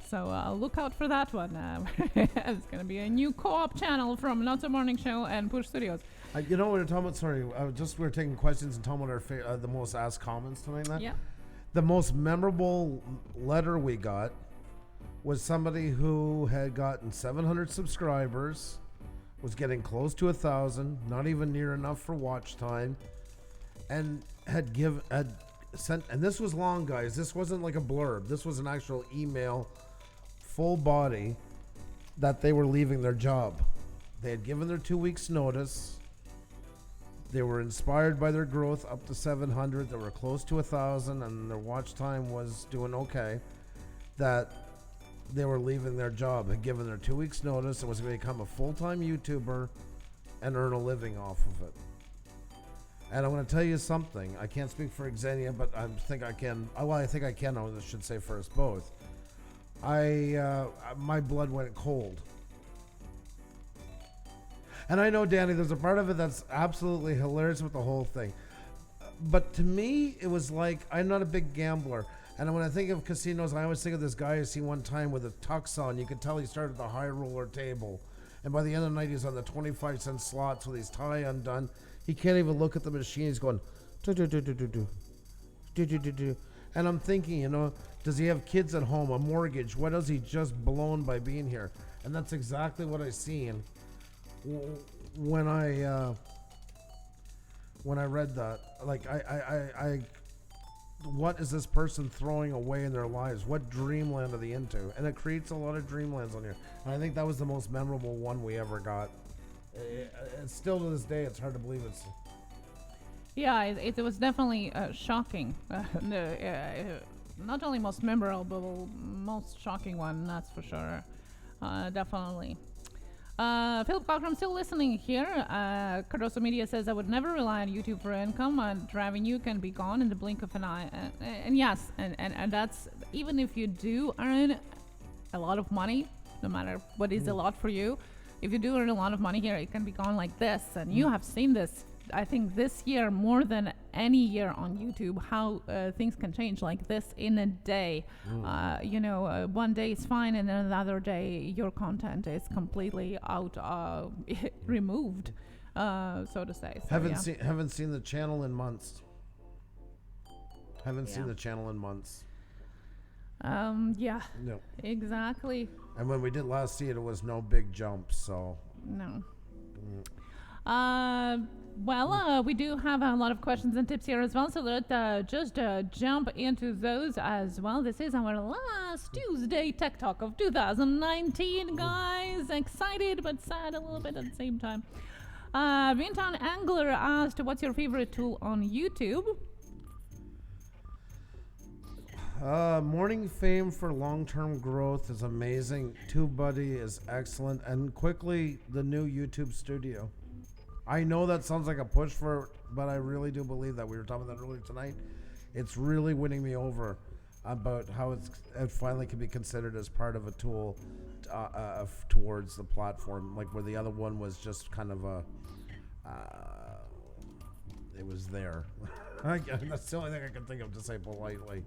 So look out for that one. It's going to be a new co-op channel from Not So Morning Show and Push Studios. You know what we're talking about? Sorry, we're taking questions and talking about our the most asked comments tonight. Yeah. The most memorable letter we got was somebody who had gotten 700 subscribers, was getting close to 1,000, not even near enough for watch time, and had sent. And this was long, guys. This wasn't like a blurb. This was an actual email, full body, that they were leaving their job. They had given their 2 weeks notice. They were inspired by their growth up to 700. They were close to 1,000, and their watch time was doing okay. That they were leaving their job, had given their 2 weeks notice, and was going to become a full-time YouTuber and earn a living off of it. And I'm going to tell you something. I can't speak for Xenia, but I think I can. Well, I think I can. I should say for us both. My blood went cold. And I know, Danny, there's a part of it that's absolutely hilarious with the whole thing. But to me, it was like, I'm not a big gambler. And when I think of casinos, I always think of this guy I see one time with a tux on. You could tell he started at the high roller table. And by the end of the night, he's on the 25-cent slots with his tie undone. He can't even look at the machine. He's going, do. And I'm thinking, does he have kids at home, a mortgage? What has he just blown by being here? And that's exactly what I seen when I when I read that. Like, I what is this person throwing away in their lives? What dreamland are they into? And it creates a lot of dreamlands on here. And I think that was the most memorable one we ever got. It's still to this day, it's hard to believe it's. Yeah, it was definitely shocking. Not only most memorable, most shocking one, that's for sure. Definitely. Philip Cochran still listening here. Cardoso Media says, I would never rely on YouTube for income. Revenue can be gone in the blink of an eye. And yes, and that's, even if you do earn a lot of money, no matter what is a lot for you, if you do earn a lot of money here, it can be gone like this. And you have seen this, I think, this year more than any year on YouTube, how things can change like this in a day. One day is fine, and then another day your content is completely out, removed, so to say. So, haven't seen the channel in months. Seen the channel in months. Yeah. No. Exactly. And when we did last see it, it was no big jump. So. No. We do have a lot of questions and tips here as well, so let's just jump into those as well. This is our last Tuesday Tech Talk of 2019, guys. Excited but sad a little bit at the same time. Vinton Angler asked, what's your favorite tool on YouTube? Morning Fame for long-term growth is amazing. TubeBuddy is excellent. And quickly, the new YouTube Studio. I know that sounds like a push for it, but I really do believe that. We were talking about that earlier tonight. It's really winning me over about how it finally can be considered as part of a tool towards the platform, like where the other one was just kind of it was there. That's the only thing I can think of to say politely.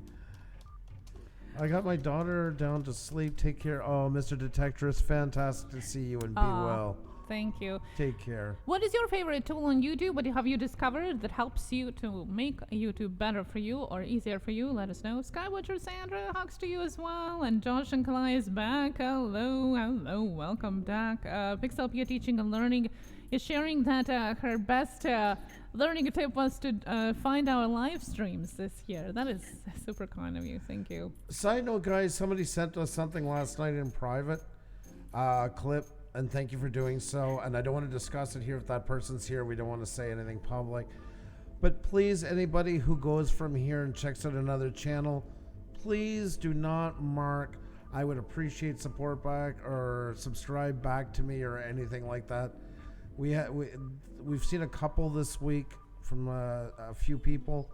I got my daughter down to sleep. Take care. Oh, Mr. Detector, it's fantastic to see you and be well. Thank you. Take care. What is your favorite tool on YouTube? What have you discovered that helps you to make YouTube better for you or easier for you? Let us know. Skywatcher Sandra, hugs to you as well. And Josh and Kalai is back. Hello. Welcome back. Pixelpia Teaching and Learning is sharing that her best learning tip was to find our live streams this year. That is super kind of you. Thank you. Side note, guys, somebody sent us something last night in private, clip, and thank you for doing so. And I don't want to discuss it here if that person's here. We don't want to say anything public. But please, anybody who goes from here and checks out another channel, please do not mark I would appreciate support back or subscribe back to me or anything like that. We've seen a couple this week from a few people.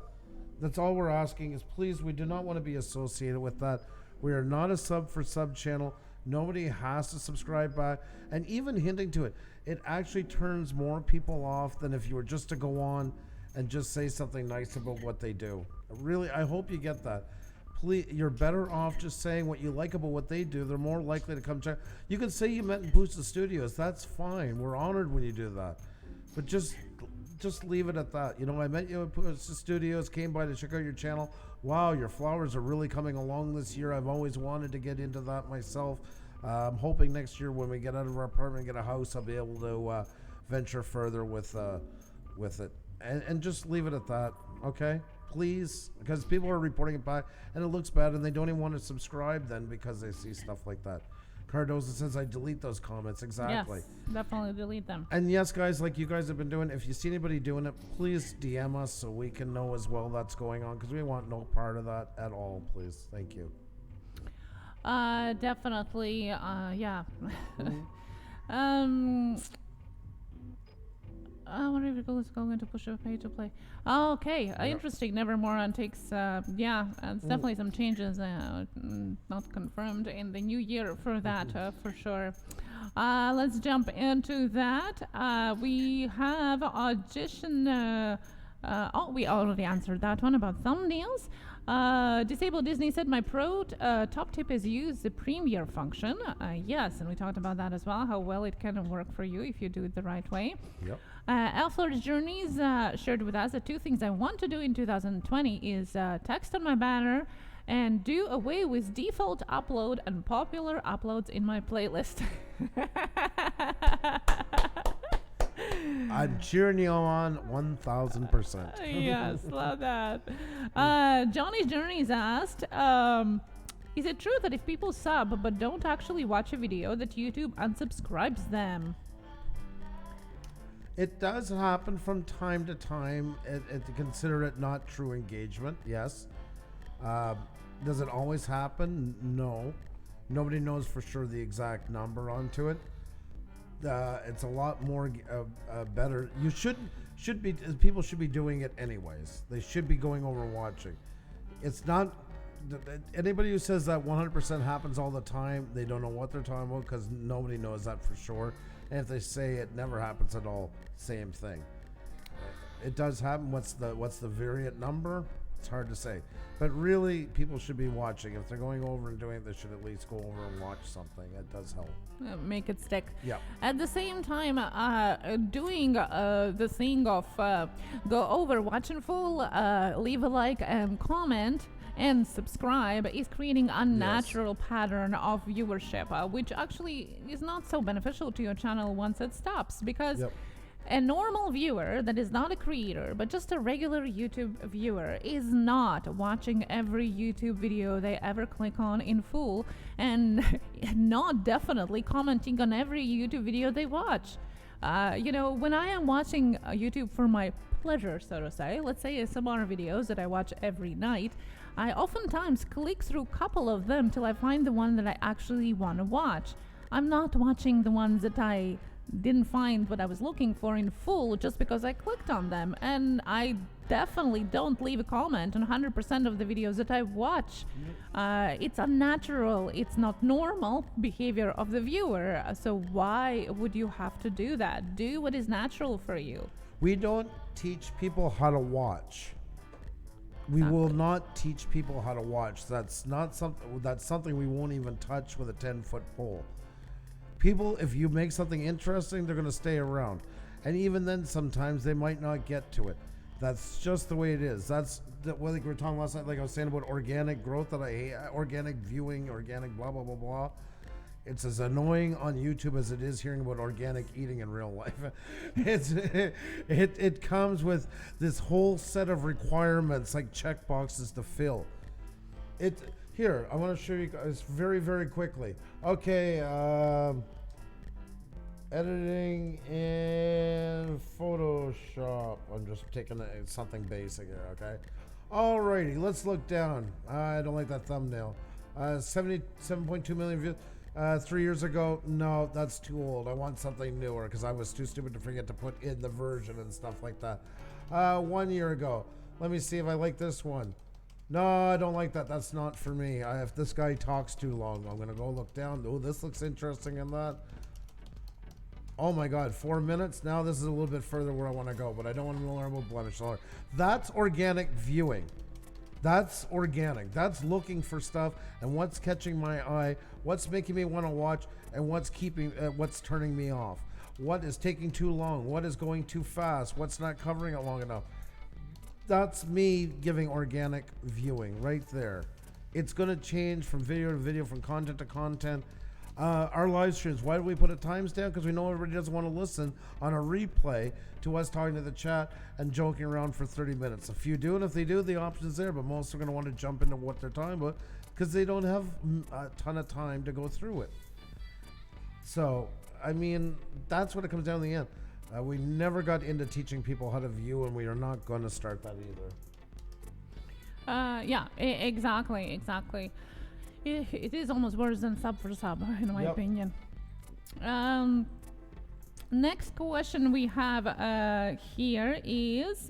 That's all we're asking is please, we do not want to be associated with that. We are not a sub for sub channel. Nobody has to subscribe back. And even hinting to it, it actually turns more people off than if you were just to go on and just say something nice about what they do. Really, I hope you get that. Please, you're better off just saying what you like about what they do. They're more likely to come check. You can say you met in Pusa Studios. That's fine. We're honored when you do that. But just leave it at that. You know, I met you at Pusa Studios, came by to check out your channel. Wow, your flowers are really coming along this year. I've always wanted to get into that myself. I'm hoping next year when we get out of our apartment and get a house, I'll be able to venture further with it. And just leave it at that, okay? Please, because people are reporting it back and it looks bad and they don't even want to subscribe then because they see stuff like that. Cardoza says I delete those comments. Exactly. Yes, definitely delete them. And yes, guys, like you guys have been doing, if you see anybody doing it, please DM us so we can know as well that's going on because we want no part of that at all, please. Thank you. Definitely, yeah. I wonder if it's going to push a pay to play. Oh, okay, interesting. Nevermore takes, it's definitely some changes, not confirmed in the new year for that, for sure. Let's jump into that. We have audition. We already answered that one about thumbnails. Disabled Disney said my pro top tip is use the Premiere function. Yes, and we talked about that as well, how well it can work for you if you do it the right way. Yep. Elflord Journeys shared with us that two things I want to do in 2020 is text on my banner and do away with default upload and popular uploads in my playlist. I'm cheering you on 1,000%. Yes, love that. Johnny's Journeys asked, is it true that if people sub but don't actually watch a video, that YouTube unsubscribes them? It does happen from time to time. To consider it not true engagement, yes. Does it always happen? No. Nobody knows for sure the exact number onto it. It's a lot more better. You should be people should be doing it anyways. They should be going over watching. It's not anybody who says that 100% happens all the time. They don't know what they're talking about because nobody knows that for sure. And if they say it never happens at all, same thing. It does happen. What's the variant number? It's hard to say. But really, people should be watching. If they're going over and doing it, they should at least go over and watch something. It does help. Make it stick. Yeah. At the same time, doing the thing of go over, watch in full, leave a like and comment and subscribe is creating unnatural pattern of viewership, which actually is not so beneficial to your channel once it stops, because a normal viewer that is not a creator but just a regular YouTube viewer is not watching every YouTube video they ever click on in full, and not definitely commenting on every YouTube video they watch. When I am watching YouTube for my pleasure, so to say, let's say ASMR videos that I watch every night, I oftentimes click through a couple of them till I find the one that I actually want to watch. I'm not watching the ones that I didn't find what I was looking for in full just because I clicked on them, and I definitely don't leave a comment on 100% of the videos that I watch. It's unnatural. It's not normal behavior of the viewer. So why would you have to do that? Do what is natural for you. We don't teach people how to watch. We will not teach people how to watch. That's something we won't even touch with a 10-foot pole. People, if you make something interesting, they're going to stay around. And even then, sometimes they might not get to it. That's just the way it is. That's like we were talking last night, like I was saying about organic growth that I hate, organic viewing, organic blah, blah, blah, blah. It's as annoying on YouTube as it is hearing about organic eating in real life. It comes with this whole set of requirements, like check boxes to fill. Here, I want to show you guys very, very quickly. Okay, editing in Photoshop. I'm just taking something basic here, okay? Alrighty, let's look down. I don't like that thumbnail. 77.2 million views. 3 years ago, no, that's too old. I want something newer because I was too stupid to forget to put in the version and stuff like that. 1 year ago, let me see if I like this one. No, I don't like that. That's not for me. If this guy talks too long, I'm going to go look down. Oh, this looks interesting in that. Oh my God, 4 minutes? Now this is a little bit further where I want to go, but I don't want to learn about blemish. That's organic viewing. That's organic. That's looking for stuff and what's catching my eye, what's making me want to watch, and what's turning me off. What is taking too long? What is going too fast? What's not covering it long enough? That's me giving organic viewing right there. It's going to change from video to video, from content to content. Our live streams, why do we put a timestamp? Because we know everybody doesn't want to listen on a replay to us talking to the chat and joking around for 30 minutes. A few do, and if they do, the option's there, but most are going to want to jump into what they're talking about because they don't have a ton of time to go through it. So, I mean, that's what it comes down to the end. We never got into teaching people how to view, and we are not going to start that either. Exactly. It is almost worse than sub for sub, in my opinion. Next question we have here is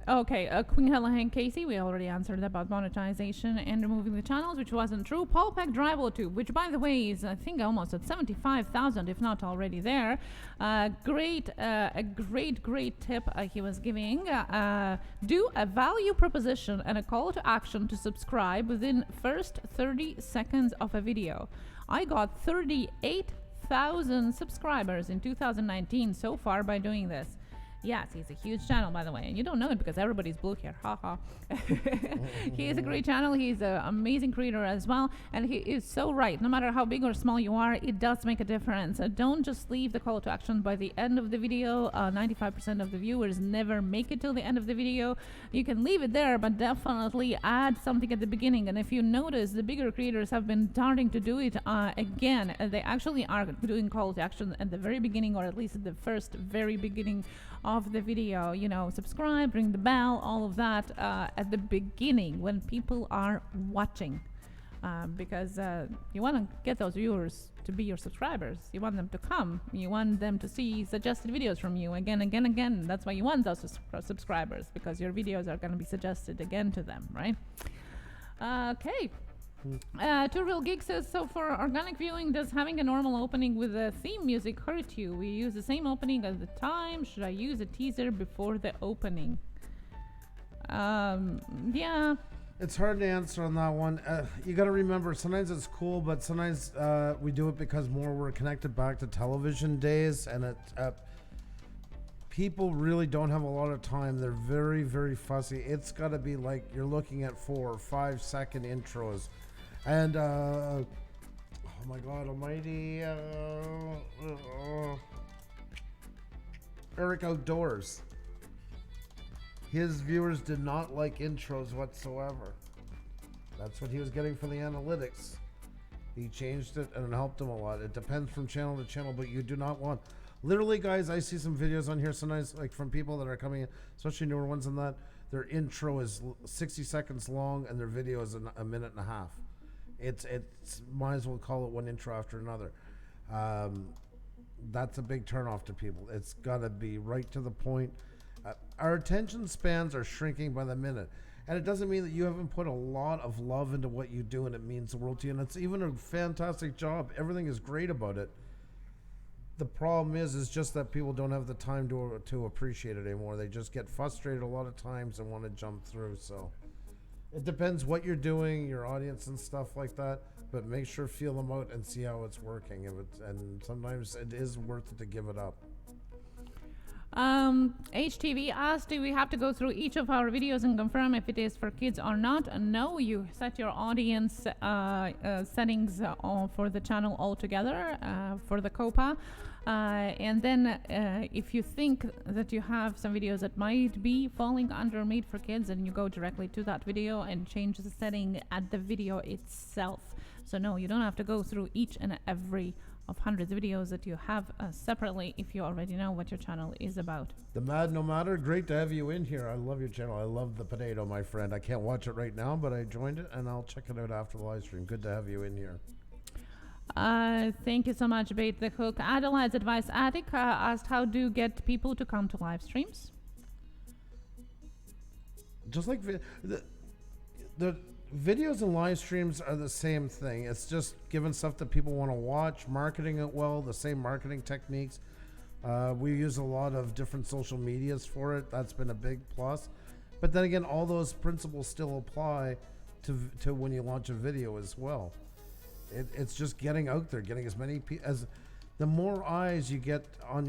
Queen Helen Casey, we already answered about monetization and removing the channels, which wasn't true. Paul Peck Drywall, which by the way is I think almost at 75,000, if not already there. A great tip he was giving. Do a value proposition and a call to action to subscribe within first 30 seconds of a video. I got 38,000 subscribers in 2019 so far by doing this. Yes, he's a huge channel, by the way, and you don't know it because everybody's blue here. Ha ha. He is a great channel. He's an amazing creator as well, and he is so right. No matter how big or small you are, it does make a difference. Don't just leave the call to action by the end of the video. 95% of the viewers never make it till the end of the video. You can leave it there, but definitely add something at the beginning. And if you notice, the bigger creators have been starting to do it again. They actually are doing call to action at the very beginning, or at least at the first very beginning of the video. You know, subscribe, ring the bell, all of that at the beginning when people are watching, because you want to get those viewers to be your subscribers. You want them to come. You want them to see suggested videos from you again. That's why you want those subscribers, because your videos are going to be suggested again to them, right? Okay. Two Real Geek says, so for organic viewing, does having a normal opening with a theme music hurt you? We use the same opening at the time. Should I use a teaser before the opening? Yeah. It's hard to answer on that one. You got to remember, sometimes it's cool, but sometimes we do it because we're connected back to television days, and people really don't have a lot of time. They're very, very fussy. It's got to be like you're looking at 4 or 5 second intros. And, oh my God almighty, Eric Outdoors. His viewers did not like intros whatsoever. That's what he was getting for the analytics. He changed it and it helped him a lot. It depends from channel to channel, but you do not want... Literally, guys, I see some videos on here sometimes, like from people that are coming in, especially newer ones than that. Their intro is 60 seconds long and their video is a minute and a half. It's might as well call it one intro after another. That's a big turnoff to people. It's got to be right to the point. Our attention spans are shrinking by the minute, and it doesn't mean that you haven't put a lot of love into what you do, and it means the world to you. And it's even a fantastic job. Everything is great about it. The problem is just that people don't have the time to appreciate it anymore. They just get frustrated a lot of times and want to jump through. So it depends what you're doing, your audience and stuff like that, but make sure feel them out and see how it's working. And sometimes it is worth it to give it up. HTV asked, do we have to go through each of our videos and confirm if it is for kids or not? No, you set your audience settings for the channel altogether for the COPPA. And then if you think that you have some videos that might be falling under made for kids, and you go directly to that video and change the setting at the video itself. So no, you don't have to go through each and every of hundreds of videos that you have separately if you already know what your channel is about. The Mad No Matter, great to have you in here. I love your channel. I love the potato, my friend. I can't watch it right now, but I joined it and I'll check it out after the live stream. Good to have you in here. Thank you so much, Bait the Hook. Adelaide's Advice Attic asked, how do you get people to come to live streams? Just like the videos and live streams are the same thing. It's just giving stuff that people want to watch, marketing it well, the same marketing techniques. We use a lot of different social medias for it. That's been a big plus. But then again, all those principles still apply to when you launch a video as well. It's just getting out there, getting as many as the more eyes you get on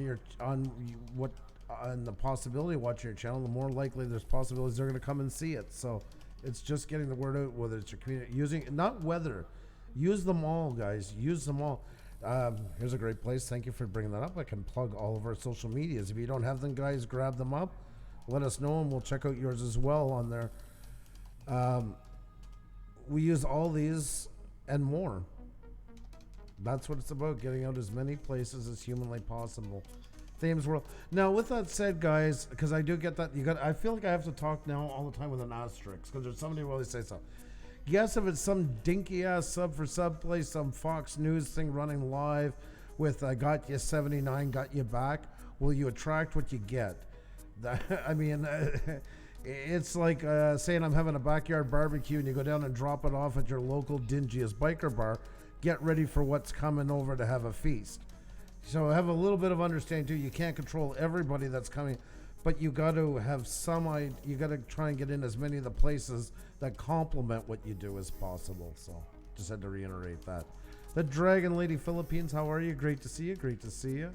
the possibility of watching your channel, the more likely there's possibilities they're going to come and see it. So it's just getting the word out, whether it's your community, use them all, guys. Use them all. Here's a great place. Thank you for bringing that up. I can plug all of our social medias. If you don't have them, guys, grab them up. Let us know, and we'll check out yours as well on there. We use all these and more. That's what it's about, getting out as many places as humanly possible. Thames World. Now, with that said, guys, because I do get that, I feel like I have to talk now all the time with an asterisk, because there's somebody who really say something. Yes, if it's some dinky ass sub for sub place, some Fox News thing running live with got you 79, got you back, will you attract what you get? I mean, it's like saying I'm having a backyard barbecue and you go down and drop it off at your local dingiest biker bar. Get ready for what's coming over to have a feast. So have a little bit of understanding too. You can't control everybody that's coming, but you got to have you got to try and get in as many of the places that complement what you do as possible. So just had to reiterate that. The Dragon Lady Philippines, how are you? Great to see you. Great to see you.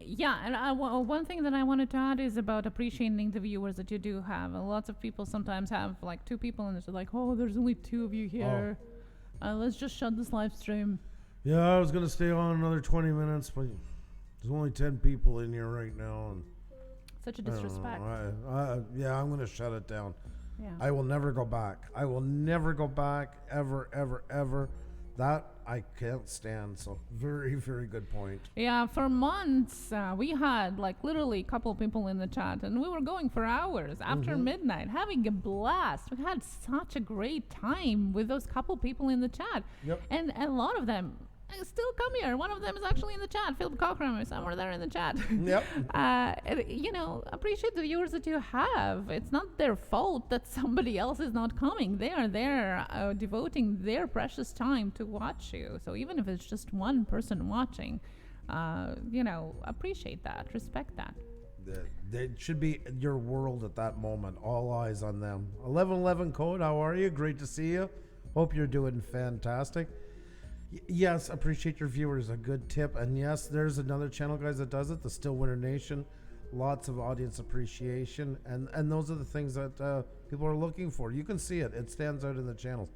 Yeah, and one thing that I wanted to add is about appreciating the viewers that you do have. Lots of people sometimes have like two people, and it's like, oh, there's only two of you here. Let's just shut this live stream. Yeah, I was gonna stay on another 20 minutes, but there's only 10 people in here right now, and Such a disrespect. yeah, I'm gonna shut it down. Yeah. I will never go back. I will never go back, ever, ever, ever. That I can't stand. So very, very good point. Yeah, for months we had like literally a couple of people in the chat, and we were going for hours after midnight, having a blast. We had such a great time with those couple people in the chat. Yep. And a lot of them still come here. One of them is actually in the chat. Philip Cochran is somewhere there in the chat. Yep. You know, appreciate the viewers that you have. It's not their fault that somebody else is not coming. They are there devoting their precious time to watch you. So even if it's just one person watching, you know, appreciate that, respect that. It should be your world at that moment. All eyes on them. 1111 code, how are you? Great to see you. Hope you're doing fantastic. Yes, appreciate your viewers. A good tip. And yes, there's another channel, guys, that does it. The Still Winter Nation. Lots of audience appreciation. And those are the things that people are looking for. You can see it. It stands out in the channels.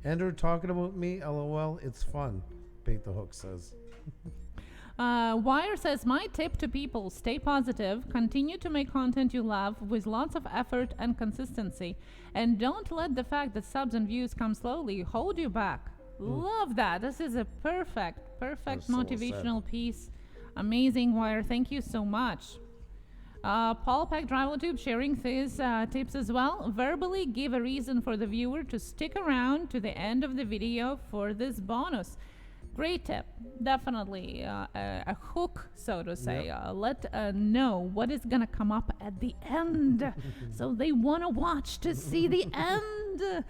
Andrew talking about me, LOL. It's fun. Bait the Hook says. Wire says, my tip to people, stay positive, continue to make content you love with lots of effort and consistency, and don't let the fact that subs and views come slowly hold you back. Love that. This is a perfect That's so motivational piece. Amazing, Wire. Thank you so much. Paul Peck DriveTube sharing his tips as well. Verbally give a reason for the viewer to stick around to the end of the video for this bonus. Great tip. Definitely a hook, so to say. Yep. Let know what is going to come up at the end. So they want to watch to see the end.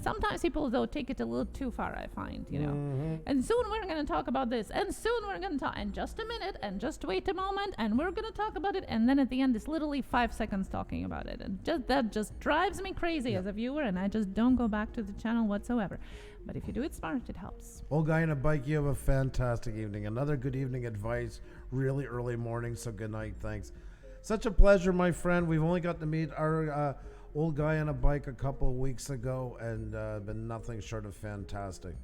Sometimes people, though, take it a little too far, I find, you know. And soon we're going to talk about this. And soon we're going to talk. And just a minute. And just wait a moment. And we're going to talk about it. And then at the end, it's literally 5 seconds talking about it. And that just drives me crazy as a viewer. And I just don't go back to the channel whatsoever. But if you do it smart, it helps. Old guy on a bike, you have a fantastic evening. Another good evening advice. Really early morning, so good night. Thanks. Such a pleasure, my friend. We've only got to meet our old guy on a bike a couple of weeks ago, and been nothing short of fantastic.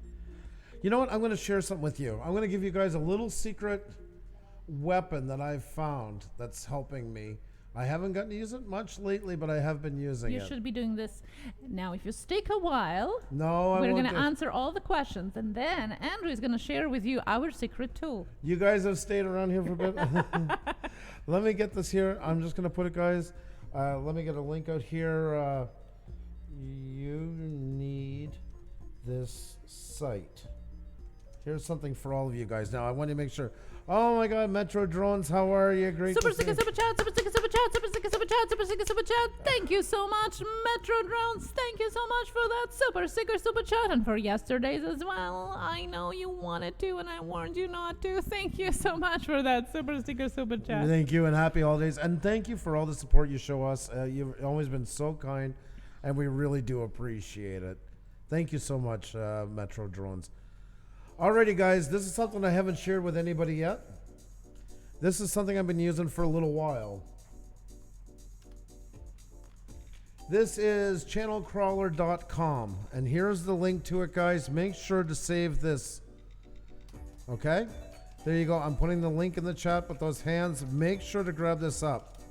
You know what? I'm going to share something with you. I'm going to give you guys a little secret weapon that I've found that's helping me. I haven't gotten to use it much lately, but I have been using it. You should be doing this. Now, if you stick a while, no, we're going to answer all the questions, and then Andrew is going to share with you our secret tool. You guys have stayed around here for a bit. Let me get this here. I'm just going to put it, guys. Let me get a link out here. You need this site. Here's something for all of you guys. Now, I want to make sure. Oh my God, Metro Drones, how are you? Great Super to see sticker, you. super chat, super sticker, super chat, super sticker, super chat, super sticker, super chat. Thank you so much, Metro Drones. Thank you so much for that super sticker, super chat, and for yesterday's as well. I know you wanted to, and I warned you not to. Thank you so much for that super sticker, super chat. Thank you, and happy holidays. And thank you for all the support you show us. You've always been so kind, and we really do appreciate it. Thank you so much, Metro Drones. Alrighty, guys, this is something I haven't shared with anybody yet. This is something I've been using for a little while. This is channelcrawler.com, and here's the link to it, guys. Make sure to save this. Okay? There you go. I'm putting the link in the chat with those hands. Make sure to grab this up.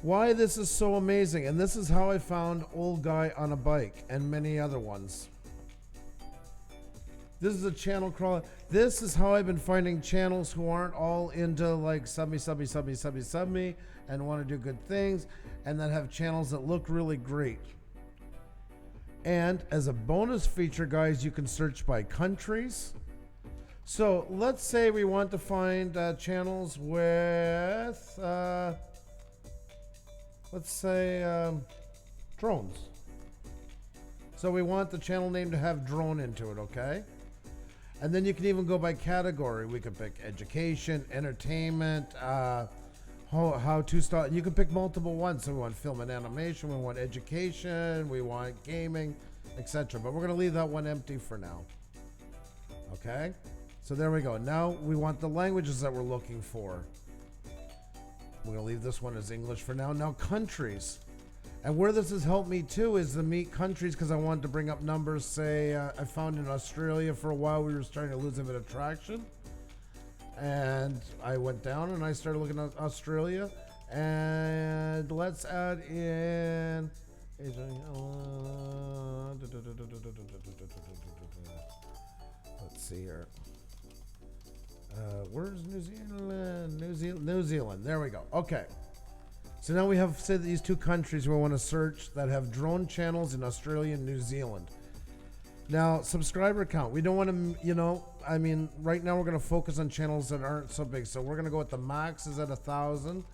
Why this is so amazing, and this is how I found Old Guy on a Bike and many other ones. This is a channel crawler. This is how I've been finding channels who aren't all into like sub me, and want to do good things, and then have channels that look really great. And as a bonus feature, guys, you can search by countries. So let's say we want to find channels with, let's say, drones. So we want the channel name to have drone into it, okay? And then you can even go by category. We can pick education, entertainment, how to start. You can pick multiple ones. So we want film and animation, we want education, we want gaming, etc. But we're going to leave that one empty for now. Okay? So there we go. Now we want the languages that we're looking for. We're going to leave this one as English for now. Now countries. And where this has helped me too is to meet countries, because I wanted to bring up numbers. Say I found in Australia for a while we were starting to lose a bit of traction. And I went down and I started looking at Australia. And let's add in... Let's see here. Where's New Zealand? New Zealand. There we go. Okay. So now we have said these two countries we want to search that have drone channels in Australia and New Zealand. Now, subscriber count. We don't want to, right now we're going to focus on channels that aren't so big. So we're going to go with the max is at 1,000.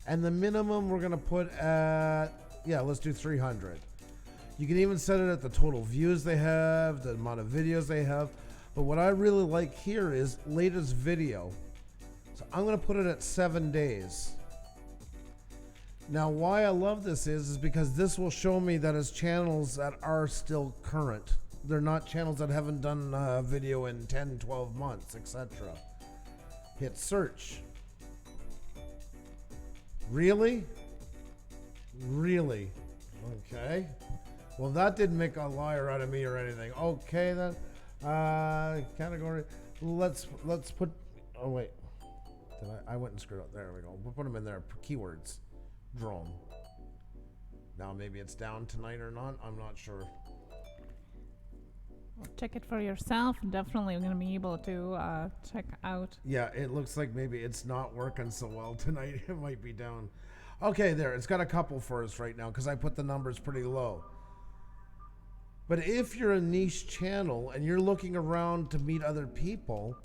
And the minimum we're going to put at, let's do 300. You can even set it at the total views they have, the amount of videos they have. But what I really like here is latest video. So I'm going to put it at 7 days. Now, why I love this is because this will show me that it's channels that are still current. They're not channels that haven't done video in 10, 12 months, etc. Hit search. Really? Really? Okay. Well, that didn't make a liar out of me or anything. Okay, then. Category. Let's put. Oh wait, I went and screwed up. There we go. We'll put them in there. Keywords. Drone. Now maybe it's down tonight or not. I'm not sure. Check it for yourself. Definitely going to be able to check out. Yeah, it looks like maybe it's not working so well tonight. It might be down. Okay, there. It's got a couple for us right now because I put the numbers pretty low. But if you're a niche channel and you're looking around to meet other people,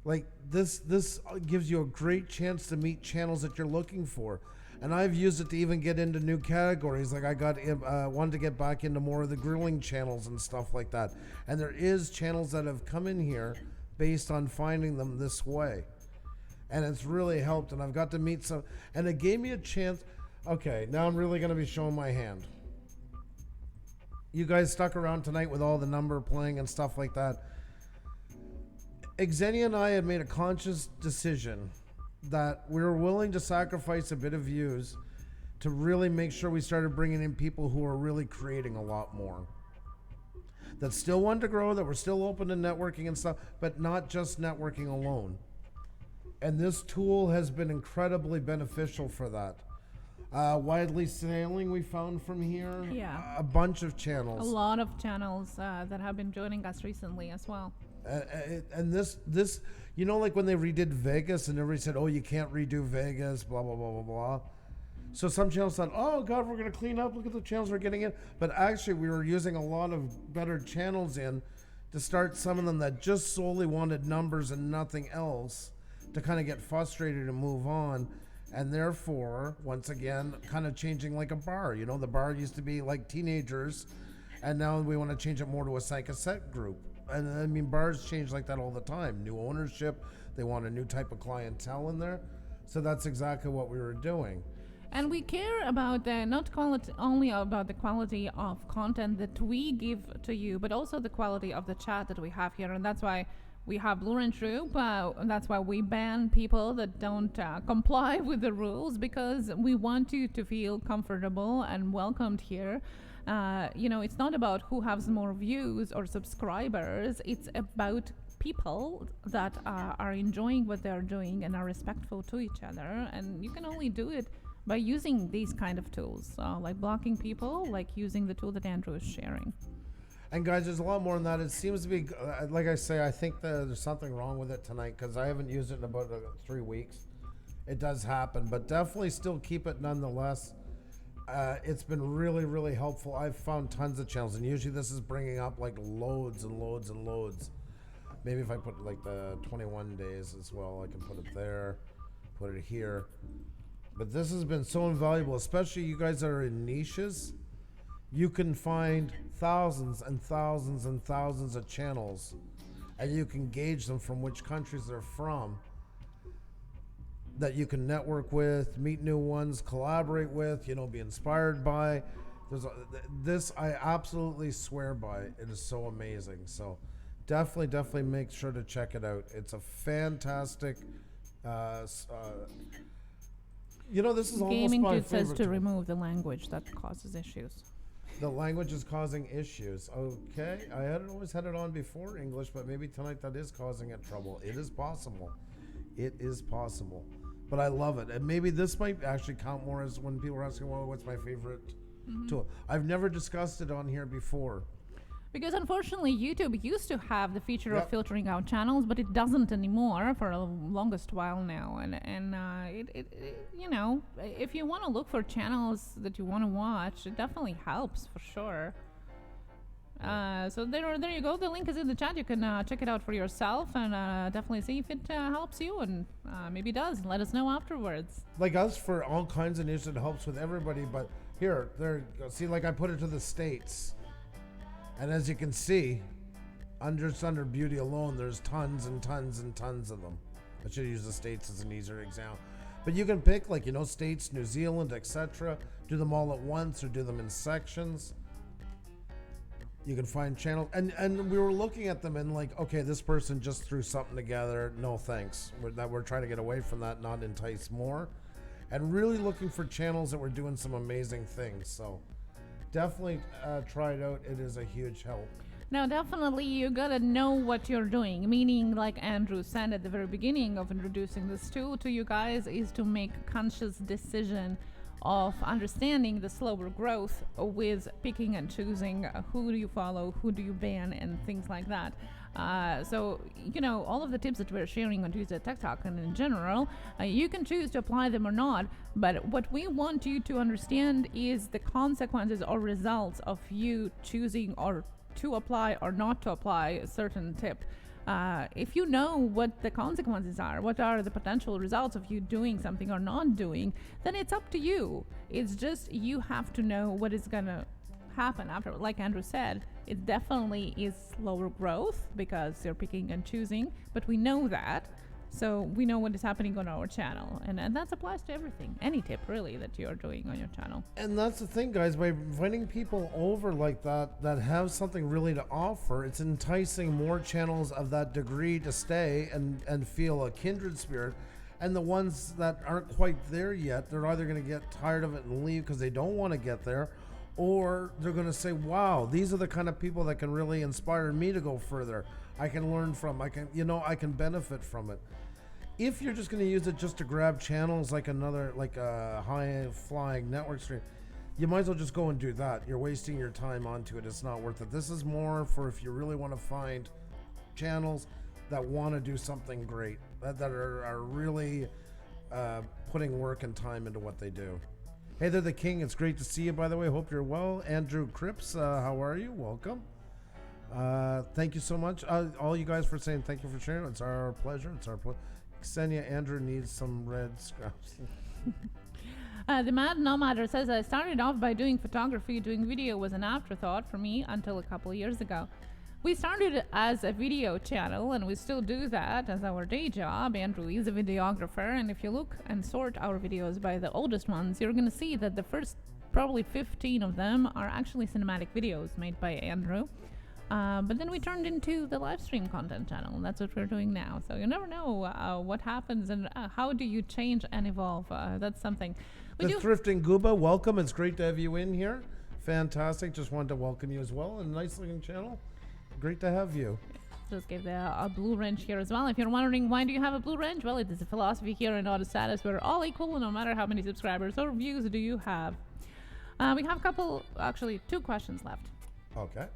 like this gives you a great chance to meet channels that you're looking for. And I've used it to even get into new categories. Like I wanted to get back into more of the grilling channels and stuff like that. And there is channels that have come in here based on finding them this way. And it's really helped. And I've got to meet some, and it gave me a chance. Okay, now I'm really going to be showing my hand. You guys stuck around tonight with all the number playing and stuff like that. Xenia and I had made a conscious decision that we were willing to sacrifice a bit of views to really make sure we started bringing in people who are really creating a lot more. That still wanted to grow, that were still open to networking and stuff, but not just networking alone. And this tool has been incredibly beneficial for that. Widely sailing we found from here. Yeah. A bunch of channels. A lot of channels that have been joining us recently as well. And this, like when they redid Vegas and everybody said, oh, you can't redo Vegas, blah, blah, blah, blah, blah. So some channels thought, oh, God, we're going to clean up. Look at the channels we're getting in. But actually, we were using a lot of better channels in to start some of them that just solely wanted numbers and nothing else to kind of get frustrated and move on. And therefore, once again, kind of changing like a bar. You know, the bar used to be like teenagers, and now we want to change it more to a psychoset group. And I mean, bars change like that all the time. New ownership, they want a new type of clientele in there. So that's exactly what we were doing. And we care about not only about the quality of content that we give to you, but also the quality of the chat that we have here. And that's why we have Blue and Troop. That's why we ban people that don't comply with the rules, because we want you to feel comfortable and welcomed here. It's not about who has more views or subscribers. It's about people that are enjoying what they're doing and are respectful to each other. And you can only do it by using these kind of tools, like blocking people, like using the tool that Andrew is sharing. And guys, there's a lot more than that. It seems to be, like I say, I think that there's something wrong with it tonight because I haven't used it in about 3 weeks. It does happen, but definitely still keep it nonetheless. It's been really, really helpful. I've found tons of channels, and usually this is bringing up like loads and loads and loads. Maybe if I put like the 21 days as well, I can put it there, put it here. But this has been so invaluable, especially you guys that are in niches. You can find thousands and thousands and thousands of channels, and you can gauge them from which countries they're from, that you can network with, meet new ones, collaborate with, be inspired by. This I absolutely swear by. It is so amazing. So definitely make sure to check it out. It's a fantastic. This is almost Gaming my Dude says favorite to tool. remove the language that causes issues. The language is causing issues. Okay, I had always had it on before English, but maybe tonight that is causing it trouble. It is possible. It is possible. But I love it. And maybe this might actually count more as when people are asking, well, what's my favorite tool? I've never discussed it on here before. Because unfortunately, YouTube used to have the feature Yep. of filtering out channels, but it doesn't anymore for the longest while now. And if you want to look for channels that you want to watch, it definitely helps for sure. So there you go. The link is in the chat. You can check it out for yourself and definitely see if it helps you, and maybe it does. Let us know afterwards. Like us, for all kinds of news, it helps with everybody. But here, there, see, like I put it to the States. And as you can see, under beauty alone, there's tons and tons and tons of them. I should use the States as an easier example. But you can pick, like, States, New Zealand, etc. Do them all at once or do them in sections. You can find channels. And we were looking at them and like, okay, this person just threw something together. No thanks. We're trying to get away from that, not entice more. And really looking for channels that were doing some amazing things. So definitely try it out. It is a huge help. Now, definitely, you gotta know what you're doing. Meaning, like Andrew said at the very beginning of introducing this tool to you guys, is to make a conscious decision of understanding the slower growth with picking and choosing who do you follow, who do you ban, and things like that. So, all of the tips that we're sharing on Tuesday Tech Talk and in general, you can choose to apply them or not. But what we want you to understand is the consequences or results of you choosing or to apply or not to apply a certain tip. If you know what the consequences are, what are the potential results of you doing something or not doing, then it's up to you. It's just you have to know what is gonna happen after. Like Andrew said, it definitely is slower growth because you're picking and choosing, but we know that. So we know what is happening on our channel, and that applies to everything, any tip really that you're doing on your channel. And that's the thing, guys, by inviting people over like that have something really to offer, it's enticing more channels of that degree to stay and feel a kindred spirit. And the ones that aren't quite there yet, they're either going to get tired of it and leave because they don't want to get there, or they're going to say, wow, these are the kind of people that can really inspire me to go further. I can learn from, I can benefit from it. If you're just going to use it just to grab channels like a high flying network stream, you might as well just go and do that. You're wasting your time onto it. It's not worth it. This is more for if you really want to find channels that want to do something great, that are really putting work and time into what they do. Hey there, the King. It's great to see you, by the way. Hope you're well. Andrew Cripps, how are you? Welcome. Thank you so much. All you guys for saying thank you for sharing. It's our pleasure. It's our pleasure. Ksenia, Andrew needs some red scraps. The Mad Nomader says, I started off by doing photography. Doing video was an afterthought for me until a couple of years ago. We started as a video channel, and we still do that as our day job. Andrew is a videographer, and if you look and sort our videos by the oldest ones, you're going to see that the first probably 15 of them are actually cinematic videos made by Andrew. But then we turned into the live stream content channel, and that's what we're doing now. So you never know what happens and how do you change and evolve. That's something. Thrifting Gooba, welcome. It's great to have you in here. Fantastic. Just wanted to welcome you as well. And nice looking channel. Great to have you. Just gave a blue wrench here as well. If you're wondering why do you have a blue wrench, well, it is a philosophy here in Auto Status. We're all equal no matter how many subscribers or views do you have. We have two questions left. Okay.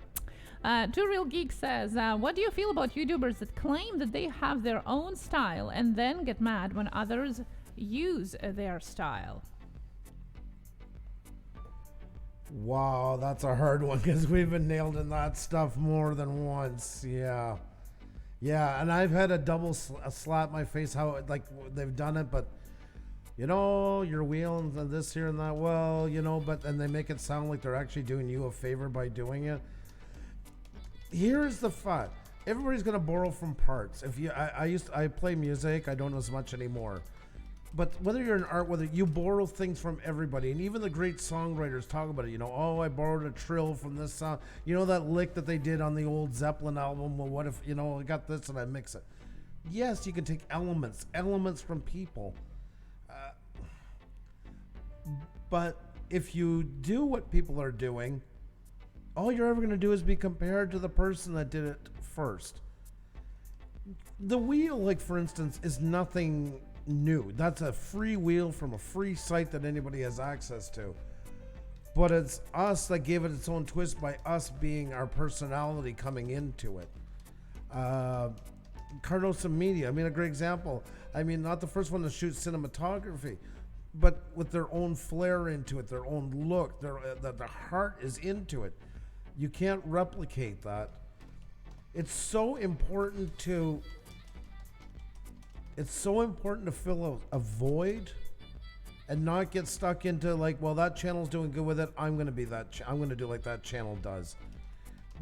Two Real Geek says, what do you feel about YouTubers that claim that they have their own style and then get mad when others use their style? Wow, that's a hard one because we've been nailed in that stuff more than once. Yeah, and I've had a double slap my face how they've done it, but you're wheeling this here and that. Well, and they make it sound like they're actually doing you a favor by doing it. Here's the fun. Everybody's gonna borrow from parts. I play music. I don't as much anymore. But whether you're in art, whether you borrow things from everybody, and even the great songwriters talk about it, I borrowed a trill from this song. That lick that they did on the old Zeppelin album? Well, what if, I got this and I mix it? Yes, you can take elements from people. But if you do what people are doing, all you're ever going to do is be compared to the person that did it first. The wheel, like, for instance, is nothing new. That's a free wheel from a free site that anybody has access to. But it's us that gave it its own twist by us being our personality coming into it. Cardoso Media, a great example. Not the first one to shoot cinematography, but with their own flair into it, their own look, their heart is into it. You can't replicate that. It's so important to fill a void and not get stuck into that channel's doing good with it. I'm going to be that. I'm going to do like that channel does.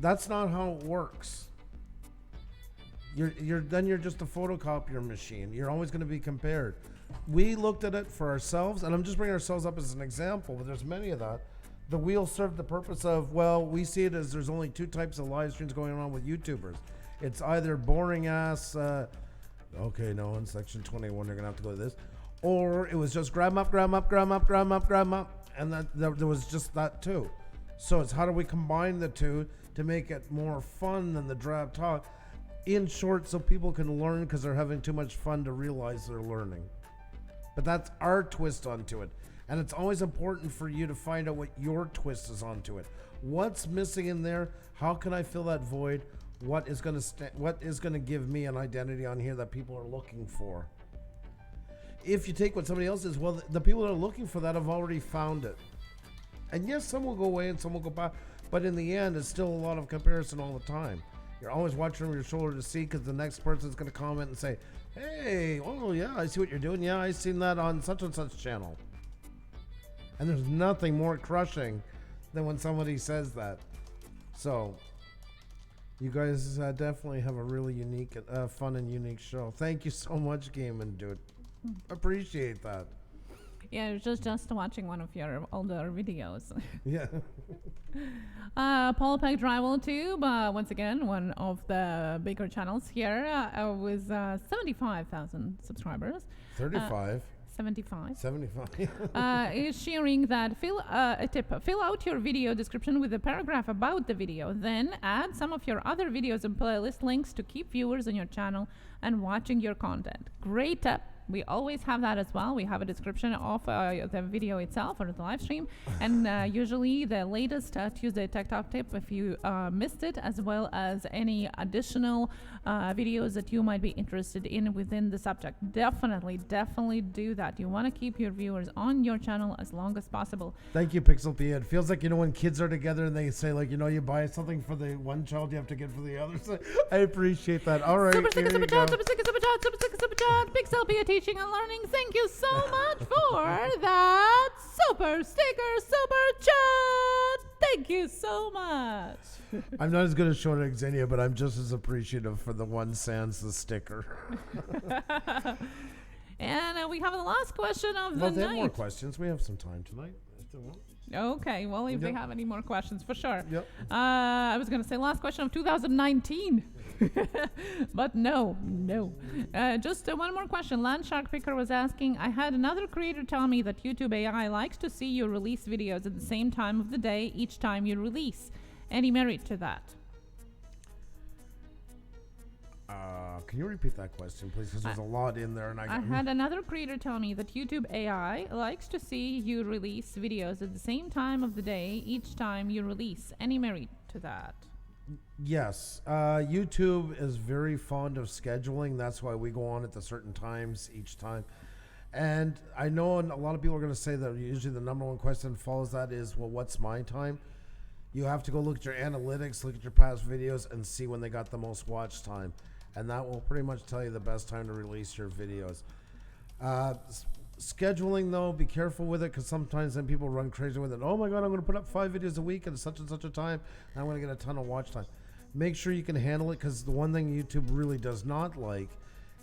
That's not how it works. You're just a photocopier machine. You're always going to be compared. We looked at it for ourselves, and I'm just bringing ourselves up as an example, but there's many of that. The wheel served the purpose of, we see it as there's only two types of live streams going on with YouTubers. It's either boring ass, in section 21 you're going to have to go to this, or it was just grab 'em up, and that there was just that too. So it's how do we combine the two to make it more fun than the drab talk? In short, so people can learn because they're having too much fun to realize they're learning. But that's our twist onto it. And it's always important for you to find out what your twist is onto it. What's missing in there? How can I fill that void? What is going to give me an identity on here that people are looking for? If you take what somebody else is, the people that are looking for that have already found it. And yes, some will go away and some will go back. But in the end, it's still a lot of comparison all the time. You're always watching over your shoulder to see, because the next person's going to comment and say, hey, I see what you're doing. Yeah, I seen that on such and such channel. And there's nothing more crushing than when somebody says that. So, you guys definitely have a really unique, fun and unique show. Thank you so much, Gaming Dude. Appreciate that. Yeah, it was just watching one of your older videos. Yeah. Paul Peck Drywall Tube, once again, one of the bigger channels here, with 75,000 subscribers. 35. 75. Is sharing that fill out your video description with a paragraph about the video, then add some of your other videos and playlist links to keep viewers on your channel and watching your content. Great tip. We always have that as well. We have a description of the video itself or the live stream, and usually the latest Tuesday Tech Talk tip if you missed it, as well as any additional videos that you might be interested in within the subject. Definitely do that. You want to keep your viewers on your channel as long as possible. Thank you, Pixel P. It feels like, when kids are together and they say, you buy something for the one child, you have to get for the other. So I appreciate that. All right. Super chat, Pixel P teaching and learning. Thank you so much for that super sticker, super chat. Thank you so much. I'm not as good at showing it Xenia, but I'm just as appreciative for the one sans the sticker. And we have the last question of the night. They have more questions. We have some time tonight. Okay, well, if they have any more questions, for sure. Yep. I was going to say last question of 2019. But no. Just one more question. Landshark Picker was asking, I had another creator tell me that YouTube AI likes to see you release videos at the same time of the day each time you release. Any merit to that? Can you repeat that question, please? Because there's a lot in there. And I had another creator tell me that YouTube AI likes to see you release videos at the same time of the day each time you release. Any merit to that? Yes. YouTube is very fond of scheduling. That's why we go on at the certain times each time. And I know a lot of people are going to say that usually the number one question follows that is, well, what's my time? You have to go look at your analytics, look at your past videos, and see when they got the most watch time. And that will pretty much tell you the best time to release your videos. Scheduling, though, be careful with it, because sometimes then people run crazy with it. Oh my God, I'm going to put up 5 videos a week at such and such a time, and I'm going to get a ton of watch time. Make sure you can handle it, because the one thing YouTube really does not like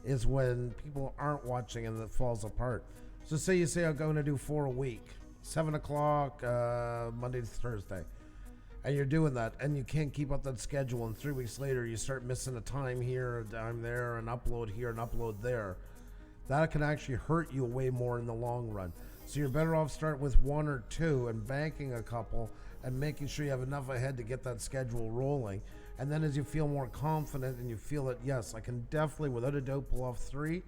is when people aren't watching and it falls apart. So say you say I'm going to do 4 a week, 7 o'clock Monday to Thursday, and you're doing that and you can't keep up that schedule, and 3 weeks later you start missing a time here, a time there, an upload here, an upload there. That can actually hurt you way more in the long run. So you're better off start with 1 or 2 and banking a couple and making sure you have enough ahead to get that schedule rolling. And then as you feel more confident and you feel that, yes, I can definitely, without a doubt, pull off 3,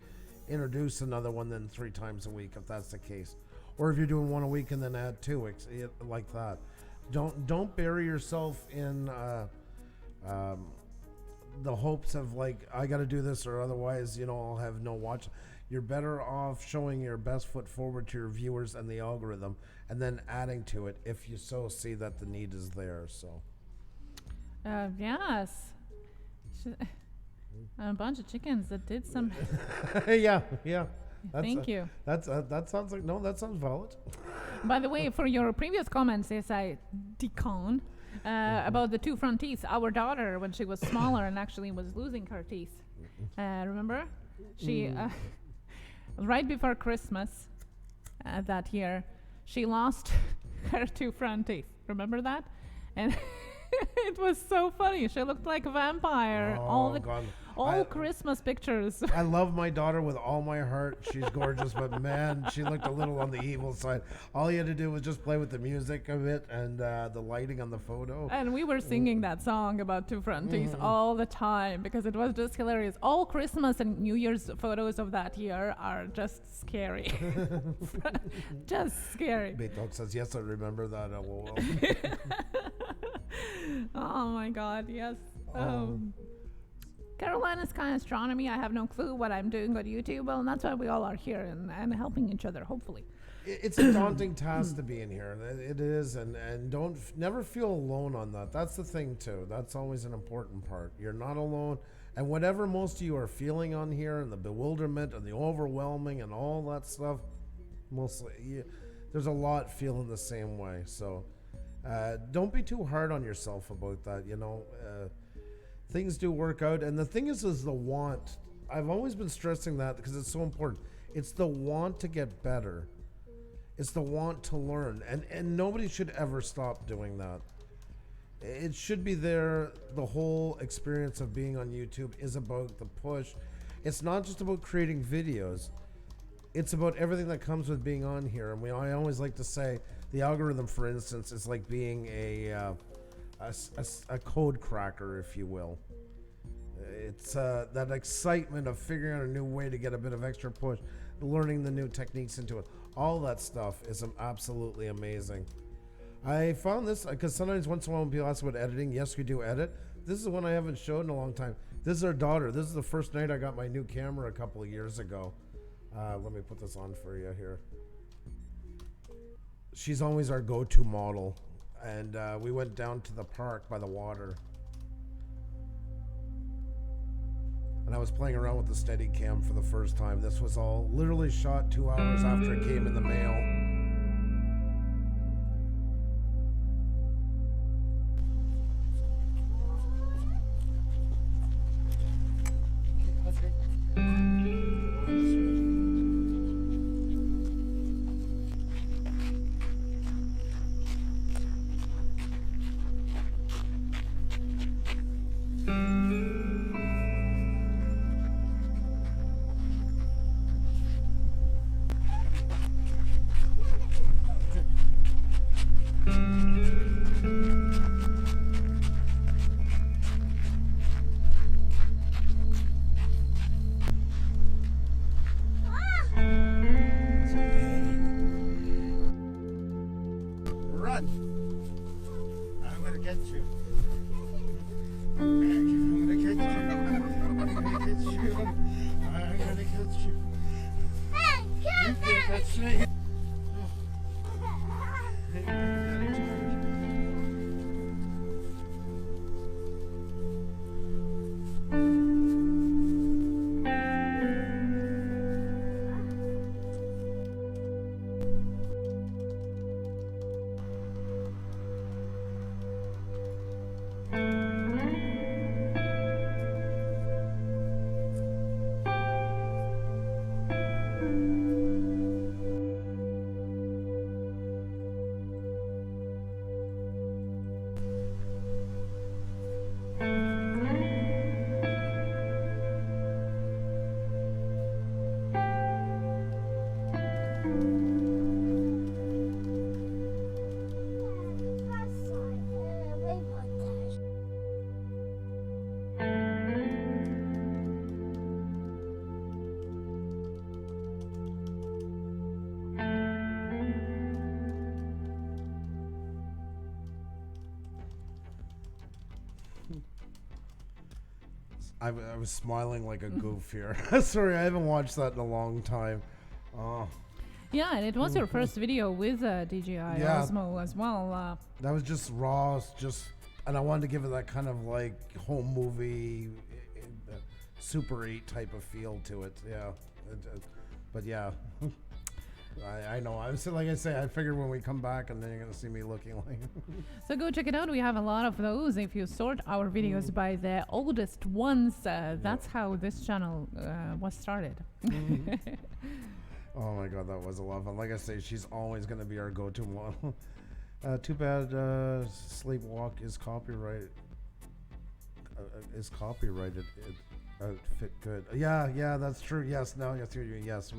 introduce another one then 3 times a week if that's the case. Or if you're doing 1 a week and then add 2, like that. Don't bury yourself in the hopes of like, I got to do this or otherwise, I'll have no watch. You're better off showing your best foot forward to your viewers and the algorithm, and then adding to it if you so see that the need is there. So, yes, a bunch of chickens that did some. yeah. Thank you. That sounds like that sounds valid. By the way, for your previous comments, as I decon about the 2 front teeth, our daughter, when she was smaller and actually was losing her teeth, remember, she. Right before Christmas that year, she lost her 2 front teeth. Remember that? And it was so funny. She looked like a vampire. All Christmas pictures. I love my daughter with all my heart. She's gorgeous, but man, she looked a little on the evil side. All you had to do was just play with the music of it and the lighting on the photo. And we were singing that song about 2 front teeth all the time because it was just hilarious. All Christmas and New Year's photos of that year are just scary. Just scary. Beethoven says, yes, I remember that. LOL. Oh my God, yes. Carolina's kind of astronomy. I have no clue what I'm doing on YouTube. Well, and that's why we all are here and helping each other, hopefully. It's a daunting task to be in here. It is, and never feel alone on that. That's the thing too. That's always an important part. You're not alone, and whatever most of you are feeling on here, and the bewilderment and the overwhelming and all that stuff, mostly there's a lot feeling the same way. So don't be too hard on yourself about that. Things do work out, and the thing is the want. I've always been stressing that because it's so important. It's the want to get better. It's the want to learn, and nobody should ever stop doing that. It should be there. The whole experience of being on YouTube is about the push. It's not just about creating videos. It's about everything that comes with being on here. And I always like to say the algorithm, for instance, is like being a code cracker, if you will. It's that excitement of figuring out a new way to get a bit of extra push, learning the new techniques into it. All that stuff is absolutely amazing. I found this because sometimes once in a while when people ask about editing, yes, we do edit. This is one I haven't showed in a long time. This is our daughter. This is the first night I got my new camera a couple of years ago. Let me put this on for you here. She's always our go-to model. And we went down to the park by the water. And I was playing around with the Steadicam for the first time. This was all literally shot 2 hours after it came in the mail. Run! I'm gonna get you. I was smiling like a goof here. Sorry, I haven't watched that in a long time. Oh. Yeah, and it was your first video with DJI Osmo as well. That was just raw, and I wanted to give it that kind of like home movie, Super 8 type of feel to it. Yeah, but yeah. I know. Like I say, I figured when we come back, and then you're gonna see me looking like. So go check it out. We have a lot of those. If you sort our videos by the oldest ones, that's how this channel was started. Oh my God, that was a lot of fun. Like I say, she's always gonna be our go-to model. Too bad Sleepwalk is copyrighted. Fit good. Yeah, that's true. Yes, yes.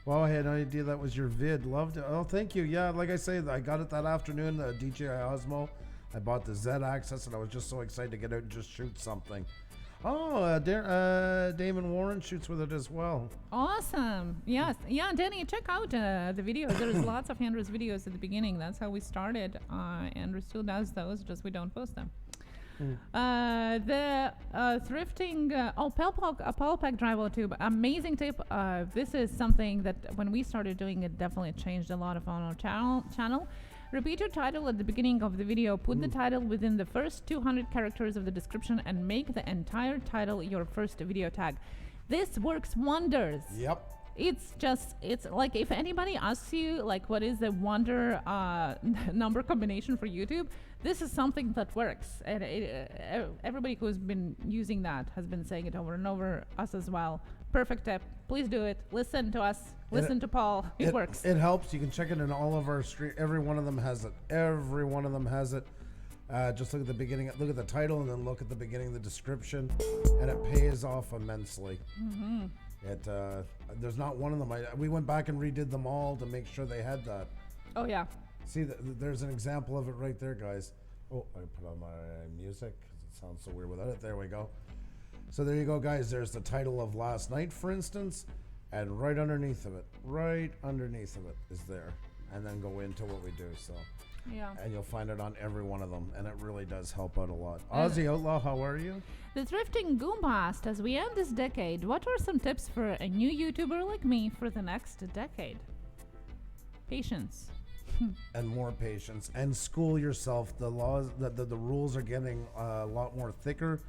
Well, I had no idea that was your vid. Loved it. Oh, thank you. Yeah, like I say, I got it that afternoon, the DJI Osmo. I bought the Z Axis, and I was just so excited to get out and just shoot something. Oh, Damon Warren shoots with it as well. Awesome. Yes. Yeah, Danny, check out the videos. There's lots of Andrew's videos at the beginning. That's how we started. Andrew still does those, just we don't post them. The thrifting Pelpack Drive Tube, amazing tip. This is something that when we started doing it definitely changed a lot of on our channel. Repeat your title at the beginning of the video. Put the title within the first 200 characters of the description and make the entire title your first video tag. This works wonders. Yep. It's like if anybody asks you like what is the wonder number combination for YouTube, this is something that works, and everybody who's been using that has been saying it over and over, us as well. Perfect tip. Please do it. Listen to us. Listen to Paul. It works. It helps. You can check it in all of our every one of them has it. Just look at the beginning. Look at the title, and then look at the beginning of the description, and it pays off immensely. There's not one of them. We went back and redid them all to make sure they had that. Oh yeah. See, there's an example of it right there, guys. Oh, I put on my music because it sounds so weird without it. There we go. So there you go, guys. There's the title of last night, for instance, and right underneath of it is there, and then go into what we do. So yeah, and you'll find it on every one of them, and it really does help out a lot. Aussie Outlaw, how are you? The Thrifting Goomba asked, as we end this decade, what are some tips for a new YouTuber like me for the next decade? Patience. And more patience, and school yourself. The laws, the rules are getting a lot more thicker,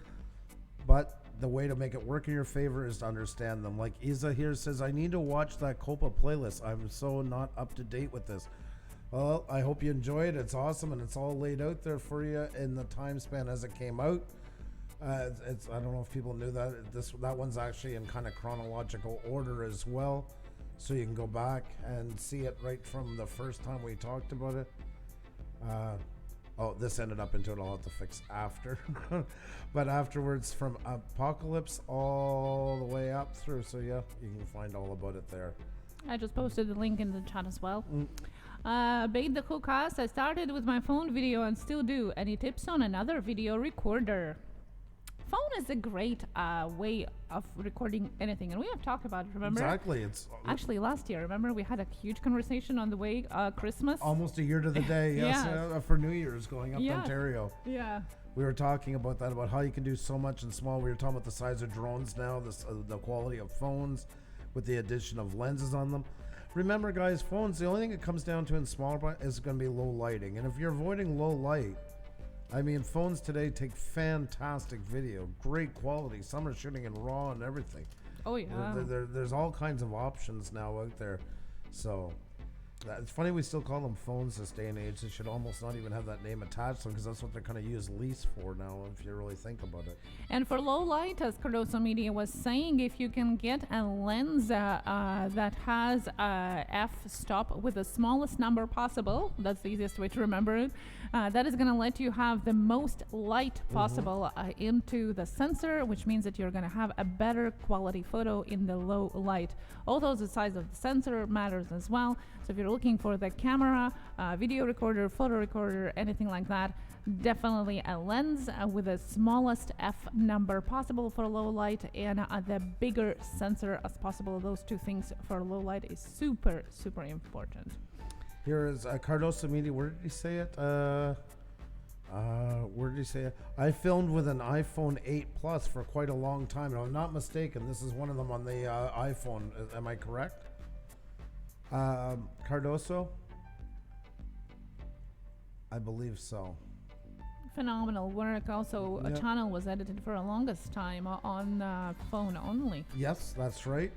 but the way to make it work in your favor is to understand them. Like Isa here says, I need to watch that COPPA playlist. I'm so not up to date with this. Well, I hope you enjoy it. It's awesome, and it's all laid out there for you in the time span as it came out. I don't know if people knew that that one's actually in kind of chronological order as well. So you can go back and see it right from the first time we talked about it. This ended up into it. I'll have to fix after. But afterwards, from Apocalypse all the way up through. So yeah, you can find all about it there. I just posted the link in the chat as well. Bait the Cook asks, I started with my phone video and still do. Any tips on another video recorder? Phone is a great way of recording anything, and we have talked about it, remember? Exactly. It's actually last year, remember we had a huge conversation on the way Christmas? Almost a year to the day, yes, for New Year's going up to Ontario. Yeah. We were talking about that, about how you can do so much in small. We were talking about the size of drones now, the quality of phones with the addition of lenses on them. Remember, guys, phones, the only thing it comes down to in smaller is going to be low lighting. And if you're avoiding low light, I mean, phones today take fantastic video, great quality. Some are shooting in RAW and everything. Oh, yeah. There's all kinds of options now out there. So it's funny we still call them phones this day and age. They should almost not even have that name attached to them because that's what they're kind of use lease for now, if you really think about it. And for low light, as Cardoso Media was saying, if you can get a lens that has f-stop with the smallest number possible, that's the easiest way to remember it, that is going to let you have the most light possible into the sensor, which means that you're going to have a better quality photo in the low light. Although the size of the sensor matters as well. So if you're looking for the camera, video recorder, photo recorder, anything like that, definitely a lens with the smallest f number possible for low light and the bigger sensor as possible. Those two things for low light is super, super important. Here is Cardoso Media. Where did he say it? Where did you say? I filmed with an iPhone 8 Plus for quite a long time. And I'm not mistaken. This is one of them on the iPhone. Am I correct? Cardoso? I believe so. Phenomenal work. Also, a channel was edited for the longest time on phone only. Yes, that's right.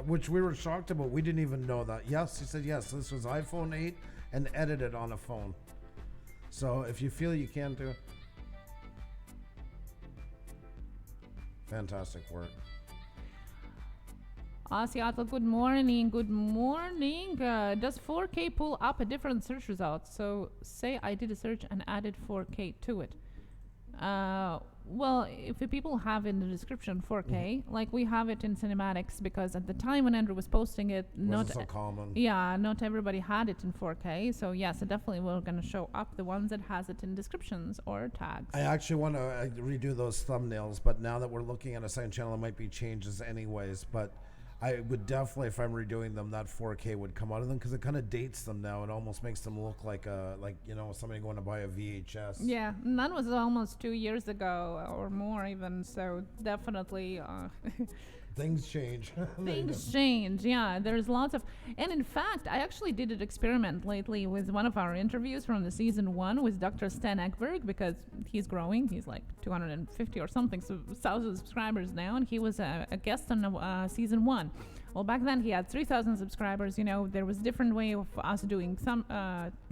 Which we were shocked about. We didn't even know that. Yes, he said yes. This was iPhone 8 and edited on a phone. So if you feel you can do it, fantastic work. Seattle, good morning. Good morning. Does 4K pull up a different search result? So say I did a search and added 4K to it. Well, if the people have in the description 4K, like we have it in cinematics, because at the time when Andrew was posting it, Wasn't so common. Yeah, not everybody had it in 4K. So yes, it definitely we're going to show up the ones that has it in descriptions or tags. I actually want to redo those thumbnails, but now that we're looking at a second channel, it might be changes anyways. But I would definitely, if I'm redoing them, that 4K would come out of them because it kind of dates them now. It almost makes them look like somebody going to buy a VHS. Yeah, and that was almost 2 years ago or more even. So definitely. Things change. Things change, yeah. There's lots of, and in fact, I actually did an experiment lately with one of our interviews from the season 1 with Dr. Stan Ekberg, because he's growing. He's like 250 or something, so 1,000 subscribers now, and he was a guest on season 1. Well, back then he had 3,000 subscribers. You know, there was different way of us doing some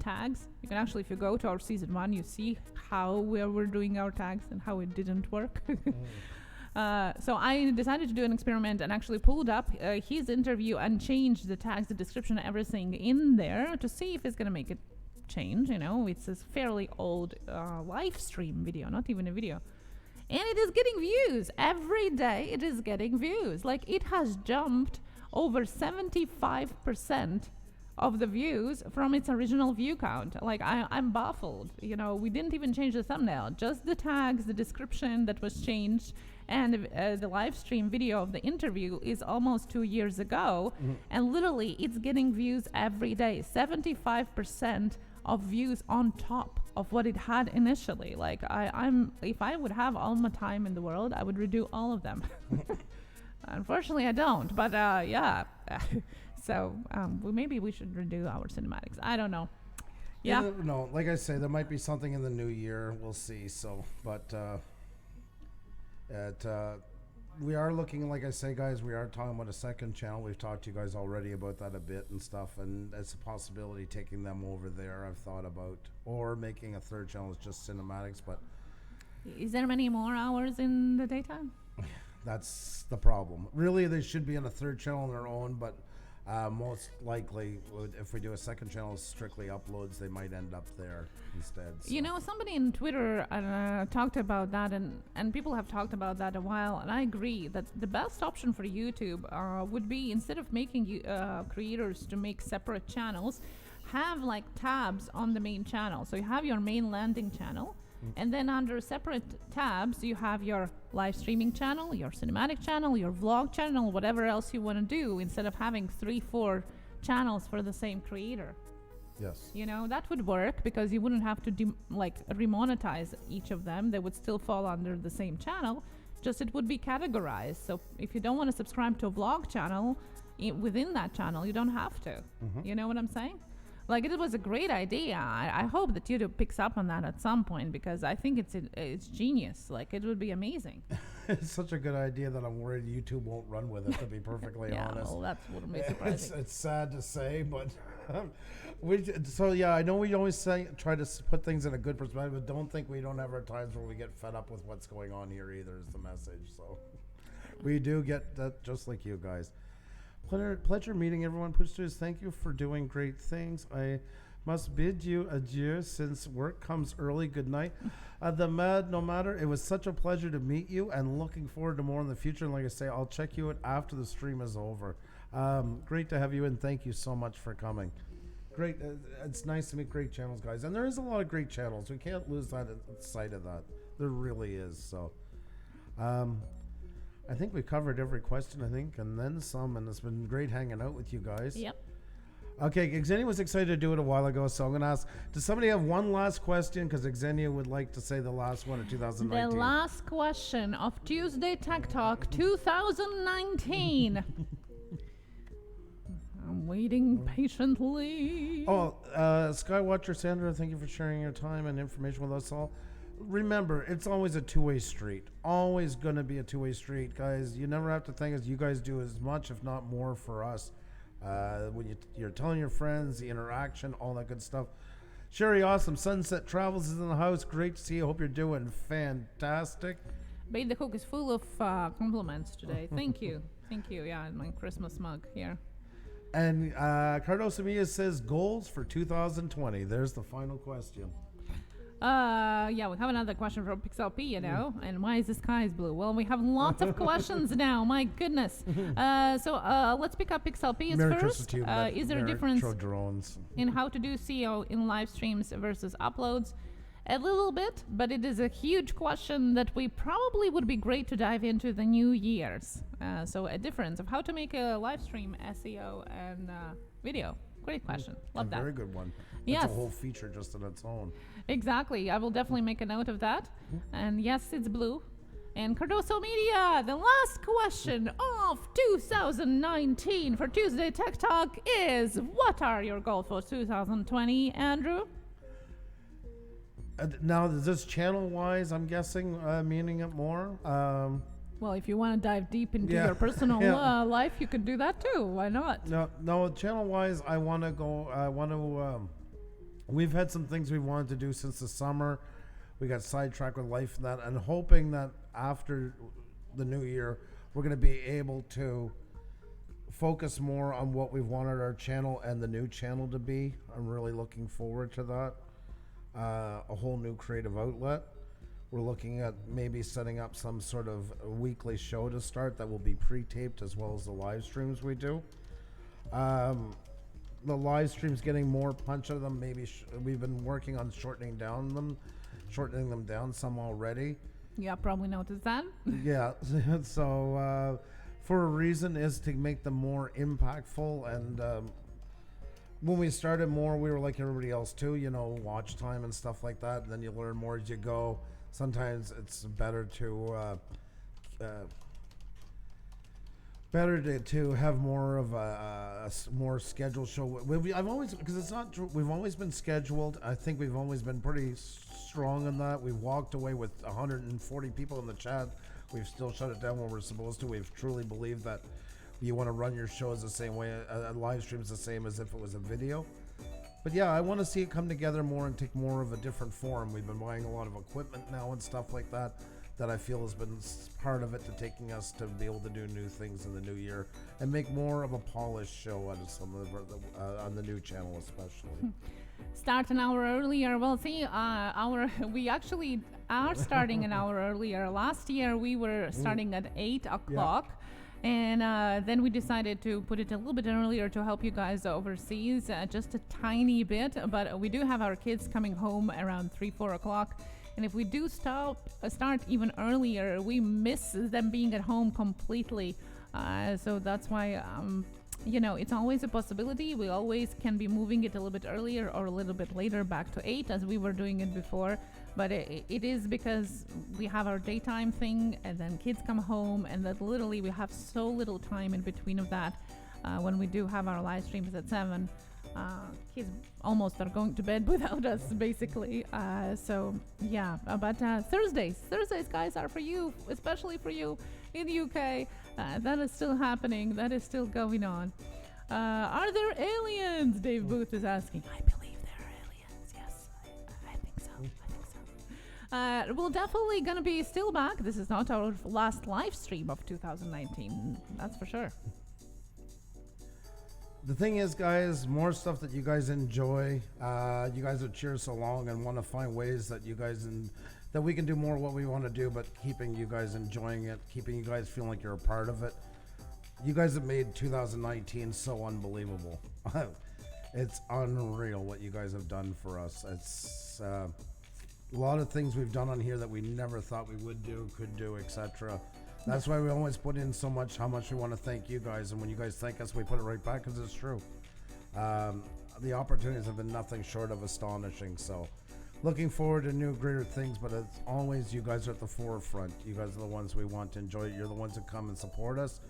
tags. You can actually, if you go to our season 1, you see how we were doing our tags and how it didn't work. So I decided to do an experiment and actually pulled up his interview and changed the tags, the description, everything in there to see if it's going to make it change. You know, it's a fairly old live stream video, not even a video. And it is getting views. Every day it is getting views. Like, it has jumped over 75% of the views from its original view count. Like, I'm baffled. You know, we didn't even change the thumbnail, just the tags, the description that was changed. And the live stream video of the interview is almost 2 years ago. Mm-hmm. And literally it's getting views every day. 75% of views on top of what it had initially. Like, if I would have all my time in the world, I would redo all of them. Unfortunately, I don't. But yeah. So maybe we should redo our cinematics. I don't know. Yeah. No, like I say, there might be something in the new year. We'll see. So, but we are looking, like I say, guys, we are talking about a second channel. We've talked to you guys already about that a bit and stuff, and it's a possibility taking them over there. I've thought about, or making a third channel is just cinematics. But is there many more hours in the daytime? That's the problem. Really, they should be on a third channel on their own, but most likely, if we do a second channel strictly uploads, they might end up there instead. So. You know, somebody in Twitter talked about that, and people have talked about that a while, and I agree that the best option for YouTube would be, instead of making creators to make separate channels, have like tabs on the main channel. So you have your main landing channel, and then under separate tabs, you have your live streaming channel, your cinematic channel, your vlog channel, whatever else you want to do, instead of having 3-4 channels for the same creator. Yes. You know, that would work because you wouldn't have to remonetize each of them. They would still fall under the same channel, just it would be categorized. So if you don't want to subscribe to a vlog channel within that channel, you don't have to. Mm-hmm. You know what I'm saying? Like, it was a great idea. I hope that YouTube picks up on that at some point, because I think it's genius. Like, it would be amazing. It's such a good idea that I'm worried YouTube won't run with it, to be perfectly honest. Well, that's what makes it surprising. It's sad to say, but I know we always try to put things in a good perspective, but don't think we don't have our times where we get fed up with what's going on here either, is the message. So we do get that, just like you guys. Pleasure meeting everyone. Pusa, thank you for doing great things. I must bid you adieu since work comes early. Good night. No matter, it was such a pleasure to meet you, and looking forward to more in the future. And like I say, I'll check you out after the stream is over. Great to have you, and thank you so much for coming. Great. It's nice to meet great channels, guys. And there is a lot of great channels. We can't lose sight of that. There really is. So, I think we covered every question, and then some, and it's been great hanging out with you guys. Yep. Okay, Xenia was excited to do it a while ago, so I'm going to ask, does somebody have one last question? Because Xenia would like to say the last one of 2019. The last question of Tuesday Tech Talk 2019. I'm waiting patiently. Oh, Skywatcher Sandra, thank you for sharing your time and information with us all. Remember, it's always a two-way street. Always going to be a two-way street, guys. You never have to thank us. You guys do as much, if not more, for us. When you're telling your friends, the interaction, all that good stuff. Sherry, awesome. Sunset Travels is in the house. Great to see you. Hope you're doing fantastic. Bait the Hook is full of compliments today. Thank you. Thank you. Yeah, my Christmas mug here. And Carlos Amia says goals for 2020. There's the final question. Yeah, we have another question from Pixel P, and why is the skies blue? Well, we have lots of questions now, my goodness. So let's pick up Pixel P Merry first. Christmas to you, Is there a difference drones. in how to do SEO in live streams versus uploads? A little bit, but it is a huge question that we probably would be great to dive into the new years. So a difference of how to make a live stream SEO and video. Great question. Love that. Very good one. Yes. That's a whole feature just on its own. Exactly. I will definitely make a note of that. And yes, it's blue. And Cardoso Media, the last question of 2019 for Tuesday Tech Talk is, what are your goals for 2020, Andrew? Now, is this channel-wise, I'm guessing, meaning it more? Well, if you want to dive deep into Yeah. your personal Yeah. life, you could do that too. Why not? No, channel-wise, I want to go, we've had some things we wanted to do since the summer. We got sidetracked with life and that, and hoping that after the new year, we're going to be able to focus more on what we've wanted our channel and the new channel to be. I'm really looking forward to that. A whole new creative outlet. We're looking at maybe setting up some sort of weekly show to start that will be pre-taped as well as the live streams we do. The live streams getting more punch out of them. Maybe we've been working on shortening them down some already. Yeah, probably noticed that. Yeah, so for a reason is to make them more impactful. And when we started more, we were like everybody else too, watch time and stuff like that. And then you learn more as you go. Sometimes it's better to have more of a more scheduled show. We've always been scheduled. I think we've always been pretty strong in that. We've walked away with 140 people in the chat. We've still shut it down when we're supposed to. We've truly believed that you want to run your shows the same way. A live stream is the same as if it was a video. But yeah, I want to see it come together more and take more of a different form. We've been buying a lot of equipment now and stuff like that I feel has been part of it to taking us to be able to do new things in the new year and make more of a polished show out of some of on the new channel especially. Start an hour earlier. Well, see, we actually are starting an hour earlier. Last year we were starting at 8 o'clock. Yeah. And then we decided to put it a little bit earlier to help you guys overseas, just a tiny bit. But we do have our kids coming home around 3-4 o'clock. And if we do start even earlier, we miss them being at home completely. So that's why, it's always a possibility. We always can be moving it a little bit earlier or a little bit later back to 8 as we were doing it before. But it is because we have our daytime thing and then kids come home and that literally we have so little time in between of that when we do have our live streams at 7. Kids almost are going to bed without us basically. So yeah, but Thursdays guys are for you, especially for you in the UK. That is still happening. That is still going on. Are there aliens? Dave Booth is asking. I believe there are aliens. Yes, I think so. We're definitely going to be still back. This is not our last live stream of 2019. That's for sure. The thing is, guys, more stuff that you guys enjoy. You guys have cheered so long and want to find ways that that we can do more of what we want to do, but keeping you guys enjoying it, keeping you guys feeling like you're a part of it. You guys have made 2019 so unbelievable. It's unreal what you guys have done for us. It's a lot of things we've done on here that we never thought we would do, could do, etc. That's why we always put in so much how much we want to thank you guys, and when you guys thank us, we put it right back because it's true. The opportunities have been nothing short of astonishing. So looking forward to new, greater things, but as always, you guys are at the forefront. You guys are the ones we want to enjoy. You're the ones that come and support us.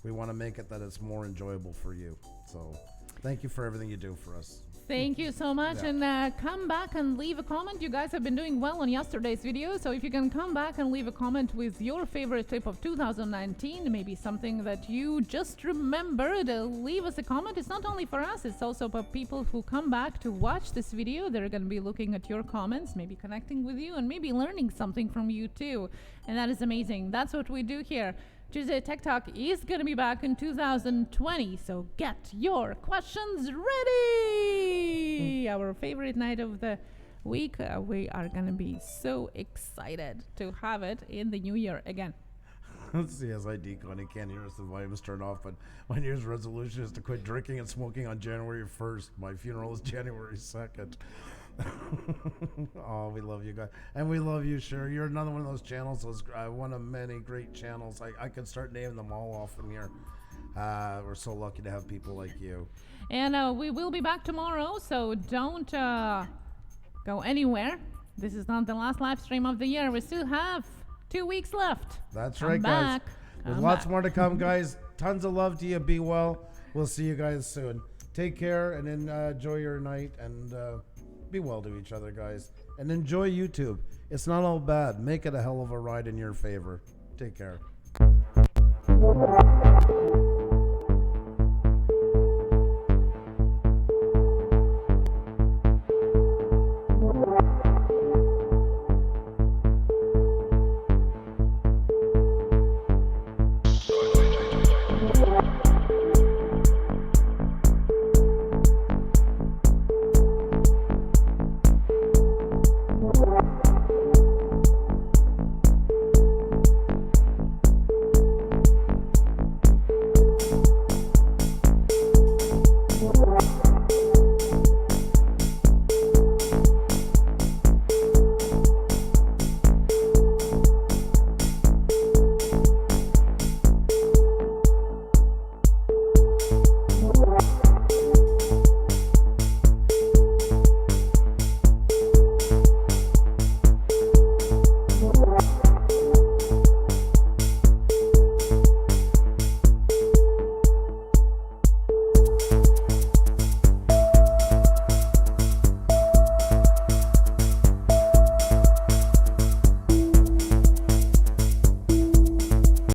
We want to make it that it's more enjoyable for you. So thank you for everything you do for us. Thank you so much, and come back and leave a comment. You guys have been doing well on yesterday's video, so if you can come back and leave a comment with your favorite clip of 2019, maybe something that you just remembered, leave us a comment. It's not only for us, it's also for people who come back to watch this video. They're going to be looking at your comments, maybe connecting with you, and maybe learning something from you too. And that is amazing. That's what we do here. Tuesday Tech Talk is going to be back in 2020, so get your questions ready! Our favorite night of the week. We are going to be so excited to have it in the new year again. Let's see, as I decon, he can't hear us, the volume is turned off, but my New Year's resolution is to quit drinking and smoking on January 1st. My funeral is January 2nd. Oh, we love you guys, and we love you, Sherry. You're another one of those channels, one of many great channels. I could start naming them all off from here. We're so lucky to have people like you. And we will be back tomorrow, so don't go anywhere. This is not the last live stream of the year. We still have 2 weeks left. That's Come right, back. guys. There's lots more to come, guys. Tons of love to you. Be well. We'll see you guys soon. Take care, and then enjoy your night, and be well to each other, guys. And enjoy YouTube. It's not all bad. Make it a hell of a ride in your favor. Take care.